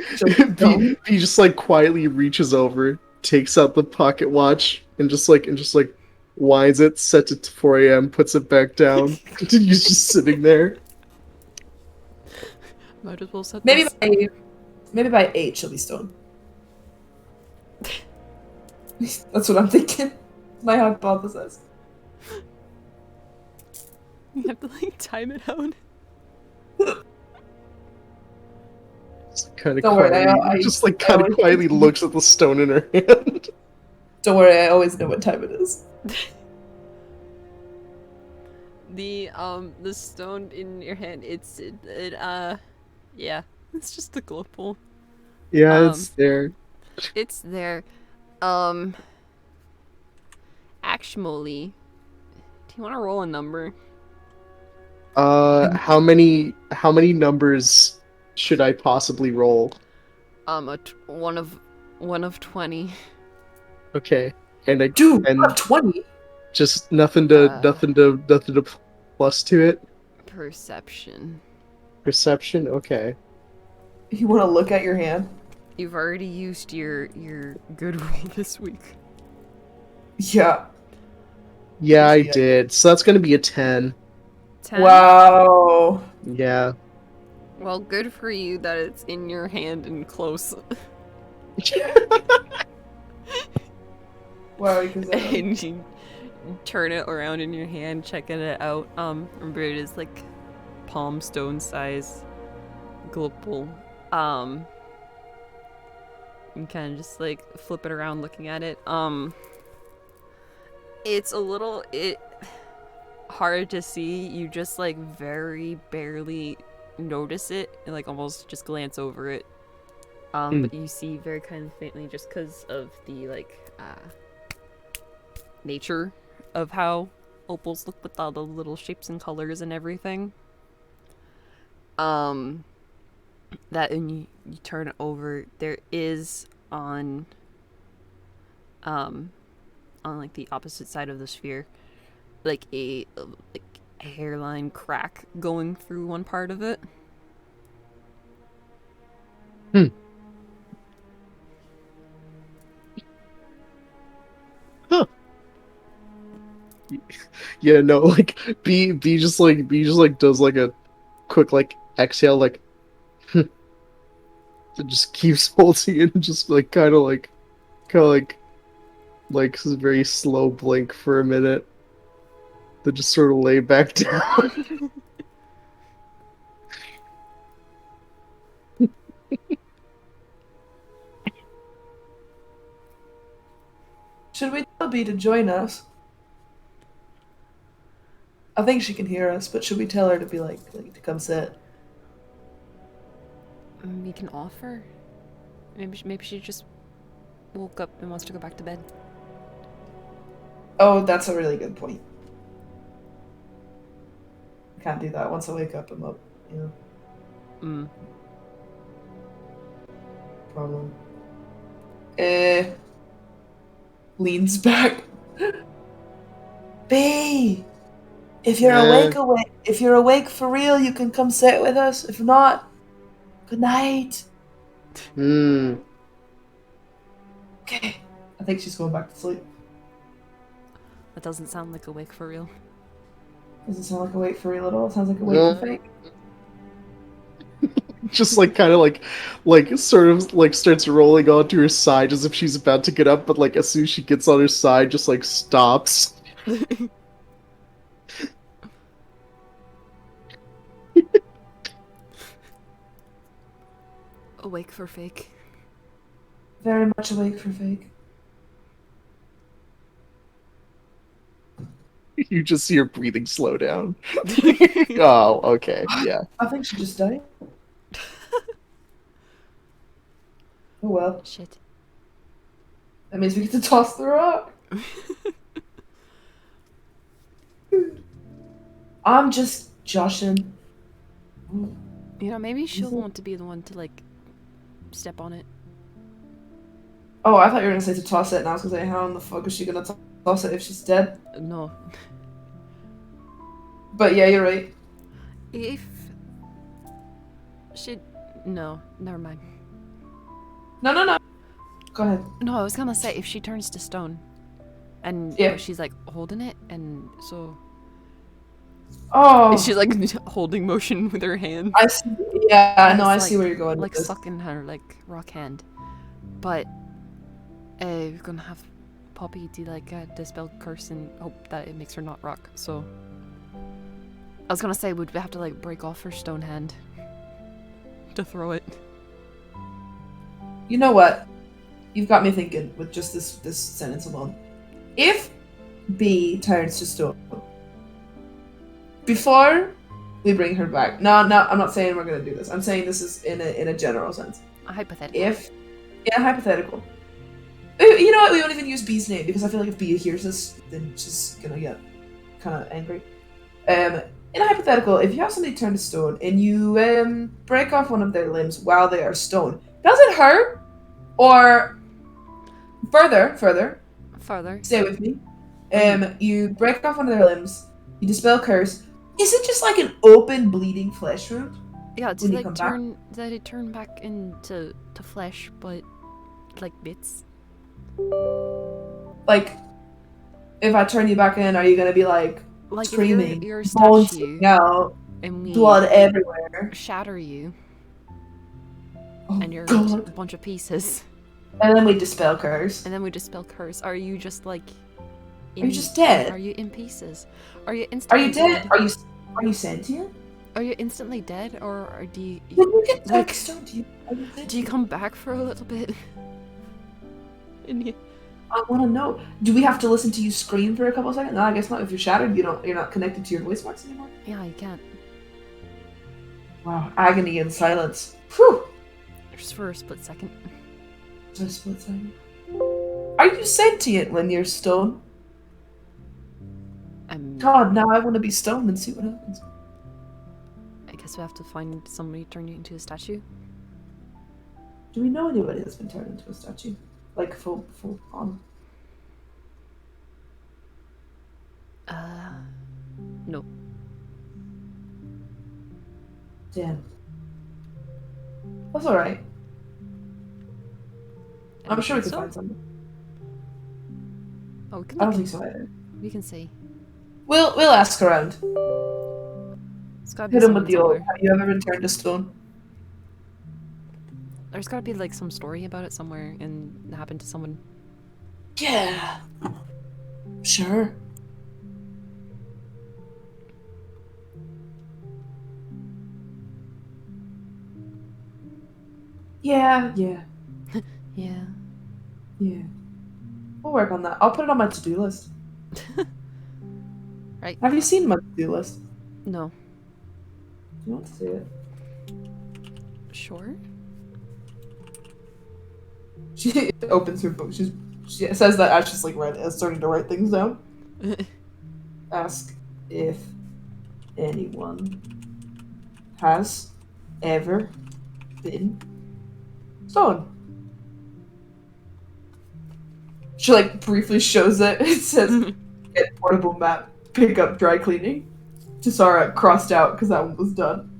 Bea just like quietly reaches over, takes out the pocket watch, and just winds it, sets it to 4 a.m., puts it back down, continues just sitting there. Might as well set maybe this. by 8 she'll be stoned. That's what I'm thinking. My hypothesis. You have to like time it out. Kind of Don't quietly, worry, quietly looks at the stone in her hand. Don't worry, I always know what time it is. The stone in your hand, yeah, it's just a glow pole. Yeah, it's there. It's there. Actually, do you want to roll a number? How many numbers should I possibly roll? One of 20. Okay, and I Dude, and 20. just nothing to plus to it. Perception. Perception. Okay. You want to look at your hand? You've already used your good roll this week. Yeah. Yeah, I did. So that's gonna be a 10. 10? Wow. Yeah. Well, good for you that it's in your hand and close. Wow, because And you turn it around in your hand, checking it out. Remember it is like palm stone size glopal. You kind of just like flip it around looking at it. It's a little hard to see. You just like very barely notice it and like almost just glance over it. But you see very kind of faintly just because of the like nature of how opals look with all the little shapes and colors and everything. that when you turn it over, there is on like the opposite side of the sphere, like a hairline crack going through one part of it. Huh. Yeah, no, like B just like does like a quick like exhale, like it just keeps holding it and just like kind of like this very slow blink for a minute, then just sort of lay back down. Should we tell Bea to join us? I think she can hear us, but should we tell her to be like to come sit? We can offer. Maybe she just woke up and wants to go back to bed. Oh, that's a really good point. I can't do that. Once I wake up, I'm up. You know. Problem. Leans back. Bea, if you're awake. If you're awake for real, you can come sit with us. If not, good night. Okay. I think she's going back to sleep. That doesn't sound like awake for real. Doesn't sound like awake for real at all. It sounds like awake for fake. Just like kind of like sort of like starts rolling onto her side as if she's about to get up, but like as soon as she gets on her side, just like stops. Awake for fake. Very much awake for fake. You just see her breathing slow down. Oh, okay, yeah. I think she just died. Oh well. Shit. That means we get to toss the rock. I'm just joshing. You know, maybe she'll want to be the one to like step on it. Oh, I thought you were gonna say to toss it, and I was gonna say, how in the fuck is she gonna toss it if she's dead? No. But yeah, you're right. If she... No, never mind. No. Go ahead. No, I was gonna say, if she turns to stone, and Yeah. she's like holding it, and so... Oh. She's like holding motion with her hand. I see. Yeah, I know. I It's see where you're going. Like with this. sucking her like rock hand, but we're gonna have Poppy do like a dispel curse and hope that it makes her not rock. So I was gonna say, would we have to like break off her stone hand to throw it? You know what? You've got me thinking with just this sentence alone. If B turns to stone before we bring her back, no, I'm not saying we're gonna do this. I'm saying this is in a general sense. A hypothetical. Hypothetical. You know what? We won't even use B's name because I feel like if B hears this, then she's gonna get kind of angry. In a hypothetical, if you have somebody turn to stone and you break off one of their limbs while they are stone, does it hurt? Or further, stay with me. You break off one of their limbs, you dispel curse. Is it just like an open bleeding flesh wound? Yeah, it's when you like come did it turn back into flesh, but like bits? Like, if I turn you back in, are you gonna be like screaming, if you're a bones statue, out, and we blood everywhere, shatter you, oh, and you're God. a bunch of pieces, and then we dispel curse? and then we dispel curse? Are you just like? Are you just dead? Are you in pieces? Are you Are instantly you dead? Are you sentient? Are you instantly dead, or do you When you get like, to stone, are you do you come back for a little bit? I want to know. Do we have to listen to you scream for a couple of seconds? No, I guess not. If you're shattered, you're not connected to your voice box anymore. Yeah, you can't. Wow, agony and silence. Whew. Just for a split second. Just a split second. Are you sentient when you're stone? God, now I want to be stoned and see what happens. I guess we have to find somebody to turn you into a statue. Do we know anybody that's been turned into a statue? Like full on? No. Damn. That's alright. I'm sure we can find someone. Oh, we can I don't look think so either. We can see. We'll ask around. It's gotta be Hit him with someone the old. somewhere. Have you ever been turned to stone? There's gotta be like some story about it somewhere and it happened to someone. Yeah. Sure. Yeah. Yeah. Yeah. We'll work on that. I'll put it on my to-do list. Right. Have you seen my to-do list? No. Do you want to see it? Sure. She opens her book. She says that as she's like starting to write things down. Ask if anyone has ever been stoned. She like briefly shows it. It says get portable map, pick up dry cleaning. Tisara crossed out because that one was done.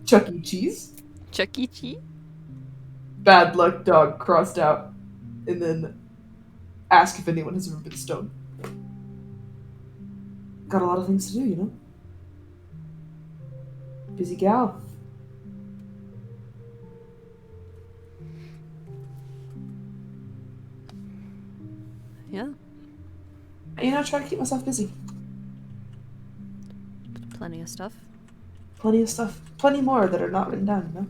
Chuck E. Cheese. Chuck E. Cheese? Bad luck dog crossed out. And then ask if anyone has ever been stoned. Got a lot of things to do, you know? Busy gal. Yeah. You know, I try to keep myself busy. Plenty of stuff. Plenty of stuff. Plenty more that are not written down, you know?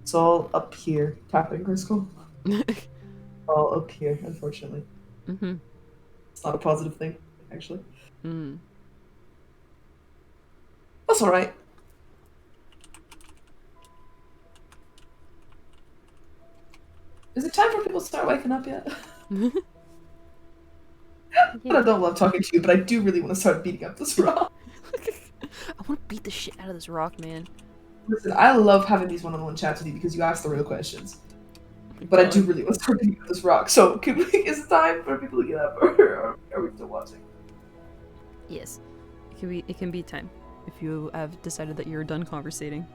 It's all up here. Tapping her skull. All up here, unfortunately. Mm-hmm. It's not a positive thing, actually. Mm. That's alright. Is it time for people to start waking up yet? I don't love talking to you, but I do really want to start beating up this rock. I want to beat the shit out of this rock, man. Listen, I love having these one-on-one chats with you because you ask the real questions. But I do really want to start beating up this rock. So, is it time for people to get up, or are we still watching? Yes. It can be time. If you have decided that you're done conversating.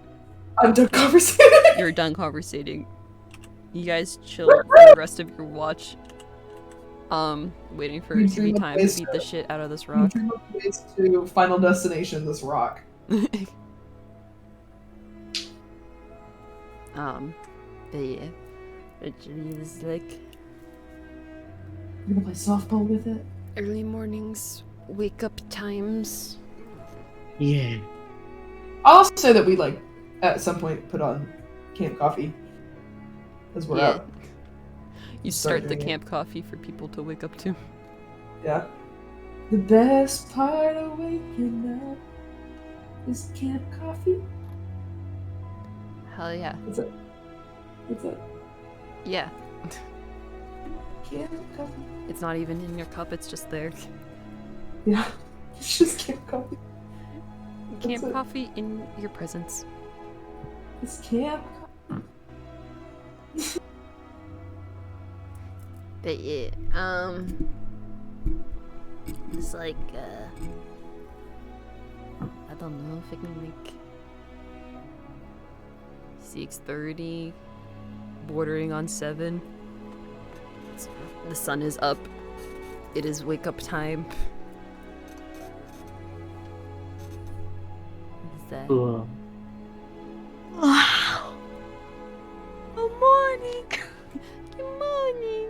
I'm done conversating. You're done conversating. You guys chill for the rest of your watch. Waiting for it to be time to beat the shit out of this rock. Ways to Final Destination this rock. But yeah. It is like You're gonna play softball with it? early mornings, wake up times. Yeah. I'll also say that we, like, at some point put on camp coffee. As we're out. You Start start the doing camp coffee for people to wake up to. Yeah. The best part of waking up is camp coffee. Hell yeah. What's it? What's it? Yeah. Camp coffee. It's not even in your cup, it's just there. Yeah. It's just camp coffee. Camp it. coffee in your presence. It's camp But yeah, it's like, I don't know, if I can like 6:30, bordering on 7. The sun is up. It is wake up time. What is that? Ugh. Wow. Good morning. Good morning.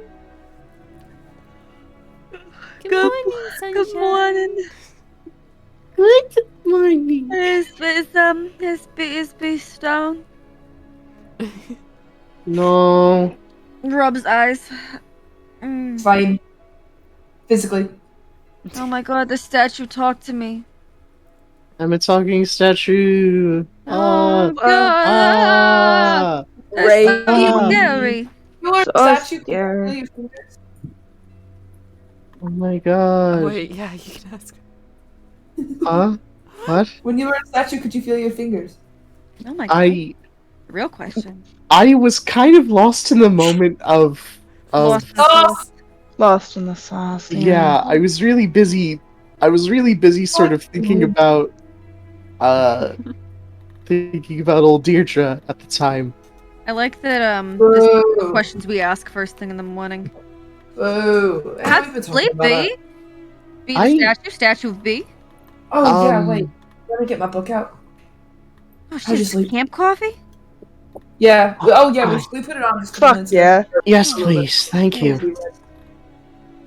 Good Good- morning, sunshine. Good morning. Good morning. Is Bea Stone. No. Rubs eyes. Mm. fine. Physically. Oh my god, the statue talked to me. I'm a talking statue. Oh god. Ah. That's Ray. so scary. Your So statue scary. can feel your fingers. Oh my god. Wait, yeah, you can ask. Huh? What? When you were a statue, could you feel your fingers? Oh my god. I Real question. I was kind of lost in the moment of Lost in the Oh! sauce. Lost in the sauce. yeah, I was really busy. I was really busy sort of thinking about old Deirdre at the time. I like that this is the Boo. questions we ask first thing in the morning. Boo. Have How'd we you been talking sleep, about V? it? V the statue of V. Oh, yeah, wait. Let me get my book out. Oh How'd you shit, sleep? camp coffee? Yeah. Oh, yeah, we put it on just a couple Fuck minutes yeah. ago. Yes, Oh. please. Thank you.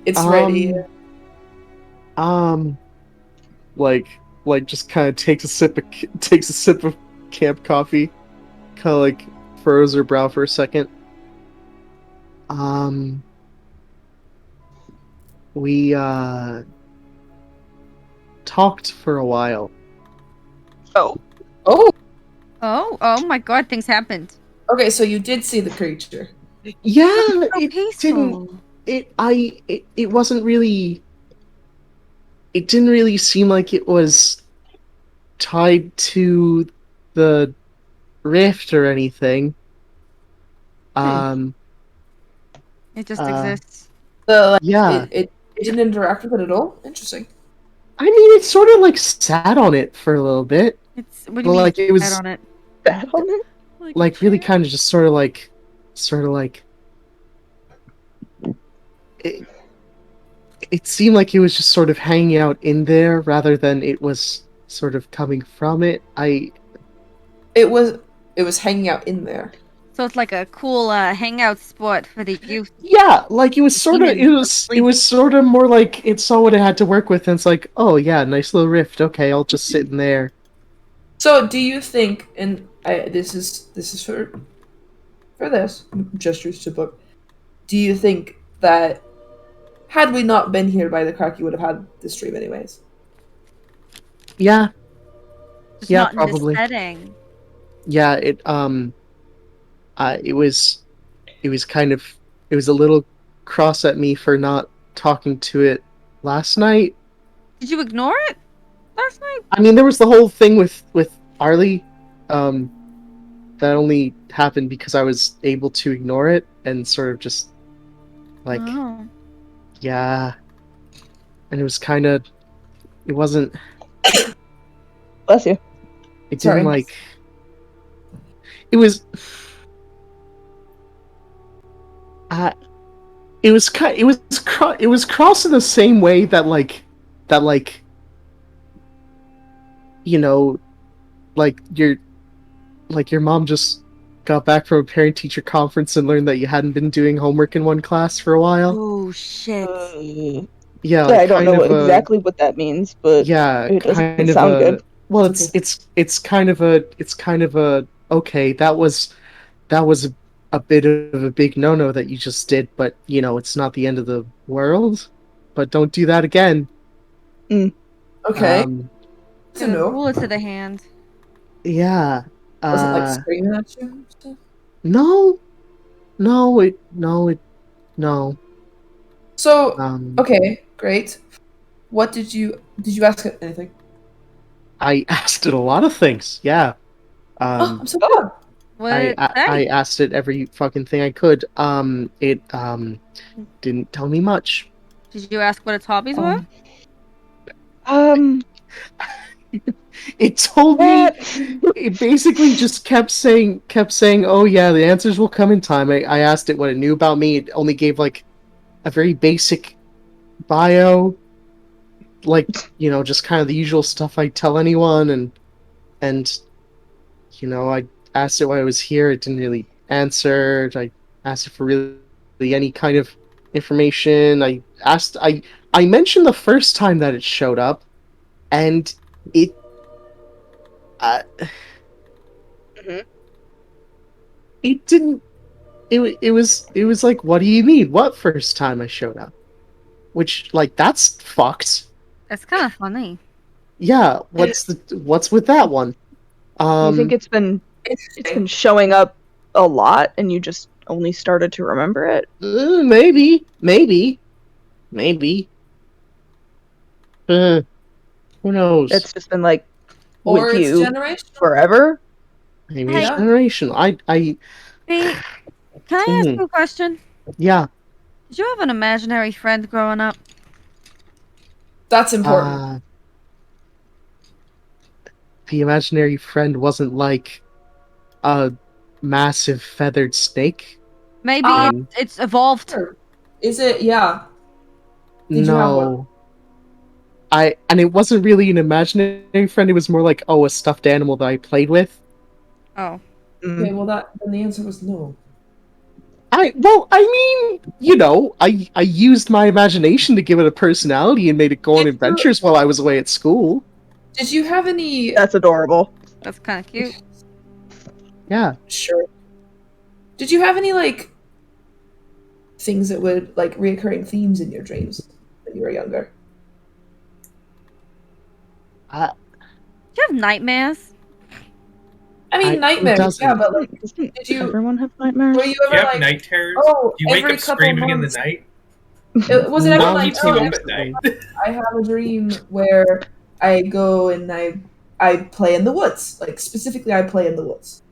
It's ready. Like just kind of takes a sip of camp coffee, kind of like furrows her brow for a second. We talked for a while. Oh, Oh my god, things happened. okay, so you did see the creature. Yeah, So it peaceful. didn't. It wasn't really. It didn't really seem like it was tied to the rift or anything. It just exists. Yeah. It didn't interact with it at all? Interesting. I mean, it sort of like sat on it for a little bit. It's what do you mean? Like it was Head on it. Bad on it? like really kind of just sort of like it seemed like it was just sort of hanging out in there rather than it was sort of coming from it. It was hanging out in there. So it's like a cool hangout spot for the youth. Yeah, like it was sort of Demons it was sort of more like it saw what it had to work with and it's like, oh yeah, nice little rift. Okay, I'll just sit in there. So, do you think, and this is for this gestures to book? Do you think that had we not been here by the crack, you would have had this dream anyways? Yeah, Just yeah, not probably. in this setting. Yeah, it was kind of it was a little cross at me for not talking to it last night. Did you ignore it last night? I mean, there was the whole thing with Arly, that only happened because I was able to ignore it and sort of just like, Oh. yeah, and it was kind of, it wasn't, Bless you. it Sorry. didn't like, it was, it was kind, it was cross in the same way that like, you know, like your mom just got back from a parent teacher conference and learned that you hadn't been doing homework in one class for a while. Oh shit. Yeah, Yeah, like I don't kind know of exactly what that means, but yeah, it doesn't kind of sound a good. well, It's it's kind of a okay, that was a bit of a big no-no that you just did, but you know, it's not the end of the world. But don't do that again. Okay. Get To a know. bullet to the hand. Yeah. Was it like screaming at you and stuff? No. No. So, Um okay, great. What did you ask it anything? I asked it a lot of things. Yeah. Oh, I'm so proud. What I did it say? I asked it every fucking thing I could. It didn't tell me much. Did you ask what its hobbies were? It told me. That... It basically just kept saying, "Oh yeah, the answers will come in time." I asked it what it knew about me. It only gave like a very basic bio, like, you know, just kind of the usual stuff I tell anyone, and you know, I asked it why I was here. It didn't really answer. I asked it for really any kind of information. I mentioned the first time that it showed up, and it it didn't. It was like, what do you mean? What first time I showed up? Which, like, that's fucked. That's kind of funny. Yeah, what's with that one? Do you think it's been showing up a lot and you just only started to remember it? Maybe. Who knows? It's just been like Or with it's you generation? forever? Maybe Hey. it's generational. I Hey, can I ask you a question? yeah. Did you have an imaginary friend growing up? That's important. The imaginary friend wasn't like a massive feathered snake. Maybe it's evolved. Sure. Is it? Yeah. Did you have one? No. And it wasn't really an imaginary friend, it was more like, a stuffed animal that I played with. Oh. Okay, well then the answer was no. I used my imagination to give it a personality and made it go on adventures while I was away at school. Did you have any? That's adorable. That's kind of cute. Yeah. Sure. Did you have any like things that would like reoccurring themes in your dreams when you were younger? Do you have nightmares? I mean, nightmares. Yeah, but like, did you? Everyone have nightmares? Were you Do ever you have like? night terrors? Oh, Do you wake every up couple screaming in the months. night? Was it ever No, like? me You too. up at night? I have a dream where I go and I play in the woods. Like specifically, I play in the woods.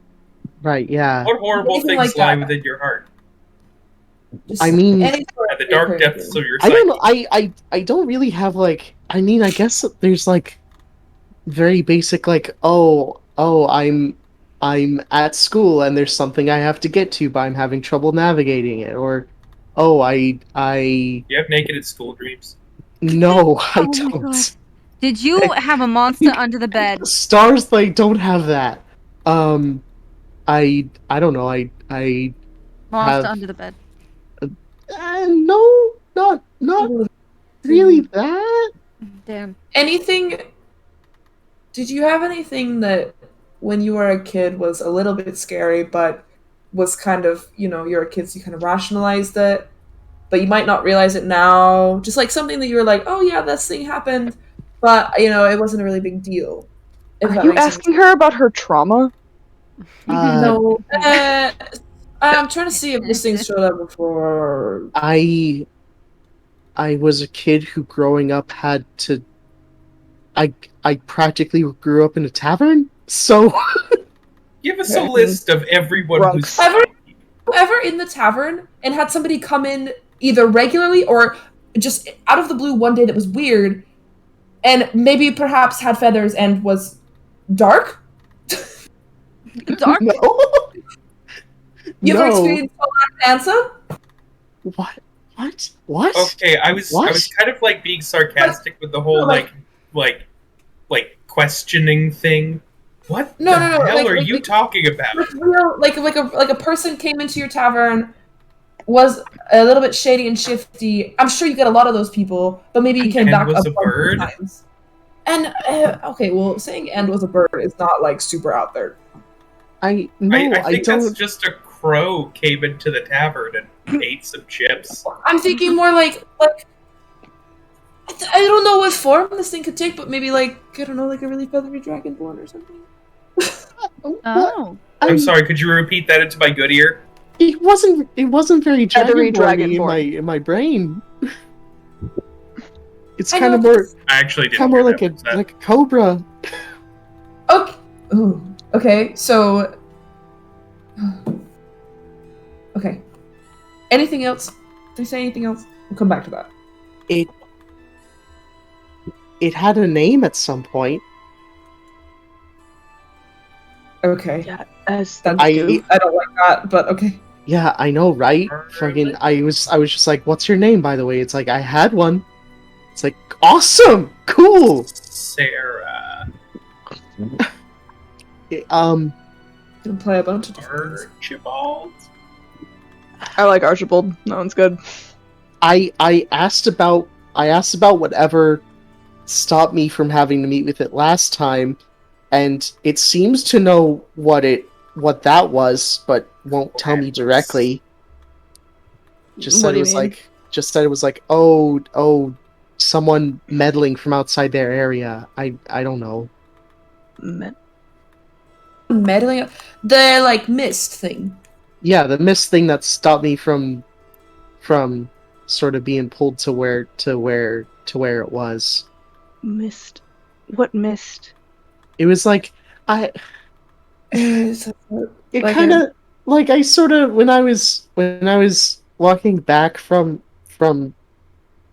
Right, yeah. What horrible Anything things like lie that. within your heart? Just I mean, any sort At of the dark reoccurring depths thing. of your I psyche. don't know. I don't really have like. I mean, I guess there's like very basic like, I'm at school and there's something I have to get to, but I'm having trouble navigating it, or I You have naked at school dreams. no, I Oh my don't. God. Did you have a monster under the bed? Stars like don't have that. I don't know. I Monster have under the bed. no, not really that. Damn. Anything? Did you have anything that when you were a kid was a little bit scary, but was kind of, you're a kid, so you kind of rationalized it, but you might not realize it now? Just like something that you were like, oh yeah, this thing happened, but it wasn't a really big deal. If Are that you makes sense. asking her about her trauma? No. I'm trying to see if this thing showed up before. I was a kid who growing up had to. I practically grew up in a tavern, so Give us a list of everyone who's Ever in the tavern and had somebody come in either regularly or just out of the blue one day that was weird, and maybe perhaps had feathers and was dark? Dark? no. You ever No. experienced handsome? What? Okay, I was kind of like being sarcastic with the whole like questioning thing. What No, the no, no, hell like- are like- you like- talking about? Like a person came into your tavern, was a little bit shady and shifty. I'm sure you get a lot of those people, but maybe you came And back was a a bunch bird? of times. And okay, well, saying "and was a bird" is not like super out there. I think don't. that's just a crow came into the tavern and ate some chips. I'm thinking more like I don't know what form this thing could take, but maybe like I don't know, like a really feathery dragonborn or something. Oh. I'm sorry, could you repeat that into my good ear? It wasn't very Feathery dragonborn in my brain. It's I kind of know. more I actually didn't kind of more hear like a that. Was that- like a cobra. Okay. Ooh. Okay. So. Okay. Anything else? Did I say anything else? We'll come back to that. It had a name at some point. Okay. Yeah, as That's I- I don't like that, but okay. Yeah, I know, right? Fucking, I was just like, "What's your name, by the way?" It's like I had one. It's like awesome, cool. Sarah. Can play a bunch of different things. Archibald? I like Archibald. That one's good. I asked about whatever stopped me from having to meet with it last time, and it seems to know what that was, but won't tell me directly. Just What said do it you was mean? like, oh, someone meddling from outside their area. I don't know. Meddling. The like mist thing. Yeah, the mist thing that stopped me from sort of being pulled to where it was. Mist. What mist? It was like It's It like kind of like I sort of when I was walking back from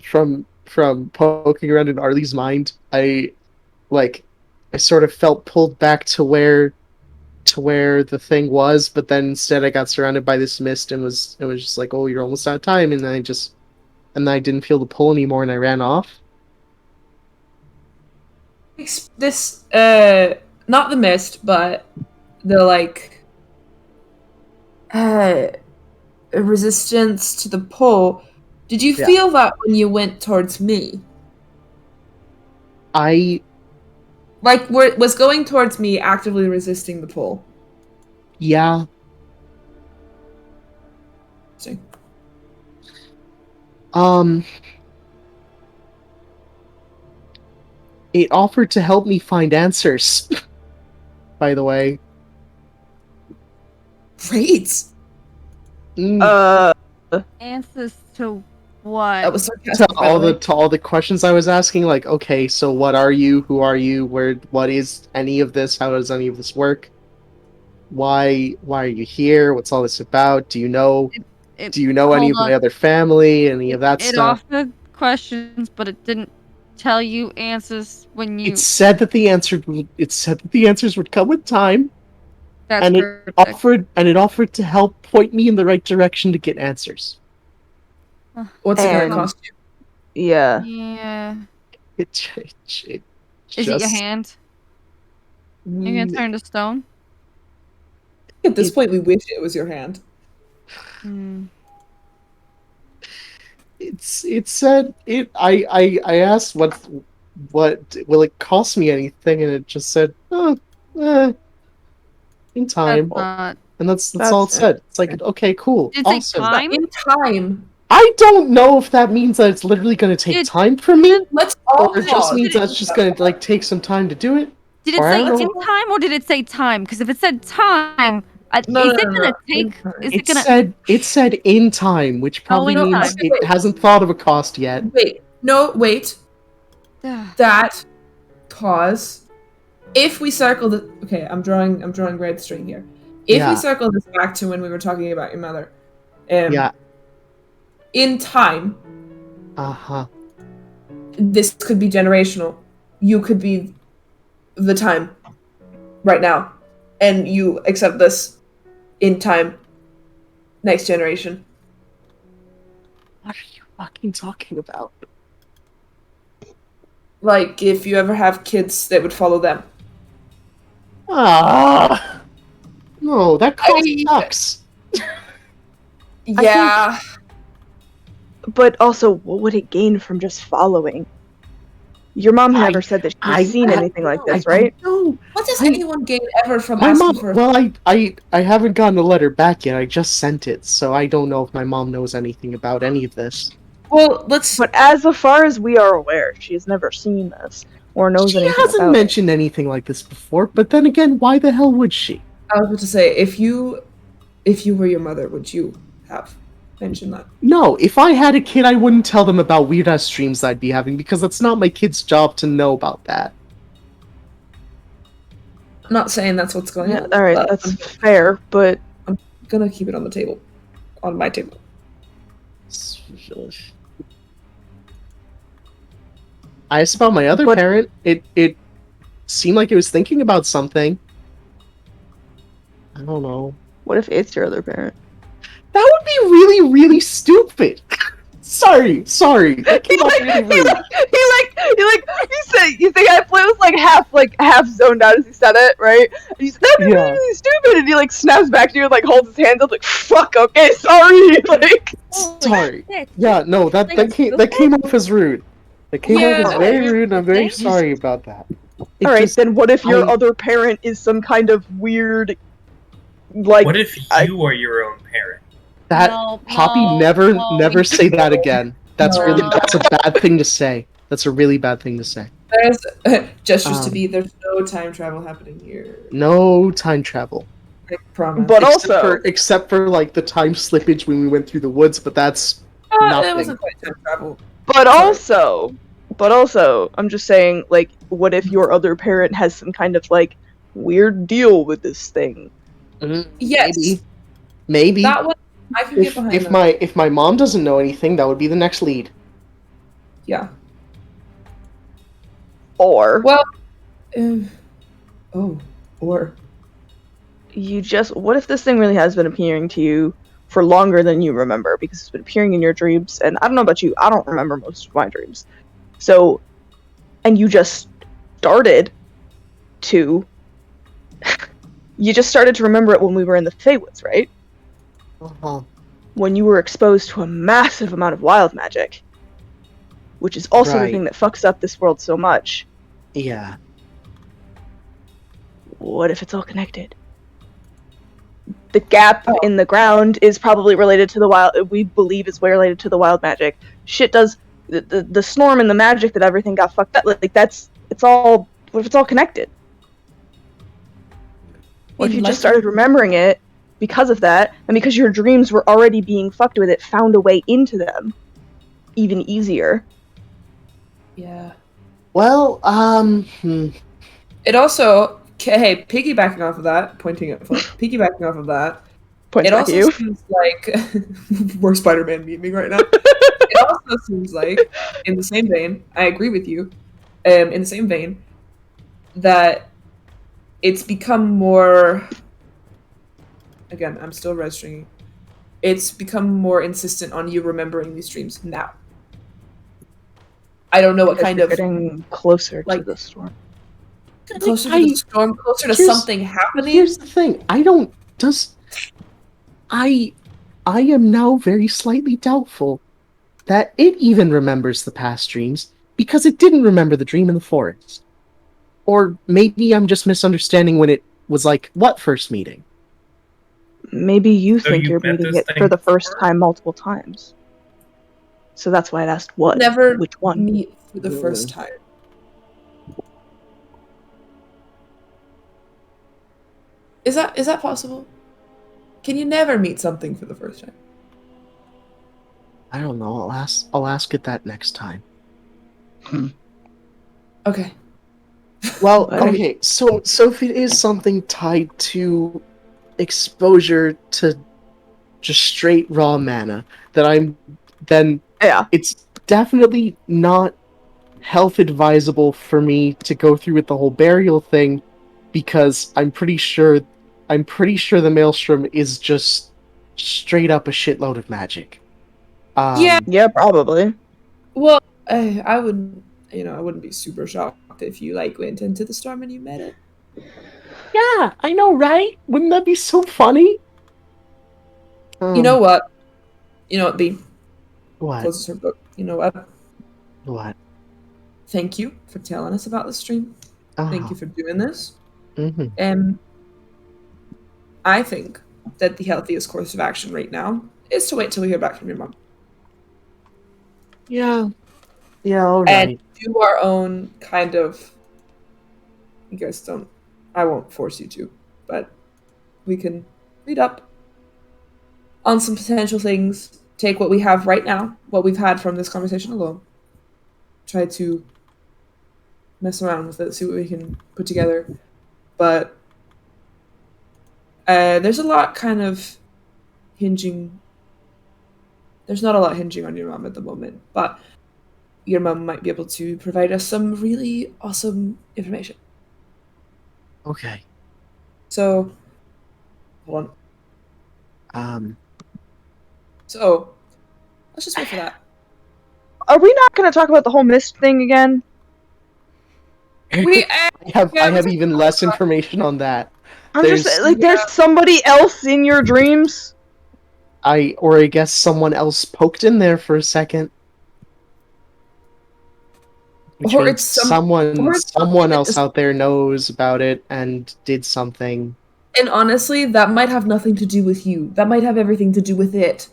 poking around in Arly's mind, I sort of felt pulled back to where the thing was, but then instead I got surrounded by this mist and it was just like, oh, you're almost out of time, and then I didn't feel the pull anymore, and I ran off. this not the mist, but the resistance to the pull. Did you Yeah. feel that when you went towards me? Was going towards me actively resisting the pull? Yeah. Interesting. It offered to help me find answers. By the way. Great. Answers to what? That was sarcastic. To all the questions I was asking, like, okay, so what are you? Who are you? What is any of this? How does any of this work? Why are you here? What's all this about? Do you know any of my other family? Any of that It stuff? offered questions, but it didn't tell you answers when you. It said that the answers would come with time. That's and perfect. it offered to help point me in the right direction to get answers. What's it gonna And- cost you? Yeah. Yeah. It Is it your hand? You're gonna turn to stone? At this point, we wish it was your hand. Hmm. It said it. I asked what will it cost me anything, and it just said, in time. That's not. And that's all it said. It's like, okay, cool, Did it say awesome. time? In time. I don't know if that means that it's literally going to take time for me, Let's all or it just pause. means that it's just going to take some time to do it. Did it Or I say don't in know. time or did it say time? Because if it said time, No, is no, it no, gonna no. take? In time. Is it It gonna? said in time, which probably in means time. it hasn't thought of a cost yet. Wait. No. Wait. That pause. If we circle the I'm drawing red string here. If Yeah. we circle this back to when we were talking about your mother, Yeah. in time, Uh-huh. this could be generational. You could be the time right now, and you accept this in time. Next generation. What are you fucking talking about? Like if you ever have kids, they would follow them. Ah. No, that cost sucks. Yeah. But also, what would it gain from just following? Your mom never said that she's seen anything like this, right? No. What does anyone gain ever from My asking mom. for? Well, I haven't gotten a letter back yet. I just sent it, so I don't know if my mom knows anything about any of this. Well, let's. But as far as we are aware, she has never seen this or knows She anything hasn't about mentioned anything like this before. But then again, why the hell would she? I was about to say, if you were your mother, would you have mentioned that? No, if I had a kid, I wouldn't tell them about weird ass streams I'd be having because it's not my kid's job to know about that. I'm not saying that's what's going it. on. All right, but that's fair, but I'm gonna keep it on the table, on my table. I asked about my other parent. It seemed like it was thinking about something. I don't know. what if it's your other parent? That would be really, really stupid. sorry. That came out really rude. You think I was half zoned out as he said it, right? And he's that'd be Yeah. really stupid, and he snaps back to you and holds his hands up fuck, okay, sorry, Sorry. Yeah, no, that came off as rude. That came off as very rude, and I'm very sorry about that. All right, then what if your other parent is some kind of weird, What if you are your own parent? That No, Poppy no, never no. say that again. That's No. that's a bad thing to say. That's a really bad thing to say. There's gestures to be. There's no time travel happening here. No time travel. I promise. But also, except for the time slippage when we went through the woods, but that's nothing. It wasn't quite time travel. but also, I'm just saying, what if your other parent has some kind of weird deal with this thing. Yes. Maybe. That one I can get behind. If my mom doesn't know anything, that would be the next lead. Yeah. Or Well. Or. What if this thing really has been appearing to you for longer than you remember, because it's been appearing in your dreams, and I don't know about you, I don't remember most of my dreams. So, and you just started to remember it when we were in the Feywoods, right? Uh-huh. When you were exposed to a massive amount of wild magic, which is also the thing that fucks up this world so much. Yeah. What if it's all connected? The gap in the ground is probably related to the wild. We believe it's related to the wild magic. Shit does the storm and the magic that everything got fucked up. Like it's all. What if it's all connected? What if you just started remembering it because of that, and because your dreams were already being fucked with, it found a way into them, even easier. Yeah. Well, It also, hey, piggybacking off of that, pointing at Flint, piggybacking off of that, Points it at also you. seems like we're Spider-Man memeing right now. It also seems like, in the same vein, I agree with you. In the same vein, that it's become more. Again, I'm still registering. It's become more insistent on you remembering these dreams now. I don't know what kind of getting closer to like the storm. Closer to the storm, closer to something happening. Here's the thing. I am now very slightly doubtful that it even remembers the past dreams, because it didn't remember the dream in the forest. Or maybe I'm just misunderstanding when it was like, what first meeting? Maybe you So think you've you're met meeting this it thing for the first before? time multiple times. So that's why I asked what. Never which one. meet for the first time. Is that possible? Can you never meet something for the first time? I don't know. I'll ask it that next time. Okay. Well, okay. So if it is something tied to exposure to just straight raw mana, then Yeah. it's definitely not health advisable for me to go through with the whole burial thing, because I'm pretty sure the maelstrom is just straight up a shitload of magic. Yeah. Yeah, probably. Well, I wouldn't be super shocked if you went into the storm and you met it. Yeah, I know, right? Wouldn't that be so funny? You know what? B. What? Closes her book. You know what? What? Thank you for telling us about the stream. Thank you for doing this. Mm-hmm. I think that the healthiest course of action right now is to wait till we hear back from your mom. Yeah. Yeah, all right. And do our own kind of. You guys don't. I won't force you to, but we can read up on some potential things. Take what we have right now, what we've had from this conversation alone. Try to mess around with it, see what we can put together. But there's a lot kind of hinging. There's not a lot hinging on your mom at the moment, but your mom might be able to provide us some really awesome information. Okay. So, hold on. So, let's just wait for that. Are we not going to talk about the whole mist thing again? I have even less information on that. There's somebody else in your dreams? I guess someone else poked in there for a second. Or it's someone else out there knows about it and did something. And honestly, that might have nothing to do with you. That might have everything to do with it.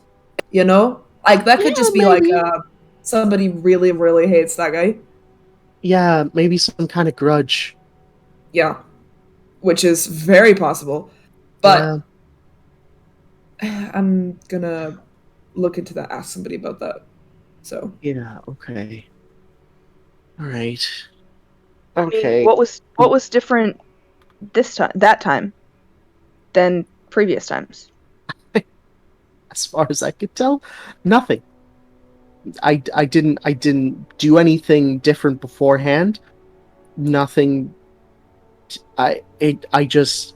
You know? That could just be maybe. Somebody really, really hates that guy. Yeah, maybe some kind of grudge. Yeah. Which is very possible. But I'm gonna look into that, ask somebody about that. So. Yeah, okay. Alright. Okay. I mean, what was different that time than previous times. As far as I could tell, nothing. I didn't do anything different beforehand. Nothing. I just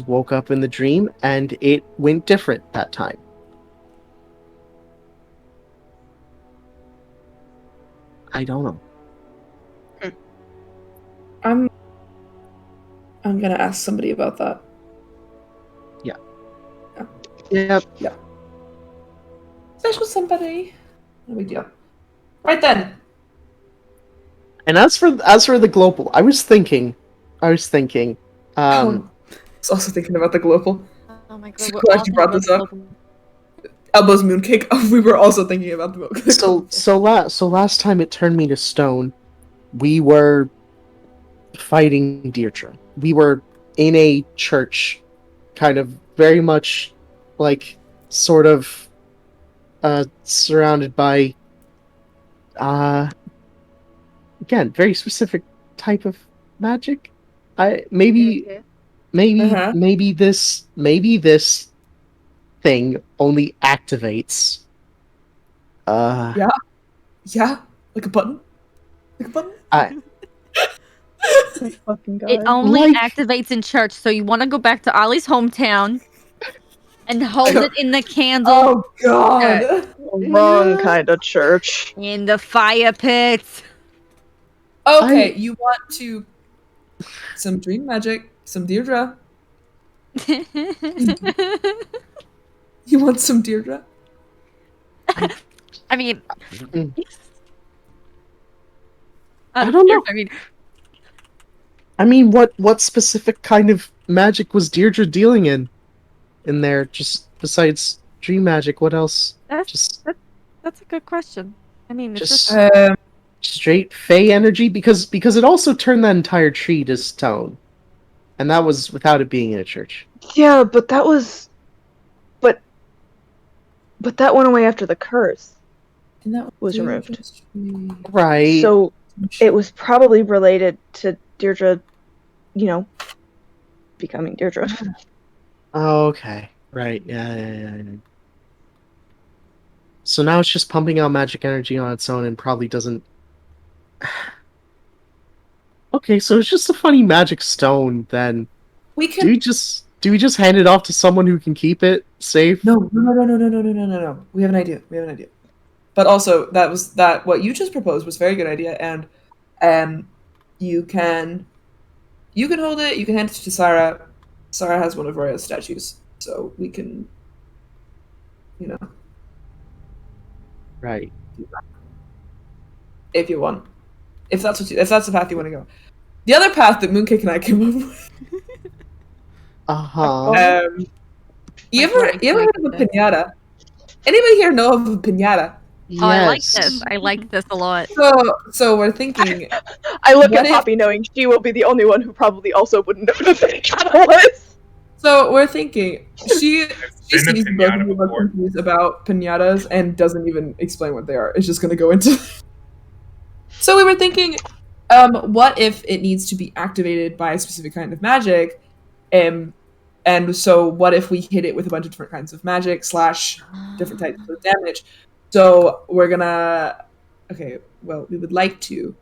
woke up in the dream and it went different that time. I don't know. I'm gonna ask somebody about that. Yep. Special somebody. No big deal. Right then. And as for the global, I was thinking. I was also thinking about the global. Oh my god. So we're glad all you brought thinking this about up. Elbows mooncake. Oh, we were also thinking about the milk. so last time it turned me to stone, we were fighting Deirdre. We were in a church, kind of very much like sort of surrounded by again, very specific type of magic. Maybe this thing only activates Yeah, like a button. Like a button. My fucking god. It only Like- activates in church, so you want to go back to Ollie's hometown and hold it in the candle Oh god. Wrong kind of church. in the fire pits. Okay, you want to some dream magic, some Deirdre. You want some Deirdre? I mean, I don't know. I mean, what specific kind of magic was Deirdre dealing in there? Just besides dream magic, what else? that's a good question. I mean, it's Just just straight Fey energy, because it also turned that entire tree to stone, and that was without it being in a church. Yeah, but that was. But that went away after the curse And that was removed. Right. So it was probably related to Deirdre, becoming Deirdre. Oh, okay. Right. Yeah. So now it's just pumping out magic energy on its own and probably doesn't. Okay, so it's just a funny magic stone then. we Do can we just hand it off to someone who can keep it safe? No. We have an idea. But also that what you just proposed was a very good idea, and you can hold it, you can hand it to Sarah. Sarah has one of Roya's statues, so we can Right. if you want. If that's the path you want to go. The other path that Mooncake and I came up with. Uh-huh. You ever heard of a pinata? Anybody here know of a pinata? Oh, I like this. I like this a lot. So we're thinking. I look What at if- Poppy knowing she will be the only one who probably also wouldn't know what a pinata was. So we're thinking she been a sees both pinata of you are before. confused about pinatas and doesn't even explain what they are. It's just going to go into. So we were thinking, what if it needs to be activated by a specific kind of magic, and so what if we hit it with a bunch of different kinds of magic / different types of damage? So we're gonna. Okay, well, we would like to.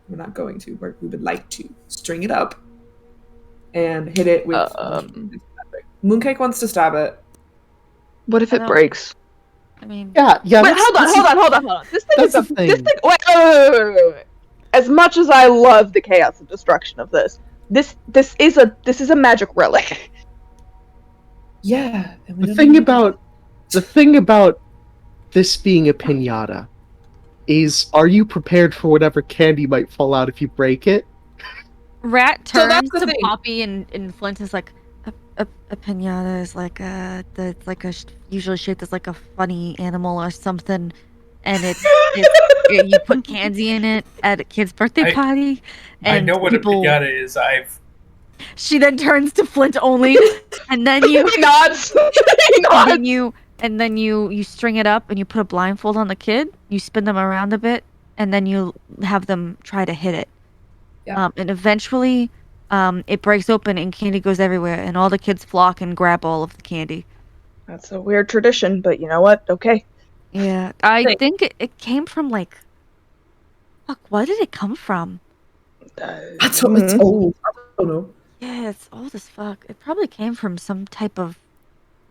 We're not going to. We would like to string it up and hit it with. Mooncake wants to stab it. What if I it don't- breaks? I mean, Yeah. Wait, that's- hold on. This thing that's is the this thing. thing. Wait. As much as I love the chaos and destruction of this is a magic relic. Yeah. And we The don't thing about this being a pinata is, are you prepared for whatever candy might fall out if you break it? Rat So that's turns the to thing. Poppy and Flint is like, a pinata is like it's like usually shaped as like a funny animal or something, and you put candy in it at a kid's birthday party. I And know what people, a pinata is. She then turns to Flint only, and then you He nods. He nods. and then you string it up and you put a blindfold on the kid. You spin them around a bit, and then you have them try to hit it. Yeah. And eventually, it breaks open and candy goes everywhere, and all the kids flock and grab all of the candy. That's a weird tradition, but you know what? Okay. Yeah, I Wait. think it came from like. Fuck, where did it come from? It's old. I don't know. Yeah, it's old as fuck. It probably came from some type of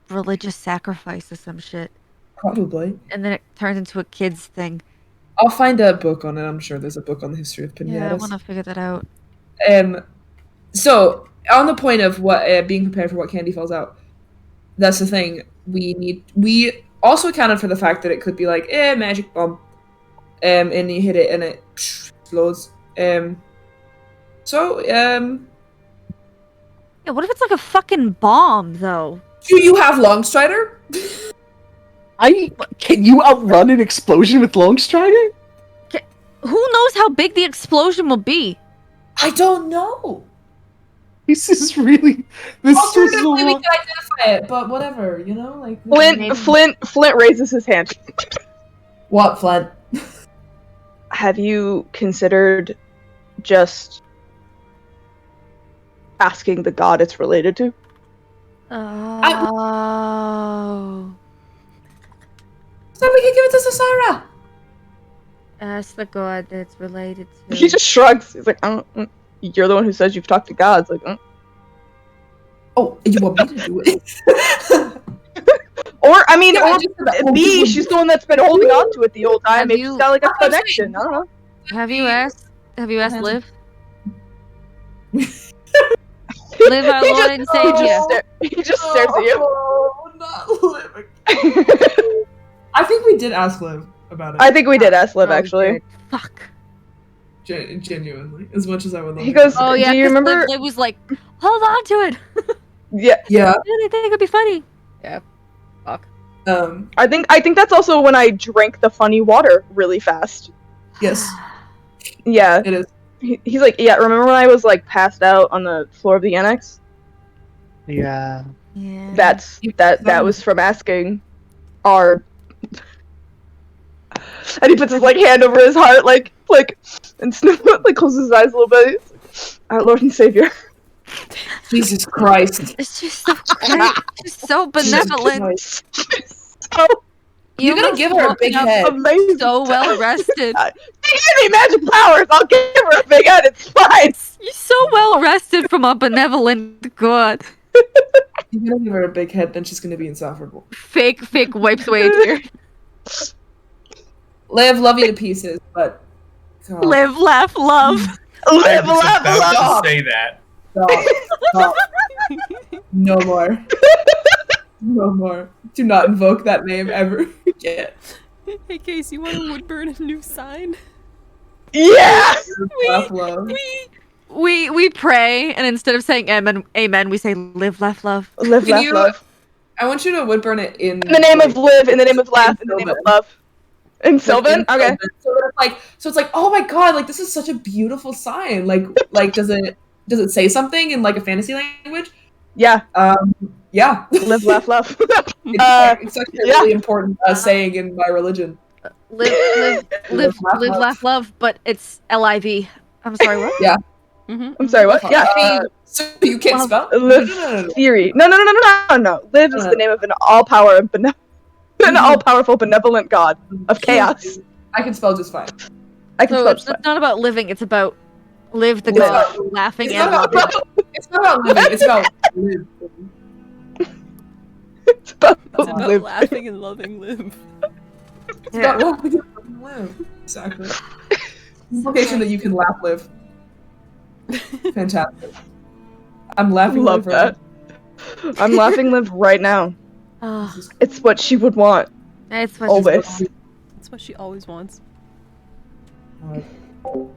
religious sacrifice or some shit, Probably. and then it turned into a kid's thing. I'll find a book on it. I'm sure there's a book on the history of pinatas. Yeah, I want to figure that out. So on the point of what being prepared for what candy falls out, that's the thing. We also accounted for the fact that it could be like magic bomb, and you hit it and it explodes. Yeah, what if it's like a fucking bomb though? Do you have Longstrider? Can you outrun an explosion with Longstrider? Who knows how big the explosion will be? I don't know. This is really. This is Alternatively, we can identify it, but whatever, you know, like Flint raises his hand. What, Flint? Have you considered just asking the god it's related to? Oh. So we can give it to Sasara. Ask the god that's related to. He just shrugs. He's like, you're the one who says you've talked to gods. Like, Oh, you want me to do it? Or, I mean, Yeah, or just about- B, she's the one that's been holding on to it the whole time. Have Maybe you- she's got like a connection. I don't know. Have you asked Has- Liv? Liv, our He Lord just- and Savior. He just stares at you. Oh, not Liv. I think we did ask Liv about it. I think we did ask Liv, Oh, actually. good. Fuck. Genuinely, as much as I would love He to. goes, Oh yeah, do you 'cause remember? Liv was like, hold on to it. Yeah, Yeah. I think it'd be funny. Yeah. Fuck. I think that's also when I drank the funny water really fast. Yes, Yeah. it is. He's like, yeah, remember when I was like passed out on the floor of the annex? Yeah. Yeah. That was from asking our and he puts his like hand over his heart like and like closes his eyes a little bit. He's like, our Lord and Savior. Jesus Christ. It's just so great. She's so benevolent. Oh, You're gonna must give her a big woken up head. amazing. So well rested. Give me magic powers. I'll give her a big head. It's fine. You're so well rested from a benevolent god. You're gonna give her a big head, then she's gonna be insufferable. Fake wipes away a tear. Liv, love you to pieces, but God. Live, laugh, love. I Live, was laugh, about love. to say that. Stop. No more. No more. Do not invoke that name ever again. Hey, Case, you want to wood burn a new sign? Yeah. Love. We pray, and instead of saying amen, we say live, laugh, love. Live, Can laugh, you- love. I want you to wood burn it in In the name of live, in the name of laugh, in the name of love. In Sylvan? Okay. So it's like, oh my god, like this is such a beautiful sign. Like does it say something in like a fantasy language? Yeah. Yeah. Live, laugh, love. It's such a yeah. really important saying in my religion. Live, laugh, love, but it's L-I-V. I'm sorry, what? Yeah. Mm-hmm. I'm sorry, what? Yeah. So you can't spell? Live No. theory. No. Live is the name of an all-powerful, benevolent god of chaos. I can spell just fine. I can So spell it's just fine. not about living, it's about live the Live. god, laughing It's and not loving. about living, it's about live. It's about It's about live. laughing and loving live. It's about live. Exactly. Implication that you can laugh live. Fantastic. I'm laughing Love live that. I'm laughing live right now. Oh, It's what she would want. it's what Always. That's what she always wants. right now.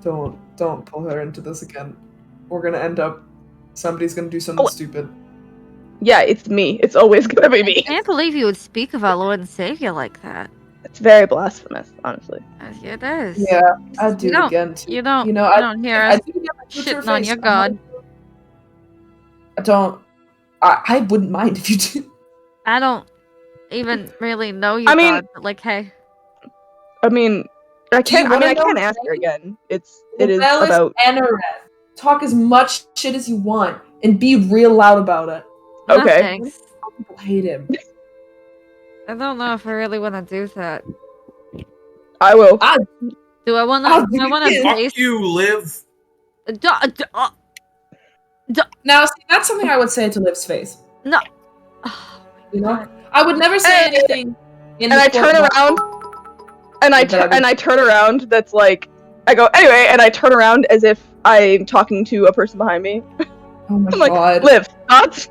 Don't pull her into this again. We're gonna end up somebody's gonna do something stupid. Yeah, it's me. It's always gonna be I me. can't believe you would speak of our Lord and Savior like that. It's very blasphemous, honestly. Yeah, it is. Yeah, I'd do You it don't- again too. You don't, You know, you don't hear us do it again, like, to her shitting on face. your god. I don't. I wouldn't mind if you did. I don't even really know you, I mean- god, but like, hey. I mean, I Do you can't. I mean, wanna I know can't her ask her name? again. It is Libellus about. Anoreth. talk as much shit as you want and be real loud about it. No, Okay. thanks. People hate him. I don't know if I really want to do that. I will. Do I want I'll to? Do I do want it. to Fuck base? you, Liv. Now, see, that's something I would say to Liv's face. No. You know, I would never say Hey! anything. In And the I turn court around, and I turn around. That's like, I go anyway, and I turn around as if I'm talking to a person behind me. Oh my I'm like, god. Liv, thoughts?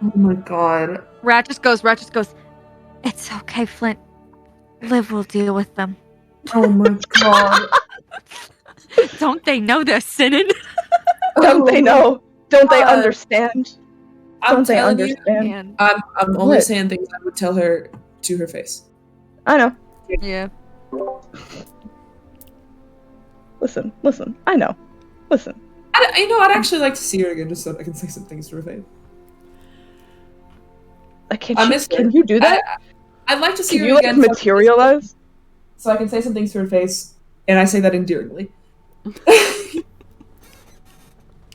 Oh my god. Rat just goes. It's okay, Flint. Liv will deal with them. Oh my god. Don't they know they're sinning? Don't they know? Don't they God. understand? I'm Don't they telling you, understand? Man. I'm only What? saying things I would tell her to her face. I know. Yeah. Listen. I know. Listen. I'd actually like to see her again just so I can say some things to her face. I miss her. Can you do that? I'd like to see Can her you like again materialize? so I can say some things to her face, and I say that endearingly.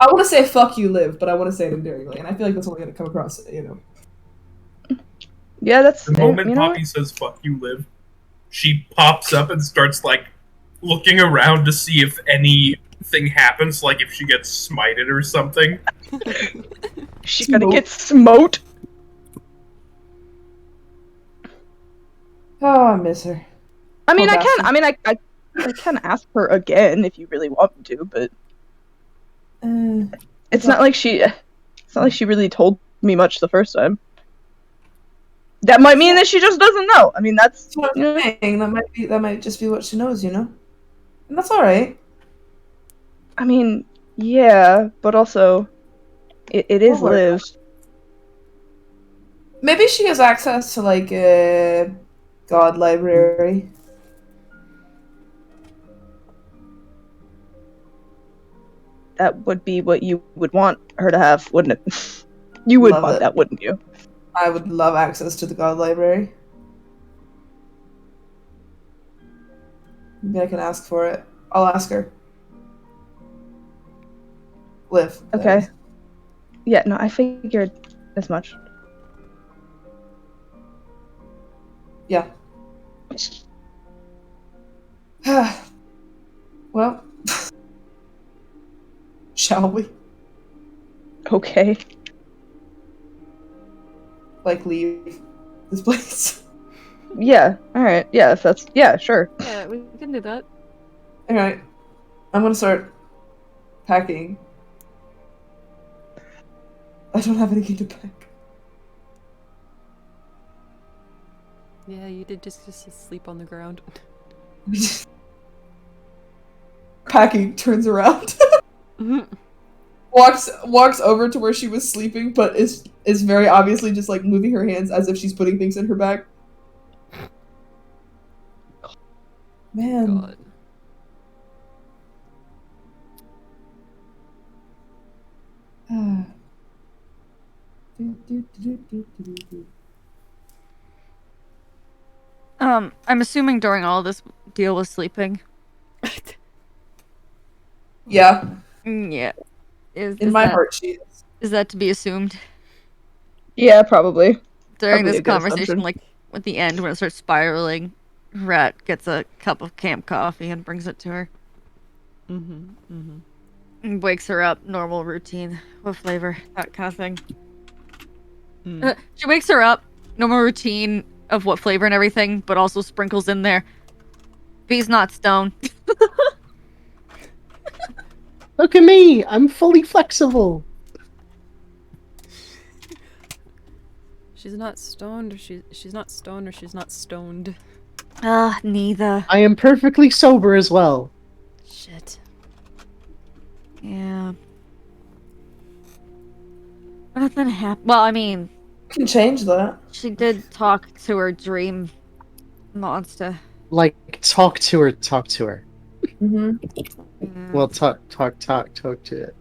I want to say "fuck you, Liv," but I want to say it endearingly, and I feel like that's only going to come across, Yeah, that's The moment you know Poppy says "fuck you, Liv," she pops up and starts like looking around to see if anything happens, like if she gets smited or something. she's gonna get smote. Oh, I miss her. I mean, Poor I can. bastard. I mean, I can ask her again if you really want me to, but it's not like she. It's not like she really told me much the first time. That might mean that she just doesn't know. I mean, that's That's what you I'm know, saying. That might just be what she knows, and that's all right. I mean, yeah, but also, it is Don't worry. Liv. Maybe she has access to like a god library. That would be what you would want her to have, wouldn't it? You would Love want it. that, wouldn't you? I would love access to the god library. Maybe I can ask for it. I'll ask her. Liv. that Okay. is. Yeah, no, I figured as much. Yeah. Well, shall we Okay. like leave this place? Yeah. All right. Yeah. If that's sure. Yeah, we can do that. All right. I'm gonna start packing. I don't have anything to pack. Yeah, you did just sleep on the ground. Packing, turns around, walks over to where she was sleeping, but is very obviously just like moving her hands as if she's putting things in her bag. Man, God. I'm assuming during all this deal with sleeping. Yeah, Yeah. in my heart she is. Is that to be assumed? Yeah, probably. During Probably this a good conversation, assumption. like at the end when it starts spiraling, Rat gets a cup of camp coffee and brings it to her. And wakes her up, normal routine. What flavor? That kind of thing. She wakes her up, normal routine of what flavor and everything, but also sprinkles in there. Bee's not stoned. Look at me! I'm fully flexible. She's not stoned, or she's not stoned, or she's not stoned. Neither. I am perfectly sober as well. Shit. Yeah. Nothing happened. Well, I mean, You can change that. she did talk to her dream monster. Like, talk to her. Mm-hmm. Yeah. Well, talk to it.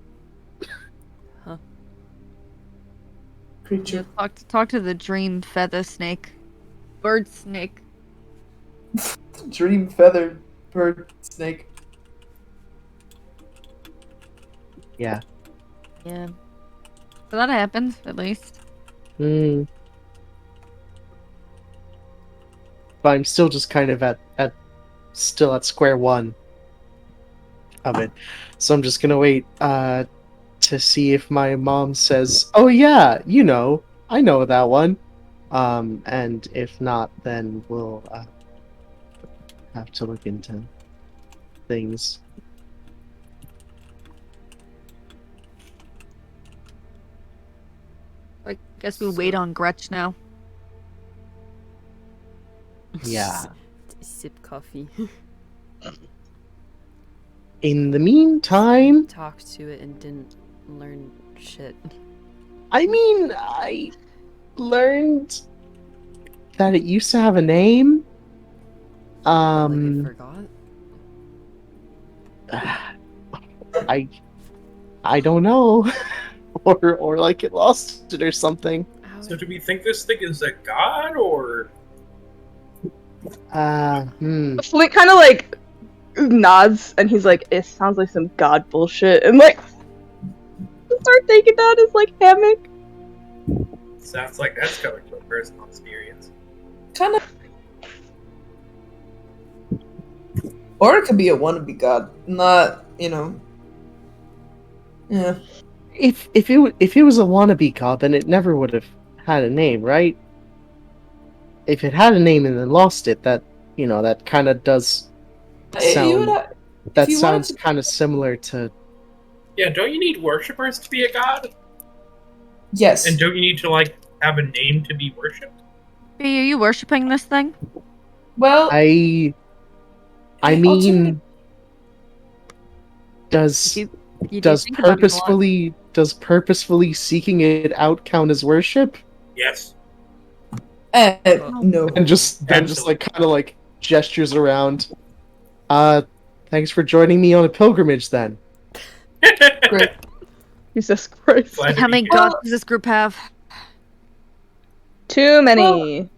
Creature. Talk to the dream feather snake. Bird snake. Dream feathered bird snake. Yeah. Yeah. So that happened, at least. Hmm. But I'm still just kind of still at square one of it. So I'm just gonna wait to see if my mom says, "Oh yeah, I know that one." And if not, then we'll have to look into things. I guess we wait on Gretch now. Yeah. Sip coffee. In the meantime, Talked to it and didn't learn shit. I mean, I learned that it used to have a name. Like it forgot? I don't know. or like it lost it or something. So do we think this thing is a god, or... Flint kind of like nods and he's like, it sounds like some god bullshit, and like start taking down his like hammock. Sounds like that's coming from personal experience. Kind of. Or it could be a wannabe god, not Yeah. If it was a wannabe god, then it never would have had a name, right? If it had a name and then lost it, that that kind of does sound. That sounds kind of similar to. Yeah, don't you need worshippers to be a god? Yes. And don't you need to like have a name to be worshipped? Bea, are you worshipping this thing? Well, I mean, does purposefully seeking it out count as worship? Yes. No. And just like kind of like gestures around. Thanks for joining me on a pilgrimage then. Great. Jesus Christ. How many gods does this group have? Too many.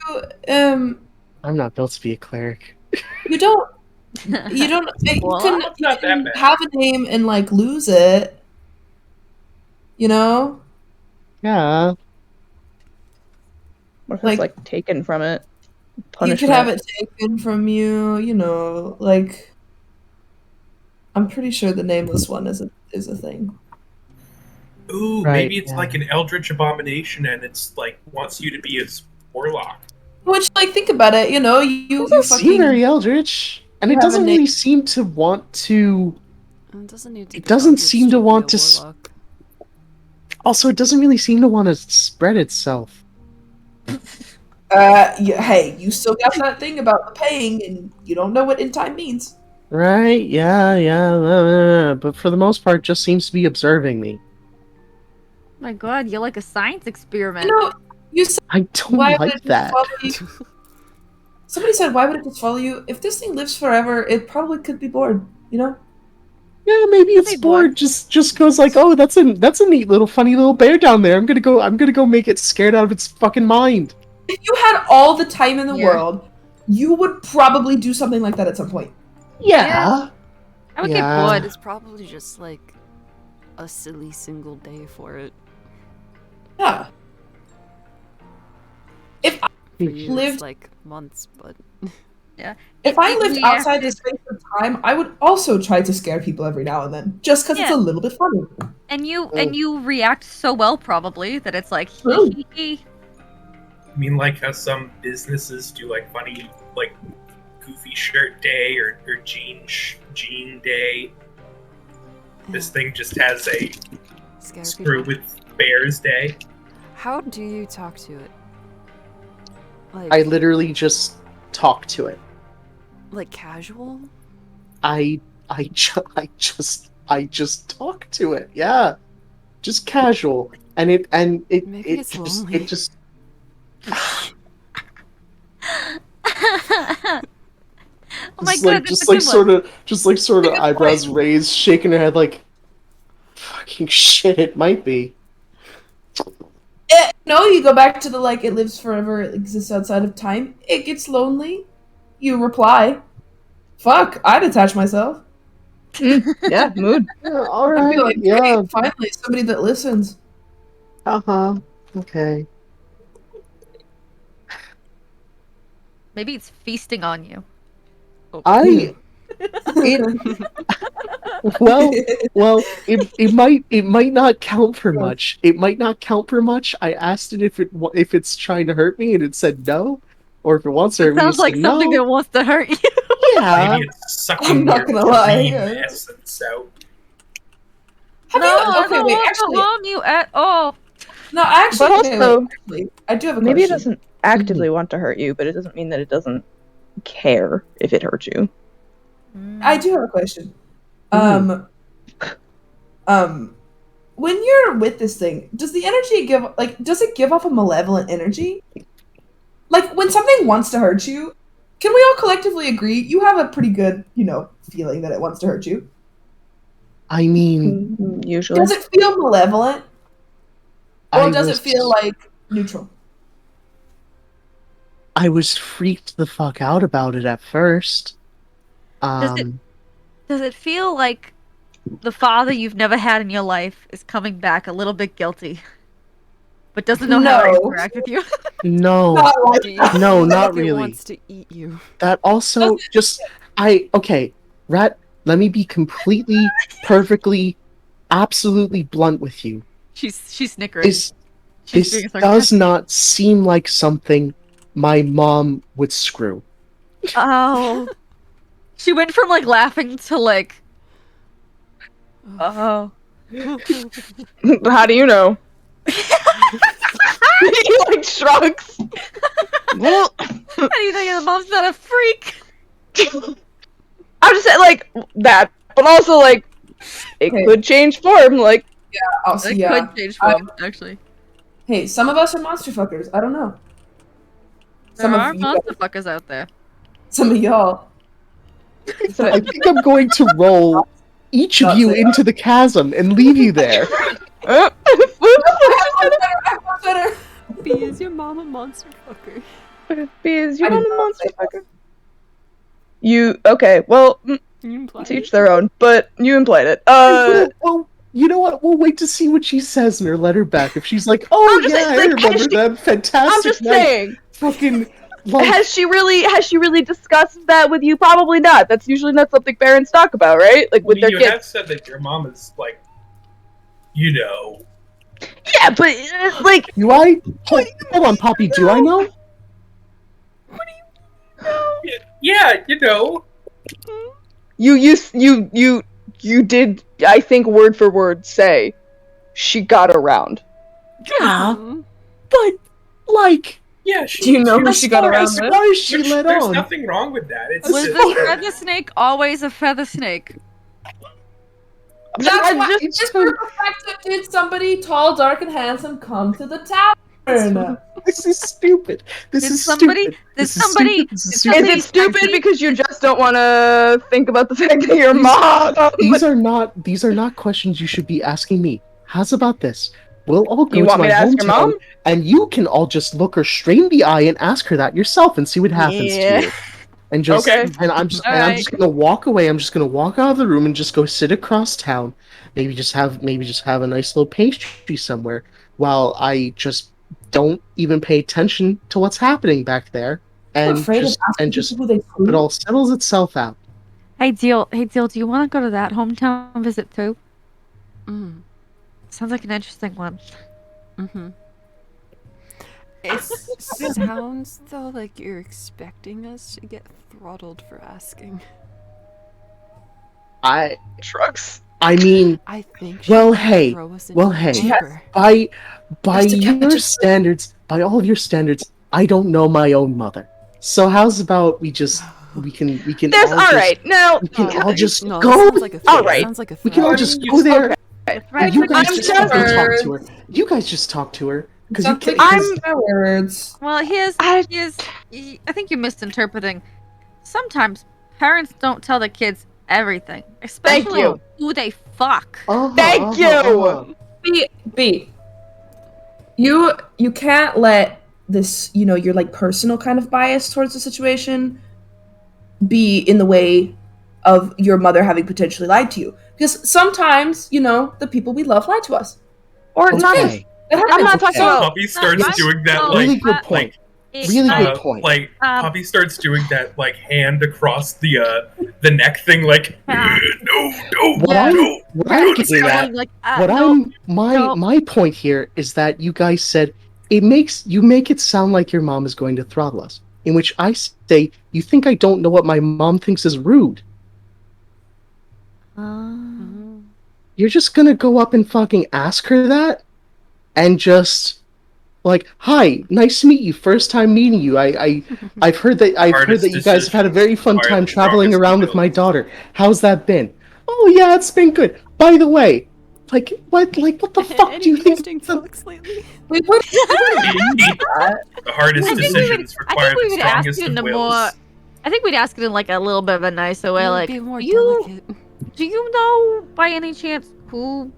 Well, I'm not built to be a cleric. you don't you can have a name and like lose it. Yeah. What if it's like taken from it? Punishment. You could have it taken from you, like I'm pretty sure the nameless one is a thing. Ooh, maybe it's like an eldritch abomination and it's like wants you to be its warlock. Which, like, think about it, you doesn't seem very eldritch. And it doesn't really seem to want to. It doesn't seem to want to. Also, it doesn't really seem to want to spread itself. Hey, you still got that thing about the paying, and you don't know what in time means. Right? Yeah. But for the most part, just seems to be observing me. My God, you're like a science experiment. You said, I don't like that. Somebody said, why would it just follow you? If this thing lives forever, it probably could be bored, Yeah, maybe it's bored. Just goes like, oh, that's a neat little funny little bear down there. I'm gonna go make it scared out of its fucking mind. If you had all the time in the world, you would probably do something like that at some point. Yeah. I would get bored. It's probably just like a silly single day for it. Yeah. If I lived like months, but yeah. If I lived outside the space of time, I would also try to scare people every now and then, just because it's a little bit funny. And you react so well, probably, that it's like, hee. I mean, like how some businesses do like funny, like goofy shirt day or jean day. This thing just has a screw with bears day. How do you talk to it? Like, I literally just talk to it. Like casual? I just talk to it. Yeah, just casual, and it just. Oh my God! Just like sort of eyebrows raised, shaking her head like, fucking shit. It might be. No, you go back to the like it lives forever, it exists outside of time. It gets lonely. You reply, "Fuck, I'd attach myself." Yeah, mood. All I'd be right. like, Yeah. hey, finally somebody that listens. Okay. Maybe it's feasting on you. I it well it might not count for much. It might not count for much. I asked it if it's trying to hurt me, and it said no, or if it wants to hurt It me, it sounds like said something no. that wants to hurt you. Yeah. Maybe it's sucking I'm not your gonna lie, dream yeah. essence out. Have No, you? I Okay, don't wait. want Actually, to harm you at all. no. Actually, But okay, also, wait, actually, I do have a maybe it question. doesn't actively want to hurt you, but it doesn't mean that it doesn't care if it hurts you. I do have a question. Mhm. When you're with this thing, does the energy does it give off a malevolent energy? Like when something wants to hurt you, can we all collectively agree you have a pretty good, feeling that it wants to hurt you? I mean, Usually. Does it feel malevolent, or I does was it feel like neutral? I was freaked the fuck out about it at first. Does it feel like the father you've never had in your life is coming back a little bit guilty, but doesn't know how to No. interact with you? No. Not like Do you that. No, feel not like it really. wants to eat you? That also just okay, Rat, let me be completely, perfectly, absolutely blunt with you. She's snickering. This She's this being does sarcastic. not seem like something my mom would screw. Oh. She went from like laughing to like, oh. How do you know? He like shrugs. Well, How do you think the mom's not a freak? I'm just saying like that, but also like it Okay. could change form. Like Also, It yeah. could change form, actually. Hey, some of us are monster fuckers. I don't know. There Some are of you, monster fuckers out there. some of y'all. I think I'm going to roll each of Not you say- into the chasm and leave you there. I have one better. B, is your mom a monster fucker? Because you I did want a not monster say that. fucker. You okay? Well, You implied to each it. their own. But you implied it. Well, you know what? We'll wait to see what she says in her letter back. If she's like, "Oh I'm just yeah, saying, I like, remember has she- that fantastic I'm just night," saying. fucking like, Has she really discussed that with you? Probably not. That's usually not something parents talk about, right? Like I with mean, their you kids. have said that your mom is like, you know. Yeah, but like do I? Hold on, Poppy. Do I know? Yeah, you know. you did. I think word for word say she got around. Yeah, Mhm. but like, Yeah, she, Do you know who as she got far around as with? far as she let there's on, nothing wrong with that. It's Was just, the feather snake always a feather snake? That's I why just- this perspective did somebody tall, dark, and handsome come to the tavern. this is stupid. This Did is somebody- stupid. did This is somebody- stupid. This did is Is stupid. somebody- it stupid because you just don't want to think about the fact that your mom? These are not questions you should be asking me. How's about this? We'll all go You to want my me to ask your hometown, mom? and you can all just look her straight in the eye and ask her that yourself, and see what happens Yeah. to you. And just, Okay. and I'm just Alright. gonna walk away. I'm just gonna walk out of the room and just go sit across town. Maybe just have a nice little pastry somewhere, while I just don't even pay attention to what's happening back there, I'm and afraid just of asking just people who they hope it screwed. all settles itself out. Hey, Deal, do you want to go to that hometown visit too? Mm. Sounds like an interesting one. Mm-hmm. It sounds though like you're expecting us to get throttled for asking. Trucks. I mean, I think Well, she's gonna hey. throw us Well, into hey. She has- Uber. by Just to catch your us. standards, by all of your standards, I don't know my own mother. So how's about we can There's all all right now. we can all just No, go that sounds like a threat. All right. Sounds like a we can all threat. just You go there Okay. and you guys I'm just fucking talk sure. to her. You guys just talk to her because you Sounds can. like I'm- words. Well, I- I think you're misinterpreting. Sometimes parents don't tell the kids everything, especially you. who they fuck. Thank you. B. You can't let this, your like personal kind of bias towards the situation be in the way of your mother having potentially lied to you. Because sometimes, the people we love lie to us. Or not. Okay. That I'm not happens. talking So about. Poppy starts Yes. doing that No, Really like good point. It- Really I- good point. Poppy starts doing that like hand across the neck thing, like Yeah. no, What Yeah. I'm don't getting say at, Like, what no, no. my point here is that you guys said you make it sound like your mom is going to throttle us. In which I say, you think I don't know what my mom thinks is rude? You're just gonna go up and fucking ask her that, and just like, hi, nice to meet you. First time meeting you. I've heard that Hardest you guys have had a very fun decisions time require the traveling strongest around with my wills. daughter. How's that been? Oh yeah, it's been good. By the way, what the fuck Any do you think? interesting facts lately? We would do that. The hardest I think we would- decisions I require think we the would ask strongest you in of the wills. more. I think we'd ask it in like a little bit of a nicer way, It would like, be more you delicate. do you know by any chance who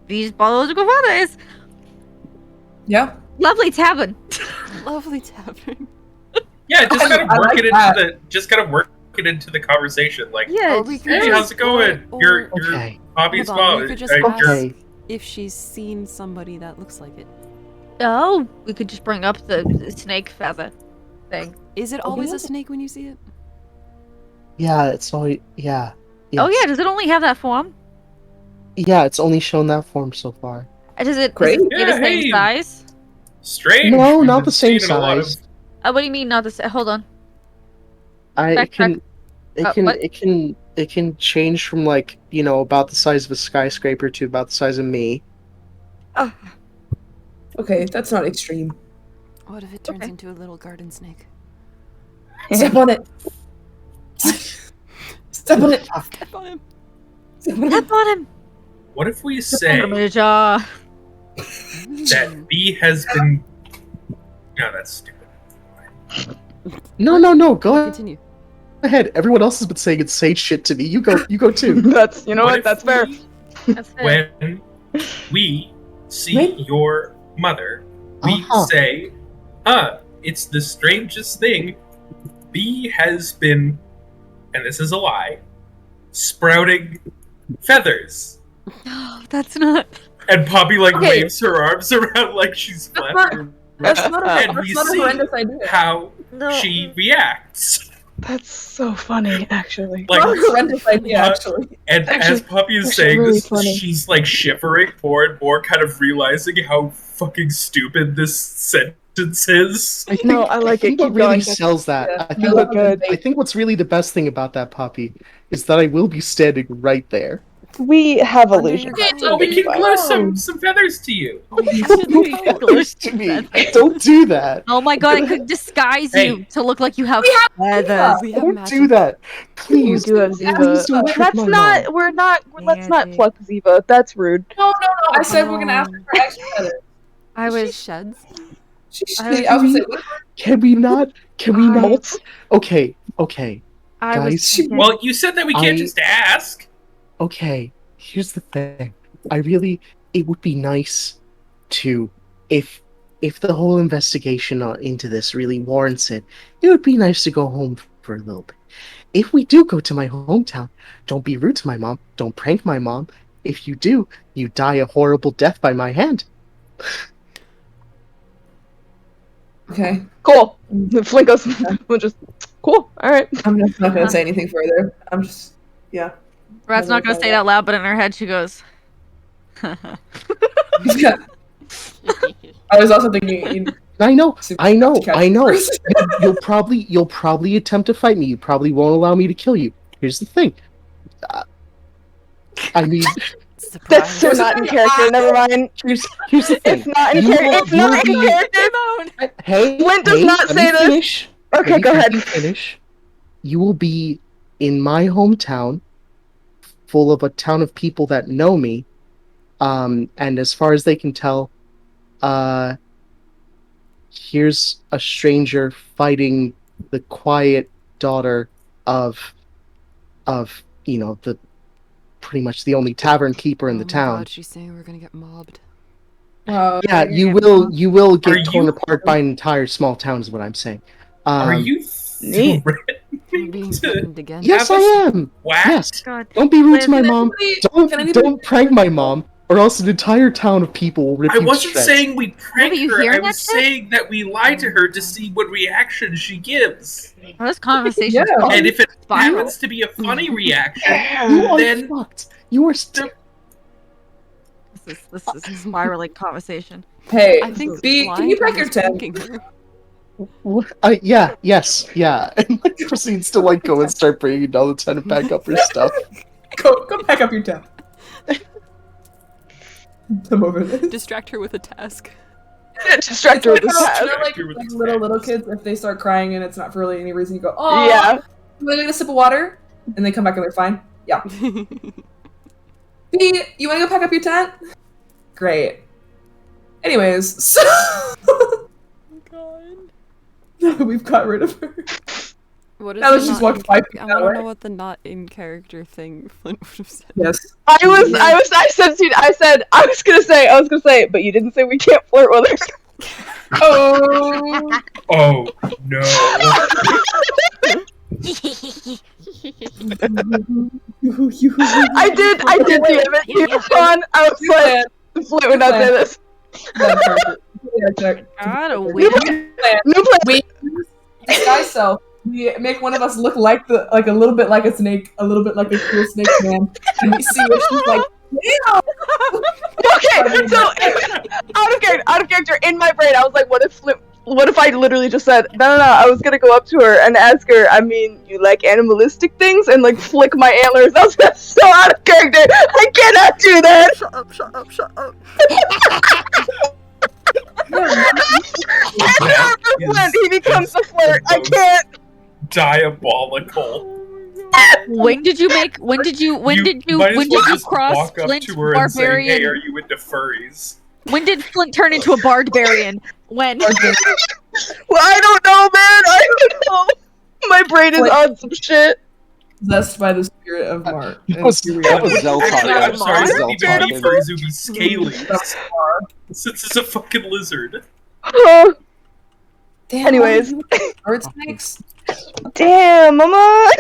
these biological father is? Yeah. Lovely tavern. Lovely tavern. Yeah, just gotta I work like it that. into the conversation. Like, Yeah. Or we just- could hey, just- how's it going? or- You're Okay. Poppy's Hold on, mom. we could just You're- ask Okay. if she's seen somebody that looks like it. Oh, we could just bring up the snake feather thing. Is it Oh, always yeah. a snake when you see it? Yeah, it's always yeah. Oh Yes. yeah, does it only have that form? Yeah, it's only shown that form so far. Does it Great. be the Yeah, same hey. size? Strange. No, We've not been the same seeing a lot of- size. What do you mean not the same? Hold on. It Backtrack. can What? it can change from like, about the size of a skyscraper to about the size of me. Oh, Okay, that's not extreme. What if it turns Okay. into a little garden snake? Step on it. Step on it. Step on him. Step on it. step on him. What if we say Put him in a jar. that B has been? No, that's stupid. No, go Continue. ahead. Everyone else has been saying insane shit to me. You go too. That's what? if That's fair. we- That's fair. When we see Wait. your mother, we Uh-huh. say, it's the strangest thing. B has been, and this is a lie, sprouting feathers. No, that's not. And Poppy Okay. waves her arms around like she's That's flapping That's not a, And we that's not a see horrendous idea. how No. she reacts. That's so funny, actually. Like, Not a horrendous idea, actually. and Actually- as Poppy is actually saying really this, funny. she's shivering more and more, kind of realizing how fucking stupid this sentence is. I think, No, I like it. think what Keep really going. sells that. Yeah. I No, think what good. I think what's really the best thing about that puppy is that I will be standing right there. We have Under illusions. your Oh, we can Fine. glue some feathers to you. Close to me. Don't do that. Oh my god, I could disguise Hey. you to look like you have Yeah. feathers. We have Don't magic. do that. Please. We do have Please Ziva. don't trick Let's my not. mom. We're not. Let's not Magic. pluck Ziva. That's rude. No. I said we're gonna ask her for extra feathers. I She was. sheds. I was gonna say, what? Can we not? Can we I- not? Okay. I was. Guys. thinking- Well, you said that we can't I- just ask. Okay. Here's the thing. It would be nice to, if the whole investigation into this really warrants it, it would be nice to go home for a little bit. If we do go to my hometown, don't be rude to my mom. Don't prank my mom. If you do, you die a horrible death by my hand. Okay. Cool. Flint goes. We'll just. Cool. All right. I'm just not gonna say anything further. I'm just, yeah. Rat's not gonna say it out loud, but in her head she goes. I was also thinking, I know. catch You'll probably attempt to fight me. You probably won't allow me to kill you. Here's the thing. I mean, That's Surprise. so not in character. Never mind. here's the thing. It's not in You character. will- It's not you'll in be- character. Hey, Flint does hey, not let say me this. finish. Okay, Let me go ahead. fucking Finish. You will be in my hometown, full of a town of people that know me, and as far as they can tell, here's a stranger fighting the quiet daughter of the pretty much the only tavern keeper in the Oh my town. God, she's saying we're gonna get mobbed. Yeah, you will Are get torn you- apart by an entire small town, is what I'm saying. Are you neat. threatening I'm being threatened again. Yes, I am. Whack? Yes. God. Don't be rude to my Can mom. anybody- Don't prank my mom, or else an entire town of people will rip I you to wasn't shreds. saying we pranked you her. I hearing was that shit? saying that we lie to her to see what reaction she gives. Well, this conversation. Yeah. And if it Spiral. happens to be a funny reaction, You are then fucked. You are still. This is a spiraling conversation. Hey, I think B, can lying you to pack her your is tent? pranking her. Yeah, yes, yeah. And like proceeds to like go and start bringing down the tent and pack up her stuff. Go pack up your tent. I'm over this. Distract her with a task. Distract her with It's this like, hat. you know, like, Distract her with like the little task. kids, if they start crying and it's not for really any reason, you go, oh, Yeah. you want to get a sip of water? And they come back and they're fine. Yeah. B, you want to go pack up your tent? Great. Anyways, so God. we've got rid of her. What is That the was just not walking in by char- feet I that want way. to know what the not in character thing Flint would have said. Yes. I was gonna say, but you didn't say we can't flirt with her. Oh. oh no. I did DM it to you, Faun. I was like, Flint would not say this. God, a New weird. plan. New plan. We disguise self. We make one of us look like a little bit like a snake, a little bit like a cool snake man, and we see what she's like. Damn. Okay, so out of character, in my brain, I was like, what if I literally just said, no, I was gonna go up to her and ask her, I mean, you like animalistic things? And like flick my antlers. That was so out of character. I cannot do that. Shut up. That Flint, is he becomes the flirt. I can't. diabolical. When did you might as well just cross walk up Flint to her and say, barbarian? "Hey, are you into furries?" When did Flint turn into a barbarian? When? Well, I don't know, man. I don't know. My brain is Flint. on some shit. Possessed by the spirit of Mart. That was Zell Actually, talking. I'm sorry, That it was would Zell be talking. furries would be scaly, since it's a fucking lizard. Damn, Anyways. bird snakes. Damn, mama.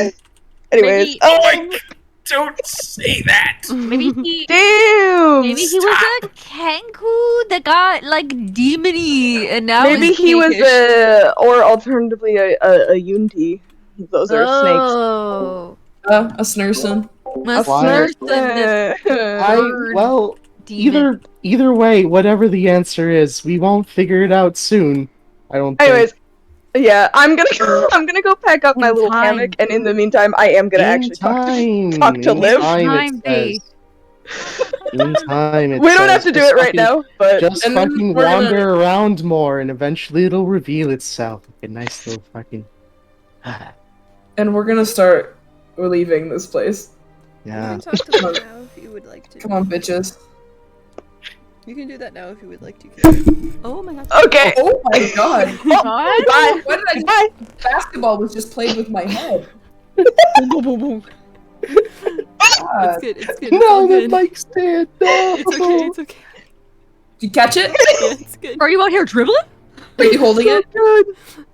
Anyways, Maybe- Oh my god, don't say that! Maybe he. damn. Maybe he was a Kenku that got like demony, and now Maybe is he was snakeish. or alternatively a Unity. Those are snakes. Oh, A snurson. a Why- snurson. Well, Demon. either way, whatever the answer is, we won't figure it out soon. I don't think. Anyways, yeah, I'm gonna go pack up my In little time. hammock, and in the meantime, I am gonna actually talk to In Liv. time, it Bea. says. In time, it We don't have says. to do Just it right fucking- now, but Just And then fucking we're gonna- wander around more, and eventually it'll reveal itself. Like a nice little fucking. And we're gonna start leaving this place. Yeah. talk to them now if you would like to. Come on, bitches. You can do that now if you would like to. Oh my god. okay. Oh my god. What? Bye. Why did I Bye. basketball was just played with my head? God. It's good. No, all the good. mic stand. No. It's okay. Did you catch it? Yeah, it's good. Are you out here dribbling? Are you holding it?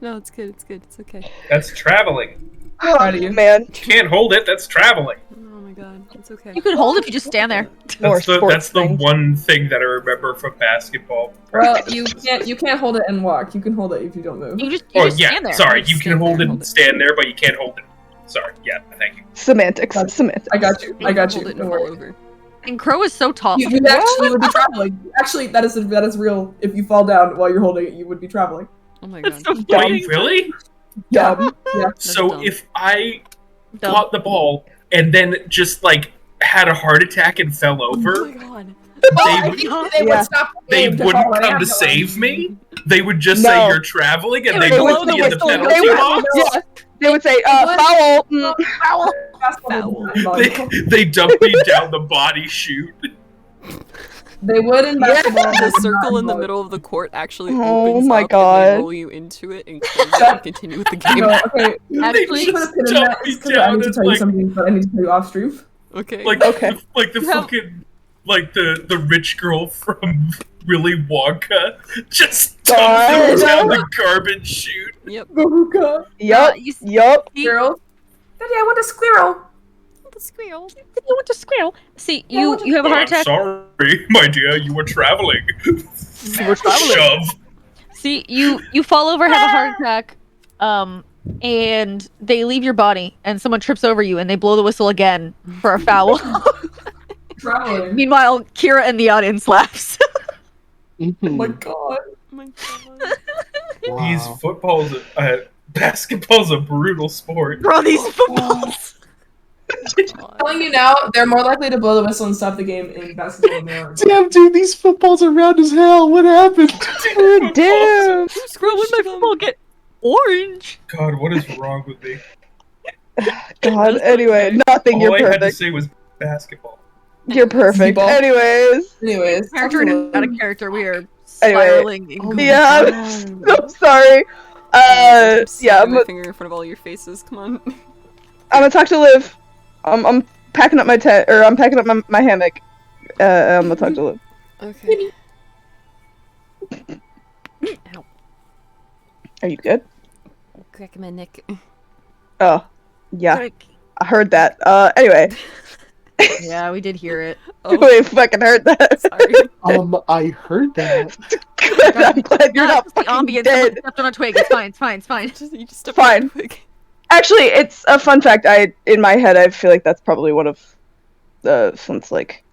No, it's good. It's okay. That's traveling. Proud of Oh, you. man. You can't hold it, that's traveling. Oh my god, it's okay. You could hold it if you just stand there. More That's the sports things. one thing that I remember from basketball. Well, you can't hold it and walk. You can hold it if you don't move. You just Oh stand yeah, there. sorry, Just you can stand hold there, it hold and it. stand there, but you can't hold it. Sorry, yeah, thank you. Semantics. I got you. I got you. Hold it Don't and fall worry. over. And Crow is so tall. You actually would be traveling. Actually, that is real. If you fall down while you're holding it, you would be traveling. Oh my god. That's so Wait, funny. really? Yeah. Yeah. So dumb. if I Dumb. caught the ball and then just like had a heart attack and fell Oh over, my god. they would, They Yeah. would stop. they to wouldn't follow an come to ambulance. save me. They would just No. say you're traveling, and They they would would be blow in the the whistle. penalty They would- box. Yeah. They would say, would- foul. Basketball Foul. would be They dump me down the body chute. They would in Yeah. basketball. The but not circle in the volleyball. middle of the court actually Oh opens my up God. and they roll you into it and close it and continue with the game. No, okay. Actually, They Put a just pin in dump that me because I down need to and tell you like something, but I need to tell you off stream. Okay. like Okay. the You have- fucking like the rich girl from Willy Wonka just God. dumps them down the garbage chute. Yep. Oh god. Yup. you Yup. see, Girls, Daddy, I want a squirrel. The squirrel. You want to squirrel? See, Yeah, I you want to- you have a Oh, heart I'm attack. sorry, my dear. You were traveling. You were traveling. Shove. See, you fall over, have a heart attack, and they leave your body, and someone trips over you, and they blow the whistle again for a foul. Traveling. Meanwhile, Kira in the audience laughs. Oh my Mhm. god. Oh my god. These Wow. footballs, basketball's a brutal sport. Bro, these footballs. Telling you now, they're more likely to blow the whistle and stop the game in basketball than they are. Damn, dude, these footballs are round as hell. What happened? Damn. Bro, when my football get orange? God, what is wrong with me? God. Anyway, nothing. All You're I had to perfect. say was basketball. You're perfect. Ball. Anyways. Anyways, Character talk out to of character. We are Anyway. spiraling. in Oh goofy Yeah, my I'm God. so sorry. I'm Yeah, snapping my finger in front of all your faces. Come on. I'm gonna talk to Liv. I'm packing up my tent, or I'm packing up my hammock. I'm gonna talk to Liv. Okay. Ow. Are you good? Crack my neck. Oh, yeah, Quick. I heard that. Anyway, Yeah, we did hear it. Oh, we fucking heard that. sorry. I heard that. Good, I'm glad you're No, not it's the fucking ambience. dead. Someone stepped on a twig. It's fine. It's fine. It's fine. You just stepped Fine. on quick. Actually, it's a fun fact. In my head, I feel like that's probably one of Flint's like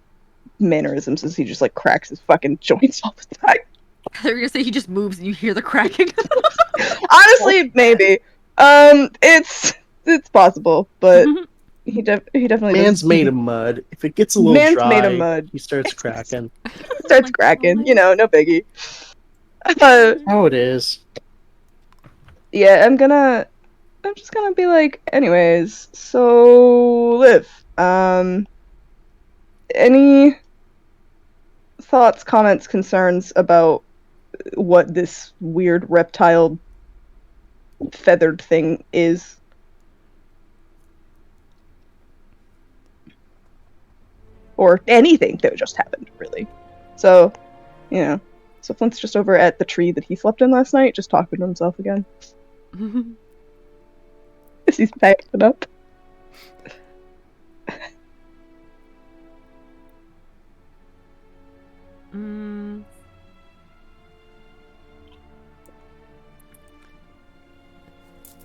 mannerisms, is he just like cracks his fucking joints all the time. They're gonna say he just moves and you hear the cracking. Honestly, maybe. It's possible, but he definitely Man's does. made of mud. If it gets a little Man's dry, made of mud. he starts cracking. Starts cracking. You know, no biggie. How it is. Yeah, I'm just gonna be like, anyways, so Liv, any thoughts, comments, concerns about what this weird reptile feathered thing is? Or anything that just happened, really. So, you know, so Flint's just over at the tree that he slept in last night, just talking to himself again. As he's packing it up.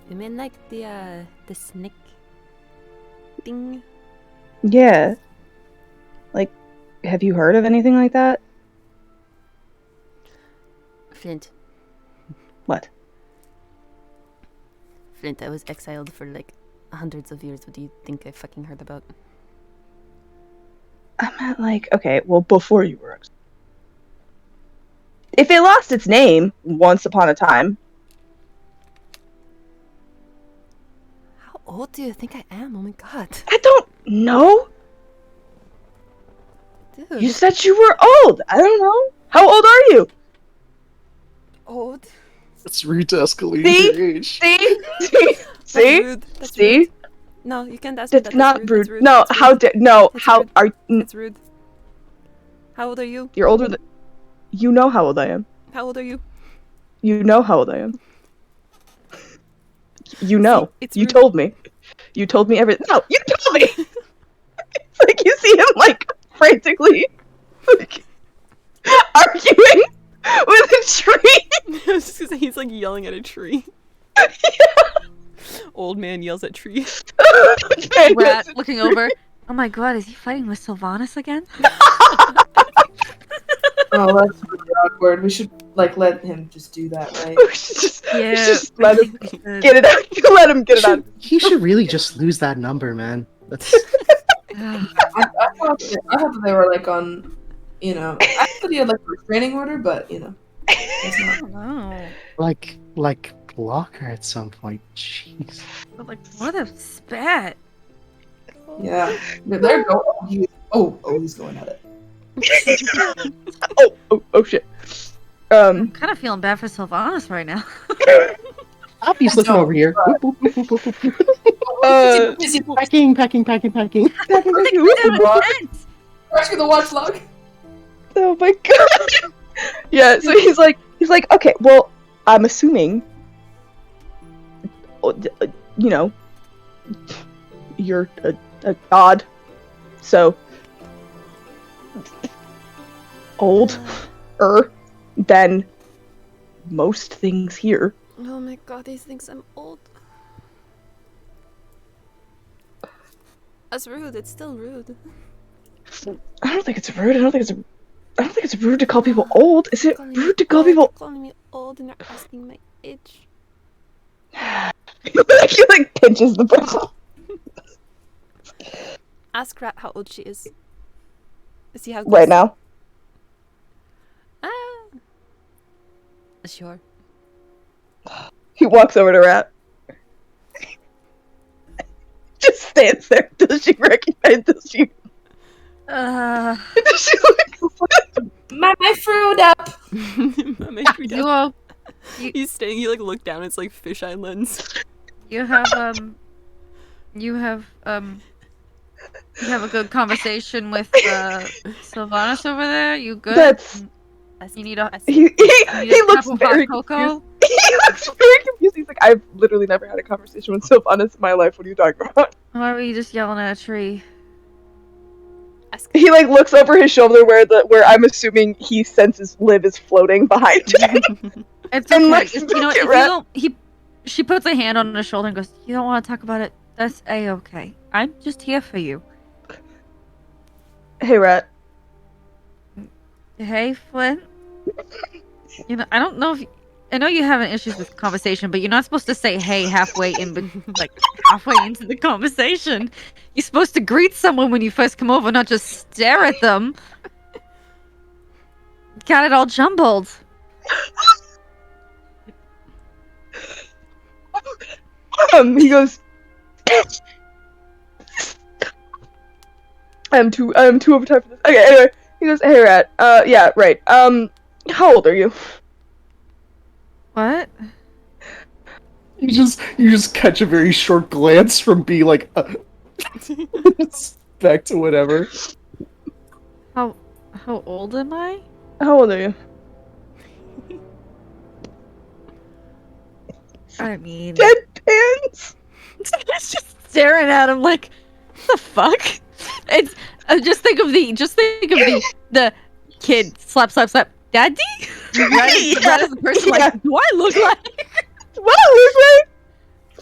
You mean like the snake thing? Yeah. Like, have you heard of anything like that? Flint. What? Flint, I was exiled for like hundreds of years. What do you think I fucking heard about? I meant like, okay, well, before you were. If it lost its name once upon a time, How old do you think I am? Oh my god. I don't know. Dude. You said you were old. I don't know. How old are you? Old? It's rude to escalate See? your age. See? That's See? rude. That's See? rude. No, you can't ask me That's that. not That's rude. rude. No, That's how rude. dare no? That's How rude. are That's rude. How old are you? you're older than? You know how old I am. How old are you? You know how old I am. You know. it's You rude. told me. You told me everything. No, you told me. It's like you see him like frantically like, arguing with a tree. I was just gonna say he's like yelling at a tree. Old man yells at tree. Rat looking over. Oh my god, is he fighting with Sylvanas again? Oh, that's really awkward. We should like let him just do that, right? We should just let him Good. get it out. Let him get it out. He should really just lose that number, man. That's I thought that they were like on, you know. I thought he had like a restraining order, but you know, that's I not. don't know. like block her at some point. Jeez. But like, what a spat. Yeah, there go. He's going at it. Oh shit. I'm kind of feeling bad for Sylvanas right now. Oppie's looking over here. Whoop, whoop, whoop, whoop, whoop, whoop. Packing. Rescue the watch log. Oh my god. Yeah, so he's like, okay, well, I'm assuming, you know, you're a god, so older than most things here. Oh my god, he thinks I'm old. That's rude. It's still rude. I don't think it's rude. I don't think it's rude to call people old. Is it rude to call people? Calling me old and not asking my age. He like pinches the person. Ask Rat how old she is. See how Right now. Sure. He walks over to Rat. Just stands there. Does she recognize this? Does she My fruit up. My fruit You up. all, He's staying. You like look down. It's like fisheye lens. you have a good conversation with Sylvanas over there. You good? That's You need a he looks very cocoa. confused. He looks very confused. He's like, I've literally never had a conversation with Sylvanas in my life. What are you talking about? Why were you just yelling at a tree? He like looks over his shoulder where I'm assuming he senses Liv is floating behind him. It's And okay. looks You know, back at if you Rat. don't, she puts a hand on his shoulder and goes, "You don't want to talk about it. That's a-okay. I'm just here for you." Hey, Rat. Hey, Flint. You know, I don't know if I know you having issues with conversation, but you're not supposed to say "hey" halfway halfway into the conversation. You're supposed to greet someone when you first come over, not just stare at them. Got it all jumbled. He goes. I'm too overtime for this. Okay, anyway, he goes, "Hey, Rat. Yeah, right. How old are you?" What? You just catch a very short glance from B, like, back to whatever. How old am I? How old are you? I mean, Deadpans. it's just staring at him like, what the fuck? It's just think of the kid slap, daddy. That is the person. Like, do I look like? What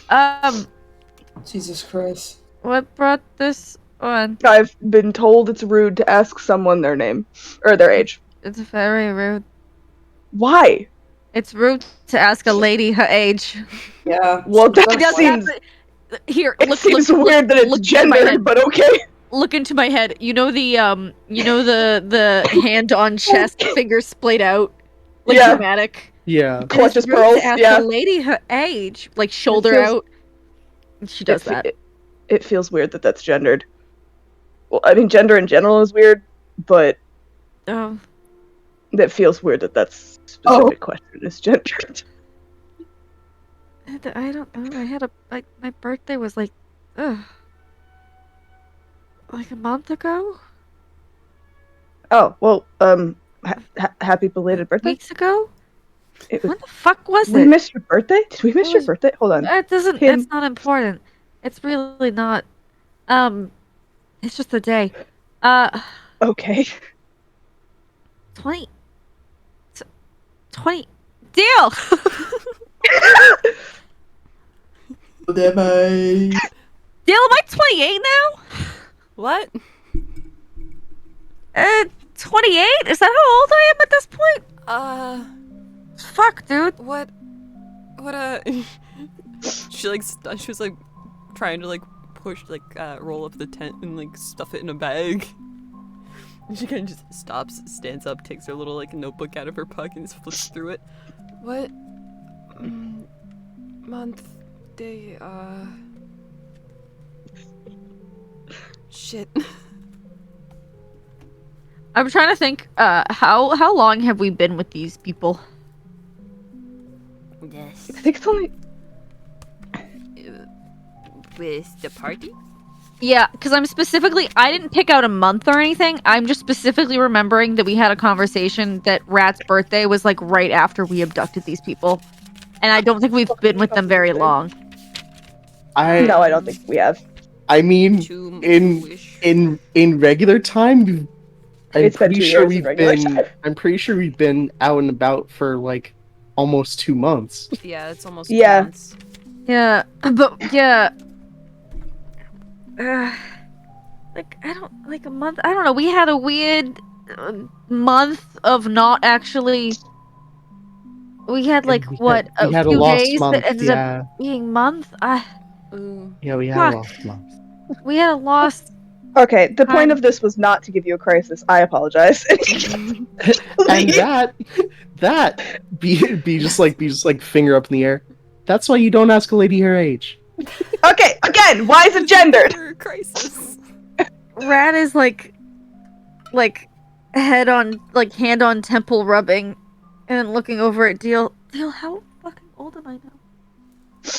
was Jesus Christ. What brought this on? I've been told it's rude to ask someone their name or their age. It's very rude. Why? It's rude to ask a lady her age. Yeah. Well, that That's seems Here, it look, seems look, weird that look it's into my gendered, head. but okay. Look into my head. You know the hand on chest, fingers splayed out, like Yeah. dramatic. Yeah. It Clutches is rude pearls. to ask Yeah. a lady her age, like shoulder feels- out. And she does that. It feels weird that that's gendered. Well, I mean, gender in general is weird, but Oh, that feels weird that that's specific question is gendered. I don't know. I had my birthday was like a month ago, Oh well, happy belated birthday. weeks ago. It was, When the fuck was we it? missed your birthday. Did we miss your birthday? Hold on. That doesn't. Him. It's not important. It's really not. It's just a day. Okay. 20. 20. Deal. Am I? Deal. Am I 28 now? What? 28? Is that how old I am at this point? Fuck, dude. What? She was like trying to like push roll up the tent and like stuff it in a bag. And she kind of just stops, stands up, takes her little like notebook out of her pocket and just flips through it. What? Month, day, shit. I'm trying to think. How long have we been with these people? Yes. I think it's only. With the party? Yeah, because I didn't pick out a month or anything. I'm just specifically remembering that we had a conversation that Rat's birthday was like right after we abducted these people. And I don't think we've been with them very long. No, I don't think we have. I mean, To in wish. in regular time, It's been 2 years in regular time. I'm pretty sure we've been out and about for like almost 2 months. Yeah, it's almost Yeah. 2 months. Yeah, but yeah. Like I don't like a month. I don't know. We had a weird month of not actually. We had like We what we a had a few lost days month, that ended yeah. up being month. Ooh. Yeah, we had Fuck. a lost month. We had a lost. Okay, the point Time. of this was not to give you a crisis. I apologize. And Please. that be just like finger up in the air. That's why you don't ask a lady her age. Okay, again, why is it gendered? For a crisis. Rat is like head on like hand on temple rubbing, and looking over at Deal. Deal, how fucking old am I now?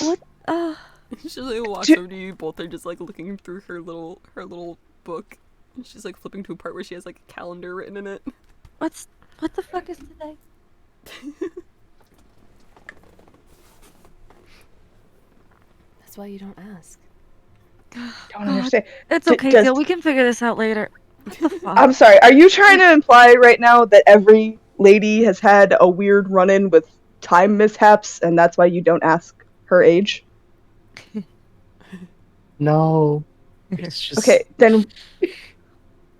What? She like walks Do- over to you. Both are just like looking through her little book. And she's like flipping to a part where she has like a calendar written in it. What the fuck is today? That's why you don't ask. Don't understand. It's D- okay, does- Deal. We can figure this out later. What the fuck? I'm sorry. Are you trying to imply right now that every lady has had a weird run-in with time mishaps, and that's why you don't ask her age? No. It's just Okay, then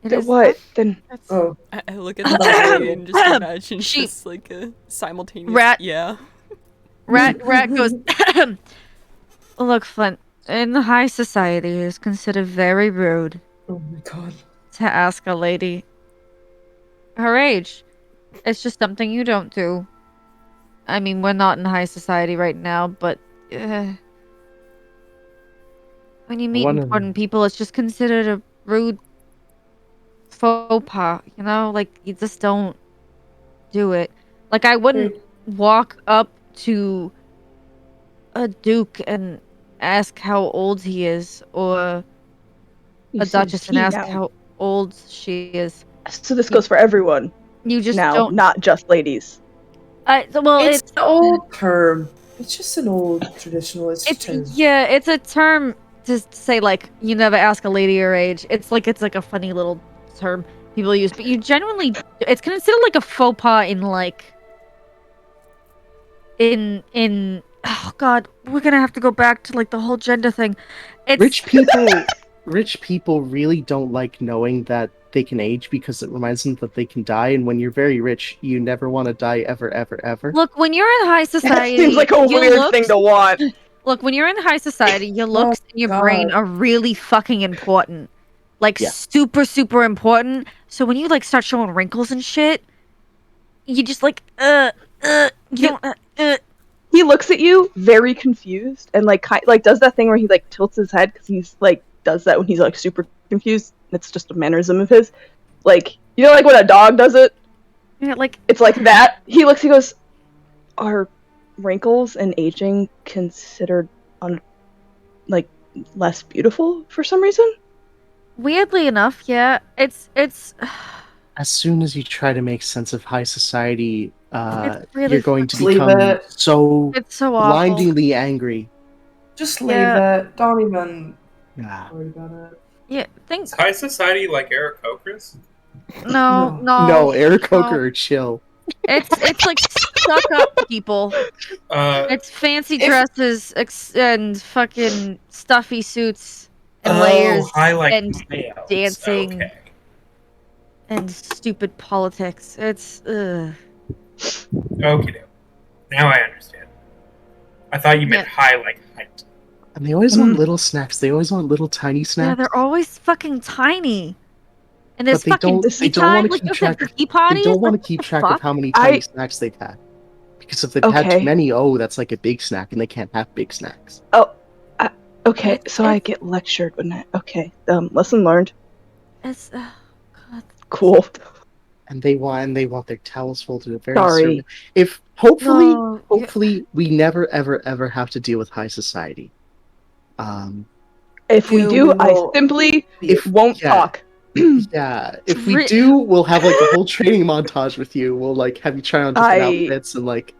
It is- what? Then Oh, I look at the lady and just imagine Sheep. just like a simultaneous. Rat. Yeah. Rat goes. Look, Flint. In high society, it is considered very rude oh my god. to ask a lady her age. It's just something you don't do. I mean, we're not in high society right now, but when you meet One of important people, it's just considered a rude faux pas, you know? Like, you just don't do it. Like, I wouldn't walk up to a duke and ask how old he is, or you a said duchess he and ask now. how old she is. So this goes for everyone You just now, don't. not just ladies. Well, It's an old term. It's just an old traditionalist term. yeah, it's a term to say like you never ask a lady her age. It's like a funny little term people use, but you genuinely it's considered like a faux pas in like in oh god, we're gonna have to go back to like the whole gender thing. It's rich people really don't like knowing that they can age because it reminds them that they can die, and when you're very rich, you never want to die ever, ever, ever. Look, when you're in high society, Seems like a your weird looks- thing to want. Look, when you're in high society, your looks and your brain God. are really fucking important. Like, Yeah. super, super important. So when you, like, start showing wrinkles and shit, you just, like, you don't, He looks at you very confused and like does that thing where he like tilts his head because he's like does that when he's like super confused. It's just a mannerism of his. Like, you know, like when a dog does it. yeah, like, It's like that. He looks. He goes, "Are wrinkles and aging considered like less beautiful for some reason?" weirdly enough, yeah, it's, As soon as you try to make sense of high society, It's really you're going to Just leave become it. so it's so awful. blindingly angry. Just leave Yeah. it. Don't even Ah. worry about it. Yeah, think, Is high society like Eric Okras? no, No, Eric no. Coker, chill. It's like stuck up people. Uh, It's fancy If- dresses and fucking stuffy suits and oh, layers high like and males. dancing. Okay. and stupid politics. It's Okay. Now I understand. I thought you meant high like height. And they always want little snacks. They always want little tiny snacks. yeah, they're always fucking tiny. And there's But they fucking don't- they tea don't time, wanna like keep you said, track- for tea They parties. don't want like, to keep what the track fuck? of how many tiny snacks they've had. Because if they've had Okay. too many, that's like a big snack, and they can't have big snacks. Okay, It's- so I get lectured when I. Okay, lesson learned. It's God. Cool. And they want their towels folded at very Sorry. certain. If hopefully, No, yeah. hopefully we never ever ever have to deal with high society. If we You do, I will- simply If won't yeah, talk. yeah, if we Re- do, we'll have like a whole training montage with you. We'll like have you try on different I outfits and like.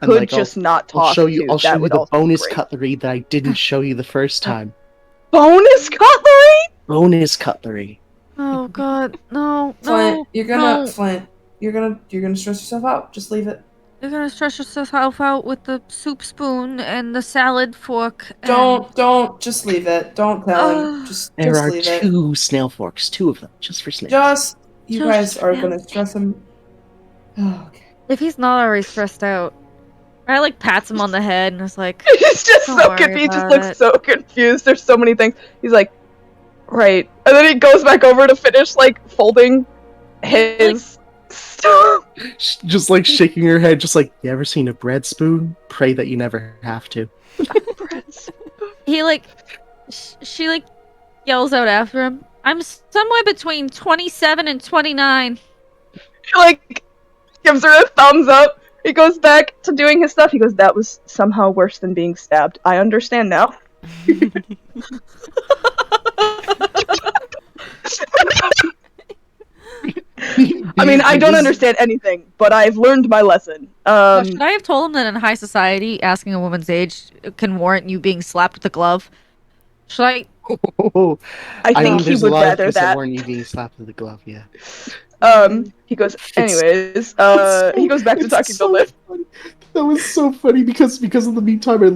Could And, like, just not talk. I'll show you. too. I'll show That you would the also be bonus great. cutlery that I didn't show you the first time. Bonus cutlery? Bonus cutlery. Oh god, no, Flint, no. you're gonna no. Flint. You're gonna stress yourself out. Just leave it. You're gonna stress yourself out with the soup spoon and the salad fork. And... Don't. Just leave it. Don't tell him. Just There are leave it. 2 snail forks, 2 of them, just for snails. Just you Just guys are him. gonna stress him. Oh, okay. If he's not already stressed out, I like pats him on the head and is like, He's just Don't so worry confused. He just about looks it. so confused. There's so many things. He's like, right. And then he goes back over to finish, like, folding his stuff. Just like shaking her head, just like, you ever seen a bread spoon? Pray that you never have to. he like, she like yells out after him. I'm somewhere between 27 and 29. He, like, gives her a thumbs up. He goes back to doing his stuff. He goes, that was somehow worse than being stabbed. I understand now. I mean, I don't understand anything, but I've learned my lesson. Should I have told him that in high society, asking a woman's age can warrant you being slapped with a glove? Should I? I think he there's a would lot of rather things that. weren't you being slapped with a glove, yeah. He goes, anyways, he goes back to talking to Liv. Funny. That was so funny because in the meantime I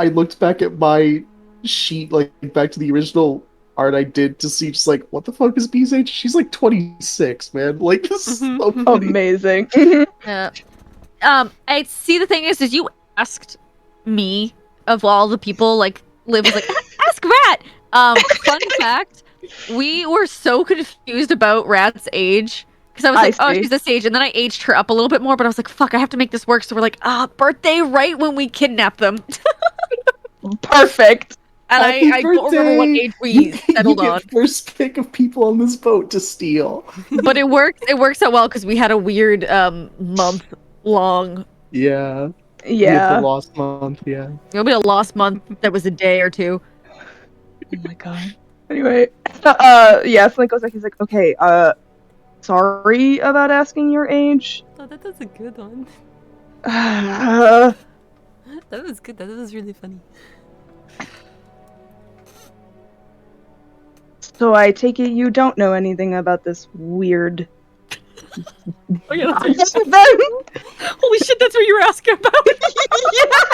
looked back at my sheet, like back to the original art I did to see just like what the fuck is Bea's age? She's like 26, man. Like this is so funny. Amazing. Yeah. I see. The thing is you asked me of all the people. Like Liv was like, ask Rat. Fun fact: we were so confused about Rat's age. Because I was like, oh, she's this age. And then I aged her up a little bit more, but I was like, fuck, I have to make this work. So we're like, birthday right when we kidnap them. Perfect. And I don't remember what age we settled you on. get first pick of people on this boat to steal. But it works out well because we had a weird month long. Yeah. Yeah. The lost month, yeah. It'll be a lost month that was a day or two. Oh my god. Anyway, yeah, Flint goes back. He's like, okay, sorry about asking your age. Oh, that was a good one. Uh, That was good. That was really funny. so I take it you don't know anything about this weird. Oh, yeah, that's Then- holy shit, that's what you were asking about.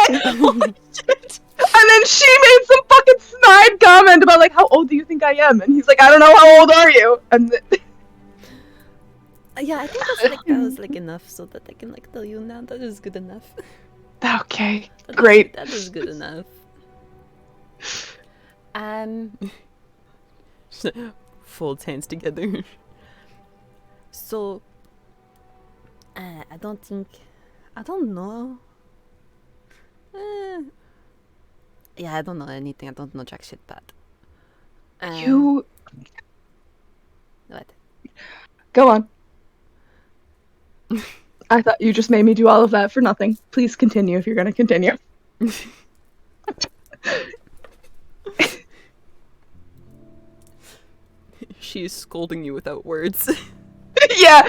yeah. Holy shit. And then she made some fucking snide comment about like, how old do you think I am? And he's like, I don't know, how old are you? And Yeah, I think that was like enough so that I can like tell you now. That is good enough. okay, great. That is good enough. Folds hands together. So, I don't know. Yeah, I don't know anything. I don't know jack shit, but. You What? go on. I thought you just made me do all of that for nothing. Please continue if you're gonna continue. She's scolding you without words. Yeah,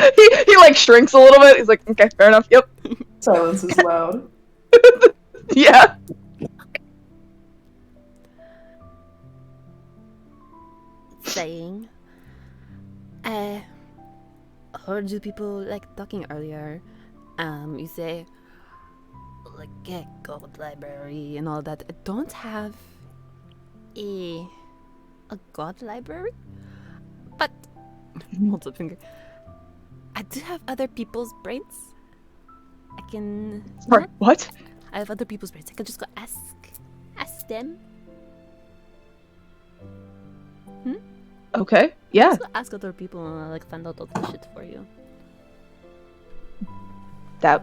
he like shrinks a little bit. He's like, okay, fair enough. Yep. Silence is loud. Yeah. Saying, heard you people like talking earlier. You say like a gold library and all that. I don't have a god library, but holds up finger. I do have other people's brains. I can. Sorry, what? I have other people's brains. I can just go ask them. Okay. Yeah. Just go ask other people and I'll like find out all the shit for you. That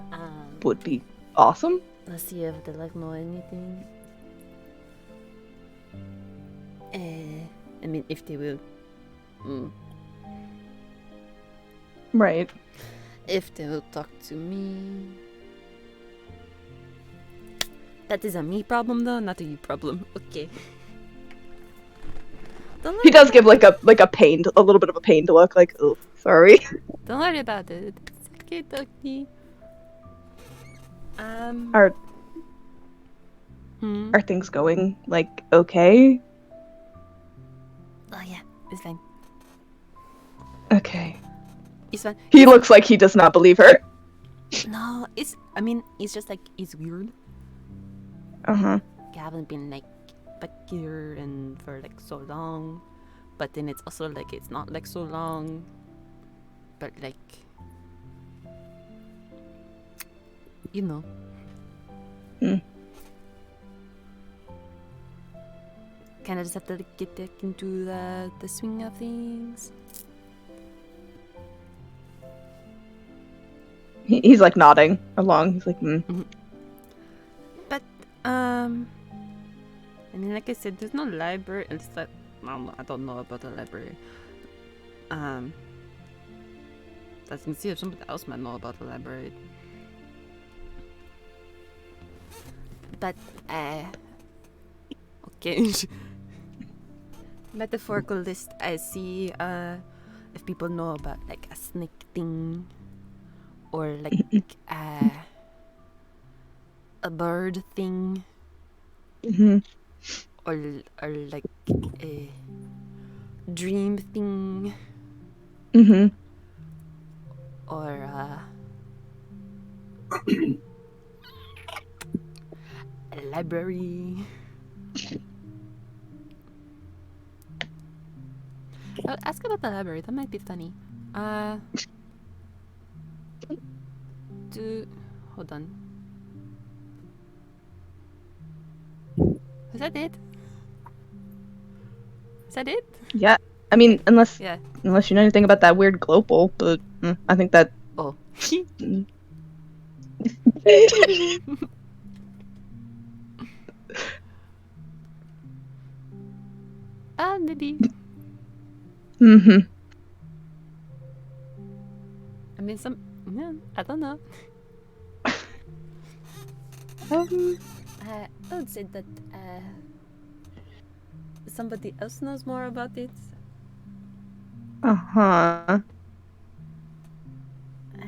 would be awesome. Let's see if they like know anything. I mean, if they will. Right. If they will talk to me. That is a me problem though, not a you problem. Okay. Don't He worry does about give like a pained, a little bit of a pained look. Like, oh, sorry. it. Don't worry about it. It's okay, Ducky. Are Hmm? are things going like okay? It's fine. Okay. It's fine. He looks like he does not believe her. No, it's. I mean, it's just like it's weird. Uh-huh. I haven't been like back here and for like so long, but then it's also like it's not like so long, but like you know. Kind of just have to like, get back into the swing of things. He's like nodding along. He's like, But I mean, like I said, there's no library. At least I don't know about the library. I can see if somebody else might know about the library. But okay. Metaphorical list. I see if people know about like a snake thing, or like a bird thing, or like a dream thing, or a library. I'll ask about the library. That might be funny. Hold on. Is that it? Is that it? yeah. I mean, unless Yeah. you know anything about that weird global, but I think that. Oh. Maybe. I mean, I don't know. I would say that somebody else knows more about it. Uh-huh. I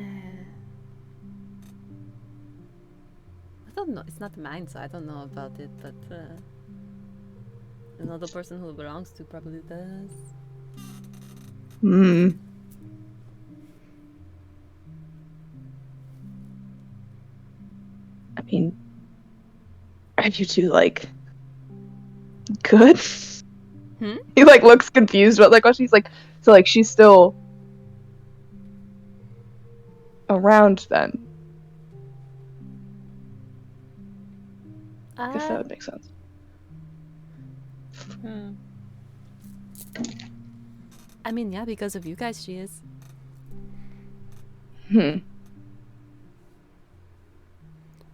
don't know. It's not mine, so I don't know about it. But another person who it belongs to probably does. I mean, are you two like good? He like looks confused about like what she's like. So like she's still around then. I guess that would make sense. I mean, yeah, because of you guys, she is. I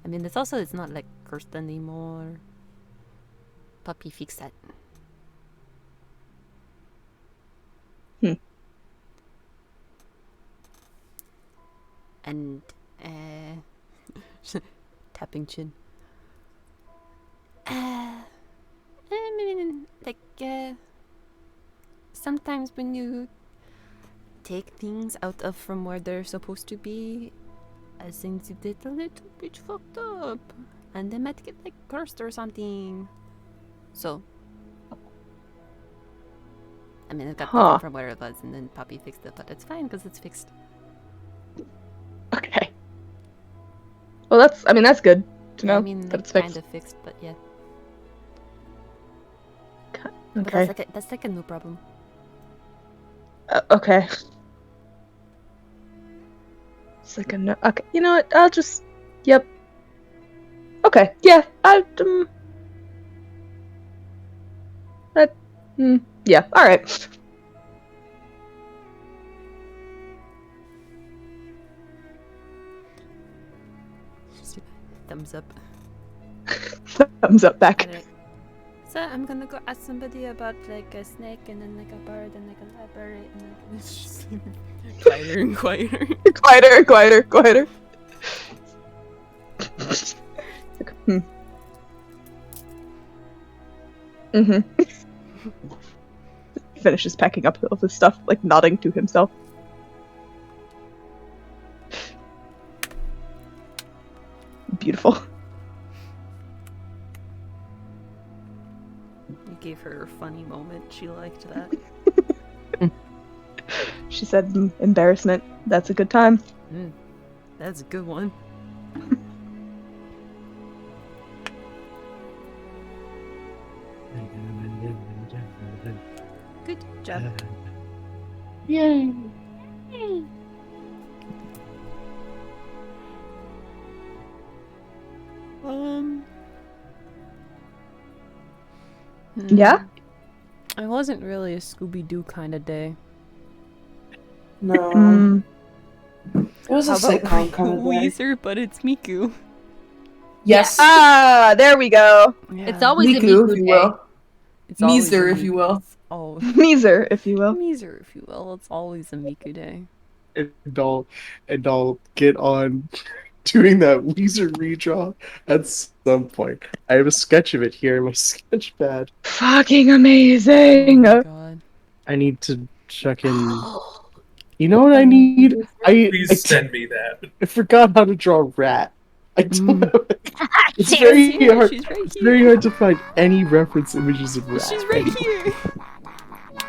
mean, it's not like cursed anymore. Puppy fixed that. And tapping chin. I mean, like sometimes when you take things out of from where they're supposed to be, things you did a little bit fucked up, and they might get like cursed or something. So, I mean, it got taken from where it was, and then Poppy fixed it, but it's fine because it's fixed. Okay. Well, that's good to know. I mean, that like, it's fixed. kind of fixed, but yeah. Okay. But that's like a no problem. Okay. It's like a no. Okay. You know what? I'll just. Yep. Okay. Yeah. Yeah. All right. Thumbs up. Thumbs up back. Right. So I'm gonna go ask somebody about like a snake and then like a bird and like a library and then it's just quieter and quieter. Quieter. Finishes packing up all of his stuff, like nodding to himself. Beautiful. You gave her a funny moment. She liked that. She said embarrassment. That's a good time. That's a good one. Good job. Yay! Yeah? It wasn't really a Scooby-Doo kind of day. No. It was a How about sitcom kind of day. Weezer, but it's Miku. Yes. Ah, there we go. It's always a Miku, Miku if you day. will. It's always Meezer, a if you Miku- will. Oh, Meezer, if you will. Meezer, if you will. It's always a Miku day. And I'll get on doing that Weezer redraw at some point. I have a sketch of it here in my sketch pad. Fucking Oh amazing. my god. I need to check in. You know what I need? Please send me that. I forgot how to draw a rat. I don't know. It's She's very here, hard. she's right It's very here. hard to find any reference images of rat. She's right here.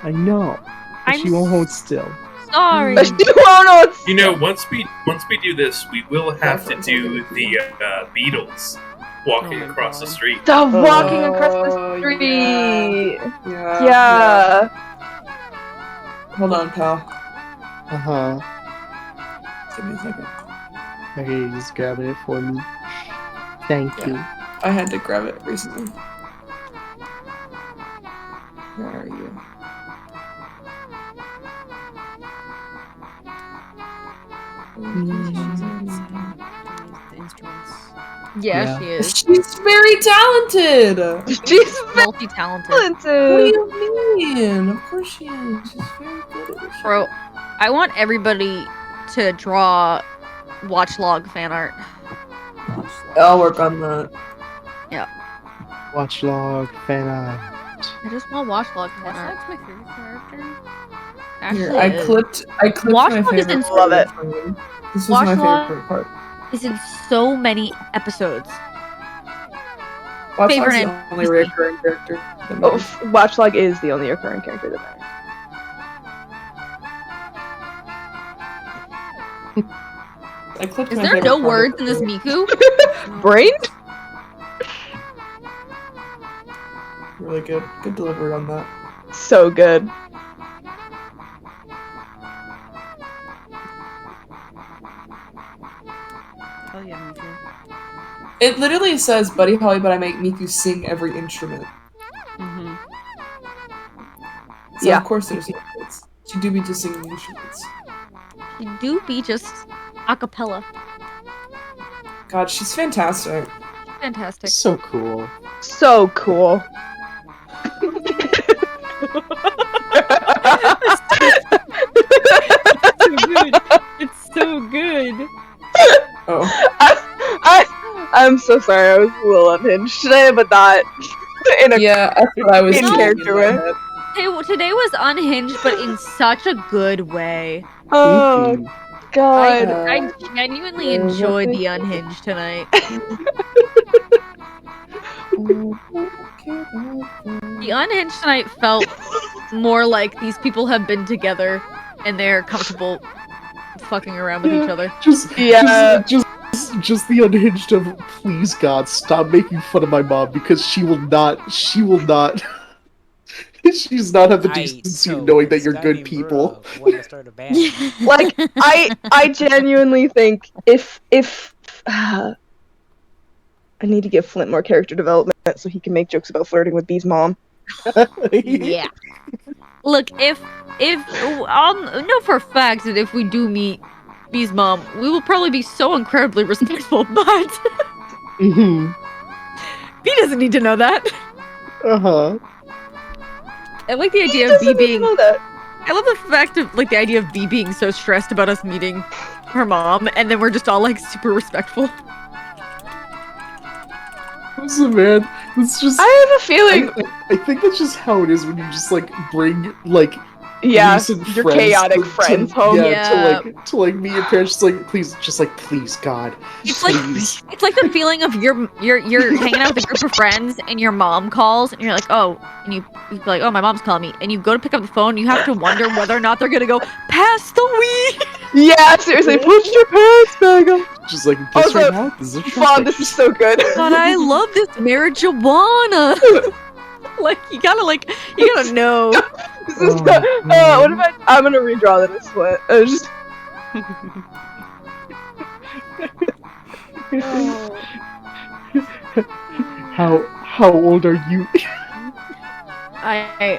I know. But she won't hold still. Sorry. But you won't know it's You know, once we do this, we will have to do the Beatles walking Oh my across the God. street. the walking across the Oh, street. Yeah. Yeah. Hold on, pal. Uh-huh. Give me a second. Okay, you just grabbing it for me. Thank you. I had to grab it recently. Where are you? The instruments. Yeah, she is. She's very talented. She's Multi-talented. What do talented. you mean? Of course she is. She's very good at what she Bro, I want everybody to draw watch log fan art. I'll work on that. Watch log, fan art. I just want watch log fan art. Watchlog's my favorite character. Actually, Here, I clipped Watch my Log is favorite in- Love it. part. This was Watch my Log- favorite part. is in so many episodes. Watch Favorite Log's and the only recurring character. that Oh, matters. Watchlog is the only recurring character that matters. I clipped Is my there favorite no part words of in this it. Miku? Brain? Really good. Good delivery on that. So good. Hell yeah, Miku. It literally says, Buddy Holly, but I make Miku sing every instrument. Mm-hmm. So Yeah. of course there's words. She do be just singing instruments. You do be just a cappella. God, she's fantastic. Fantastic. So cool. So cool. So good. It's so good. Oh. I'm so sorry. I was a little unhinged today, but not in a Yeah, that's what I was in thinking character my way. head. Today was unhinged, but in such a good way. Oh Mhm. god. I genuinely enjoyed the unhinged tonight. The unhinged tonight felt more like these people have been together and they're comfortable fucking around with each other. Yeah. Just the unhinged of please God, stop making fun of my mom because she will not she's not have the decency of knowing that you're good people. Want to start a band? Like I genuinely think if I need to give Flint more character development so he can make jokes about flirting with Bee's mom. Yeah. Look, if I'll know for a fact that if we do meet Bee's mom, we will probably be so incredibly respectful, but Mhm. Bee doesn't need to know that. Uh-huh. I like the He idea of doesn't Bee need to being know that. I love the fact of like the idea of Bee being so stressed about us meeting her mom, and then we're just all like super respectful. Listen, man, it's just I have a feeling I think that's just how it is when you just like bring like Yeah, recent your friends chaotic friends home. Yeah, Yeah. to like me and parents, please God, It's like please. it's like the feeling of you're hanging out with a group of friends and your mom calls and you're like, oh, and you be like, oh, my mom's calling me, and you go to pick up the phone, and you have to wonder whether or not they're gonna go pass the weed. Yeah, seriously, put your pants back on. Just like this Also, right now. This is a Faun, this is so good. But I love this marijuana. You gotta know. This is Oh, what man. if I'm gonna redraw that as Flint. Just How old are you? I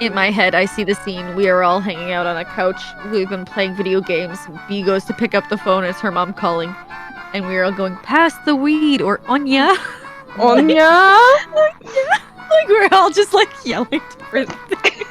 in my head, I see the scene. We are all hanging out on a couch. We've been playing video games. Bea goes to pick up the phone. It's her mom calling, and we are all going, "Pass the weed," or "Onya." Onya. Like we're all just like yelling different things.